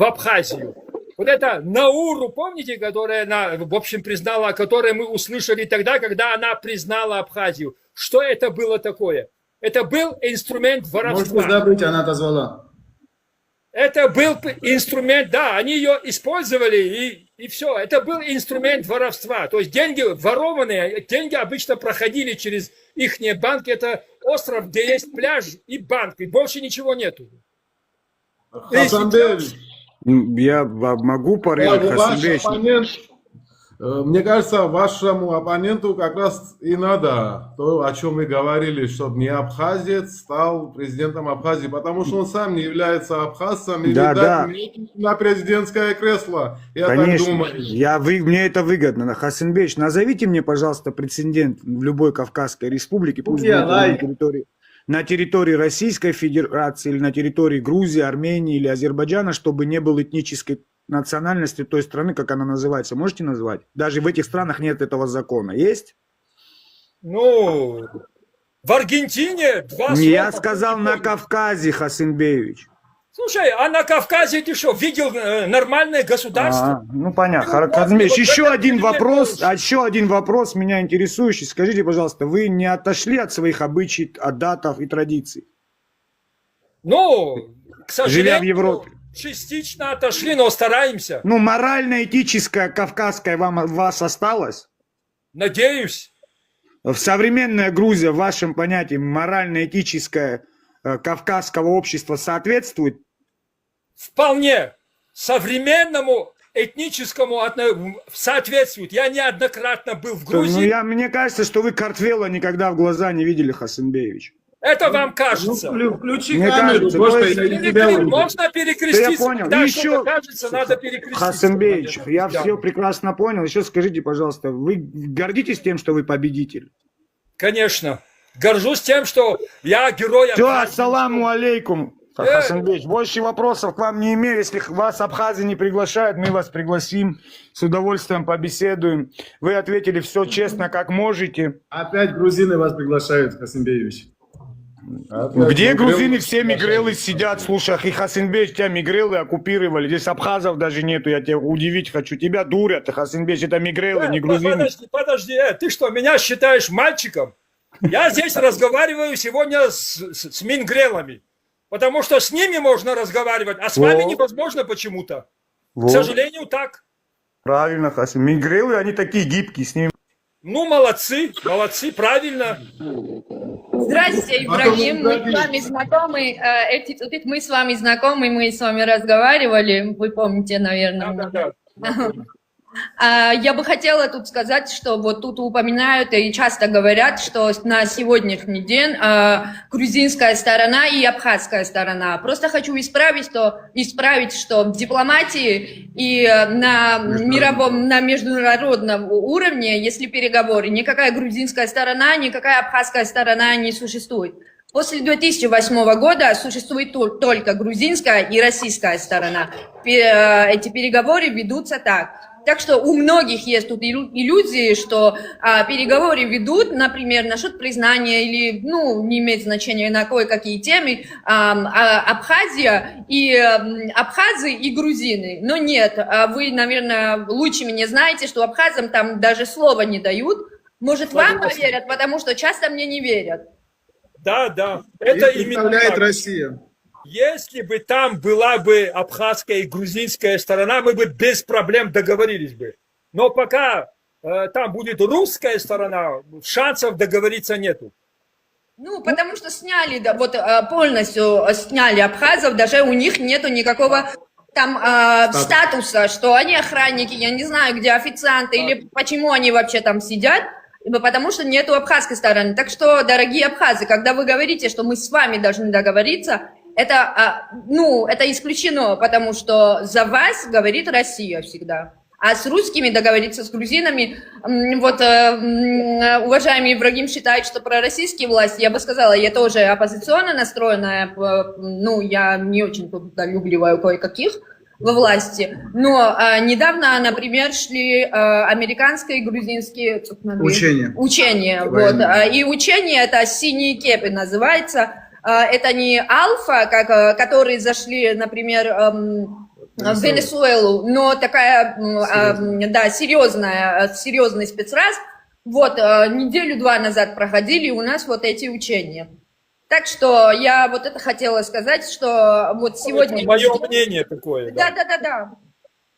Абхазию? Вот это Науру, помните, которая она, в общем, признала, о которой мы услышали тогда, когда она признала Абхазию. Что это было такое? Это был инструмент воровства. Может забыть, она отозвала. Это был инструмент, да, они ее использовали, и все. Это был инструмент воровства. То есть деньги ворованные, деньги обычно проходили через их банки. Это остров, где есть пляж и банк, и больше ничего нету. Хасанбеевич, Я могу парировать, Хасимбеевич? мне кажется, вашему оппоненту как раз и надо то, о чем мы говорили, чтобы не абхазец стал президентом Абхазии, потому что он сам не является абхазцем и на президентское кресло. Я Конечно, так думаю. мне это выгодно. Хасимбеевич, назовите мне, пожалуйста, прецедент в любой Кавказской республике, пусть будет на территории Российской Федерации или на территории Грузии, Армении или Азербайджана, чтобы не было этнической национальности той страны, как она называется. Можете назвать? Даже в этих странах нет этого закона. Есть? Ну, в Аргентине два слова. Я сказал на Кавказе, Хасимбеевич. Слушай, а на Кавказе ты что, видел нормальное государство? Ну понятно. Хасимбеевич, еще один вопрос меня интересующий. Скажите, пожалуйста, вы не отошли от своих обычаев, от датов и традиций? Ну, к сожалению, живя в Европе. Частично отошли, но стараемся. Ну, морально-этическое кавказское вас осталось? Надеюсь. В современная Грузия, в вашем понятии, морально-этическое кавказского общества соответствует? Вполне. Современному этническому соответствует. Я неоднократно был в Грузии. Ну, мне кажется, что вы Картвела никогда в глаза не видели, Хасимбеевич. Это вам кажется. Включи Мне камеру, кажется, можно перекреститься. Я понял. Когда Еще... что-то кажется, надо перекреститься. Хасимбеевич, я все прекрасно понял. Еще скажите, пожалуйста, вы гордитесь тем, что вы победитель? Конечно. Горжусь тем, что я герой. Все, ассаламу алейкум. Хасимбеевич, больше вопросов к вам не имею. Если вас Абхазия не приглашает, мы вас пригласим. С удовольствием побеседуем. Вы ответили все честно, как можете. Опять грузины вас приглашают, Хасимбеевич. Где грузины? Все мигрелы сидят, слушай, и Хасимбеевич, тебя мигрелы оккупировали. Здесь абхазов даже нету, я тебя удивить хочу. Тебя дурят, Хасимбеевич, это мигрелы, не грузины. Подожди, ты что, меня считаешь мальчиком? Я здесь разговариваю сегодня с мингрелами. Потому что с ними можно разговаривать, а с вами невозможно почему-то. К сожалению, так. Правильно, Хасим. Мигрелы, они такие гибкие, с ними. Ну, молодцы, правильно. Здравствуйте, Ибрагим, мы с вами знакомы, мы с вами знакомы, мы с вами разговаривали, вы помните, наверное. Да. Я бы хотела тут сказать, что вот тут упоминают и часто говорят, что на сегодняшний день грузинская сторона и абхазская сторона. Просто хочу исправить, что в дипломатии и на международном уровне, если переговоры, никакая грузинская сторона, никакая абхазская сторона не существует. После 2008 года существует только грузинская и российская сторона. Эти переговоры ведутся так. Так что у многих есть тут иллюзии, что переговоры ведут, например, насчет признания или, ну, не имеет значения на кое-какие темы, Абхазия и абхазы и грузины. Но нет, вы, наверное, лучше меня знаете, что абхазам там даже слова не дают. Может, вам поверят, потому что часто мне не верят. Да, да, это именно так. Россия. Если бы там была бы абхазская и грузинская сторона, мы бы без проблем договорились бы. Но пока там будет русская сторона, шансов договориться нету. Ну, потому что сняли, да, вот полностью сняли абхазов, даже у них нету никакого там статуса, что они охранники, я не знаю, где официанты, или почему они вообще там сидят, потому что нету абхазской стороны. Так что, дорогие абхазы, когда вы говорите, что мы с вами должны договориться, это, ну, это исключено, потому что за вас говорит Россия всегда. А с русскими договориться, с грузинами, вот уважаемый Ибрагим считает, что пророссийские власти, я бы сказала, я тоже оппозиционно настроенная, ну, я не очень любливаю кое-каких во власти, но недавно, например, шли американские и грузинские учения вот, и учения, это «Синие кепи» называется. Это не Альфа, которые зашли, например, в Венесуэлу, но такая, да, серьезный спецназ. Вот, неделю-два назад проходили у нас вот эти учения. Так что я вот это хотела сказать, что вот сегодня... Это мое мнение такое. Да.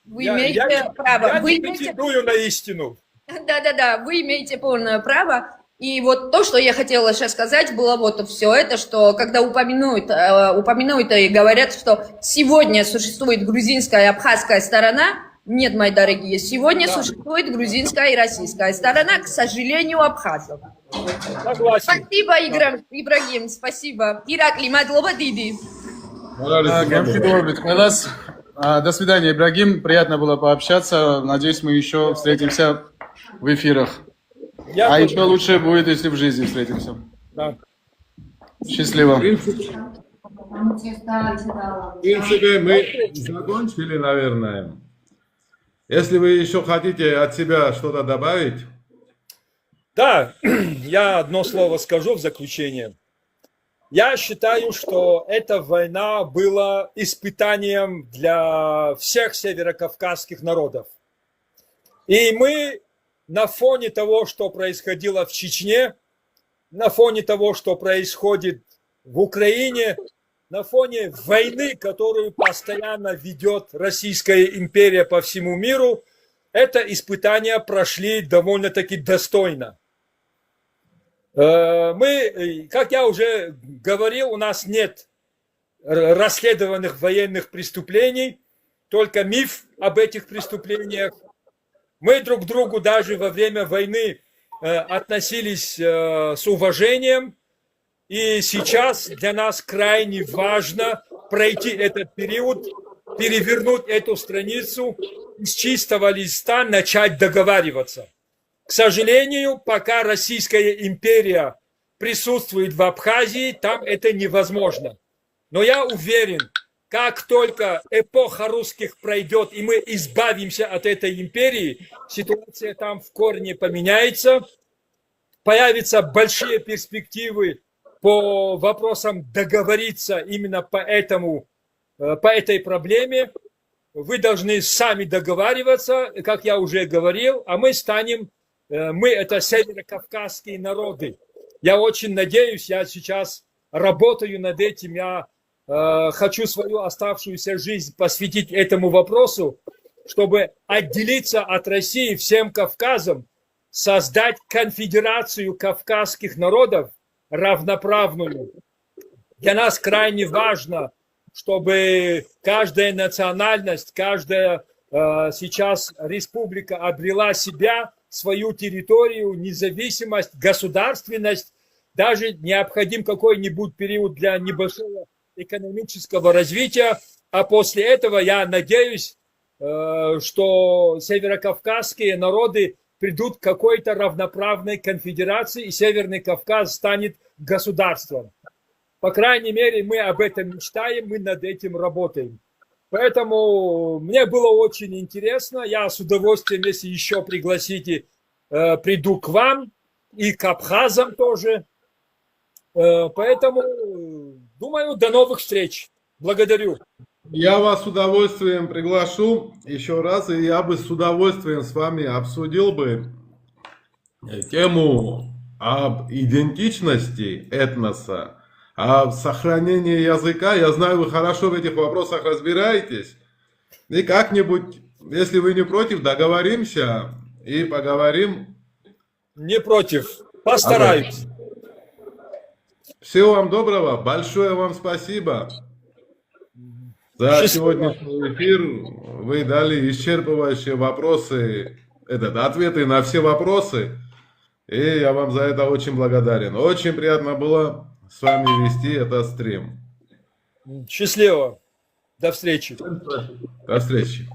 Вы имеете право. Я не претендую на истину. Да, вы имеете полное право. И вот то, что я хотела сейчас сказать, было вот все это, что когда упомянут и говорят, что сегодня существует грузинская и абхазская сторона, нет, мои дорогие, сегодня существует грузинская и российская сторона, к сожалению, абхазов. Согласен. Спасибо, Ибрагим, спасибо. Иракли, мадлоба диди. До свидания, Ибрагим. Приятно было пообщаться. Надеюсь, мы еще встретимся в эфирах. Еще лучше будет, если в жизни встретимся. Да. Счастливо. В принципе, мы закончили, наверное. Если вы еще хотите от себя что-то добавить. Да, я одно слово скажу в заключение. Я считаю, что эта война была испытанием для всех северокавказских народов. И мы на фоне того, что происходило в Чечне, на фоне того, что происходит в Украине, на фоне войны, которую постоянно ведет Российская империя по всему миру, это испытания прошли довольно-таки достойно. Мы, как я уже говорил, у нас нет расследованных военных преступлений, только миф об этих преступлениях. Мы друг к другу даже во время войны относились с уважением. И сейчас для нас крайне важно пройти этот период, перевернуть эту страницу, с чистого листа начать договариваться. К сожалению, пока Российская империя присутствует в Абхазии, там это невозможно. Но я уверен, как только эпоха русских пройдет, и мы избавимся от этой империи, ситуация там в корне поменяется, появятся большие перспективы по вопросам договориться именно по этой проблеме. Вы должны сами договариваться, как я уже говорил, а мы это северокавказские народы. Я очень надеюсь, я сейчас работаю над этим, я хочу свою оставшуюся жизнь посвятить этому вопросу, чтобы отделиться от России всем Кавказом, создать конфедерацию кавказских народов равноправную. Для нас крайне важно, чтобы каждая национальность, каждая сейчас республика обрела себя, свою территорию, независимость, государственность. Даже необходим какой-нибудь период для небольшого экономического развития, а после этого я надеюсь, что северокавказские народы придут к какой-то равноправной конфедерации, и Северный Кавказ станет государством. По крайней мере, мы об этом мечтаем, мы над этим работаем. Поэтому мне было очень интересно. Я с удовольствием, если еще пригласите, приду к вам и к абхазам тоже. Поэтому, думаю, до новых встреч. Благодарю. Я вас с удовольствием приглашу еще раз, и я бы с удовольствием с вами обсудил бы тему об идентичности этноса, об сохранении языка. Я знаю, вы хорошо в этих вопросах разбираетесь. И как-нибудь, если вы не против, договоримся и поговорим. Не против. Постараюсь. Всего вам доброго. Большое вам спасибо за сегодняшний эфир. Вы дали исчерпывающие вопросы, ответы на все вопросы. И я вам за это очень благодарен. Очень приятно было с вами вести этот стрим. Счастливо. До встречи. До встречи. До встречи.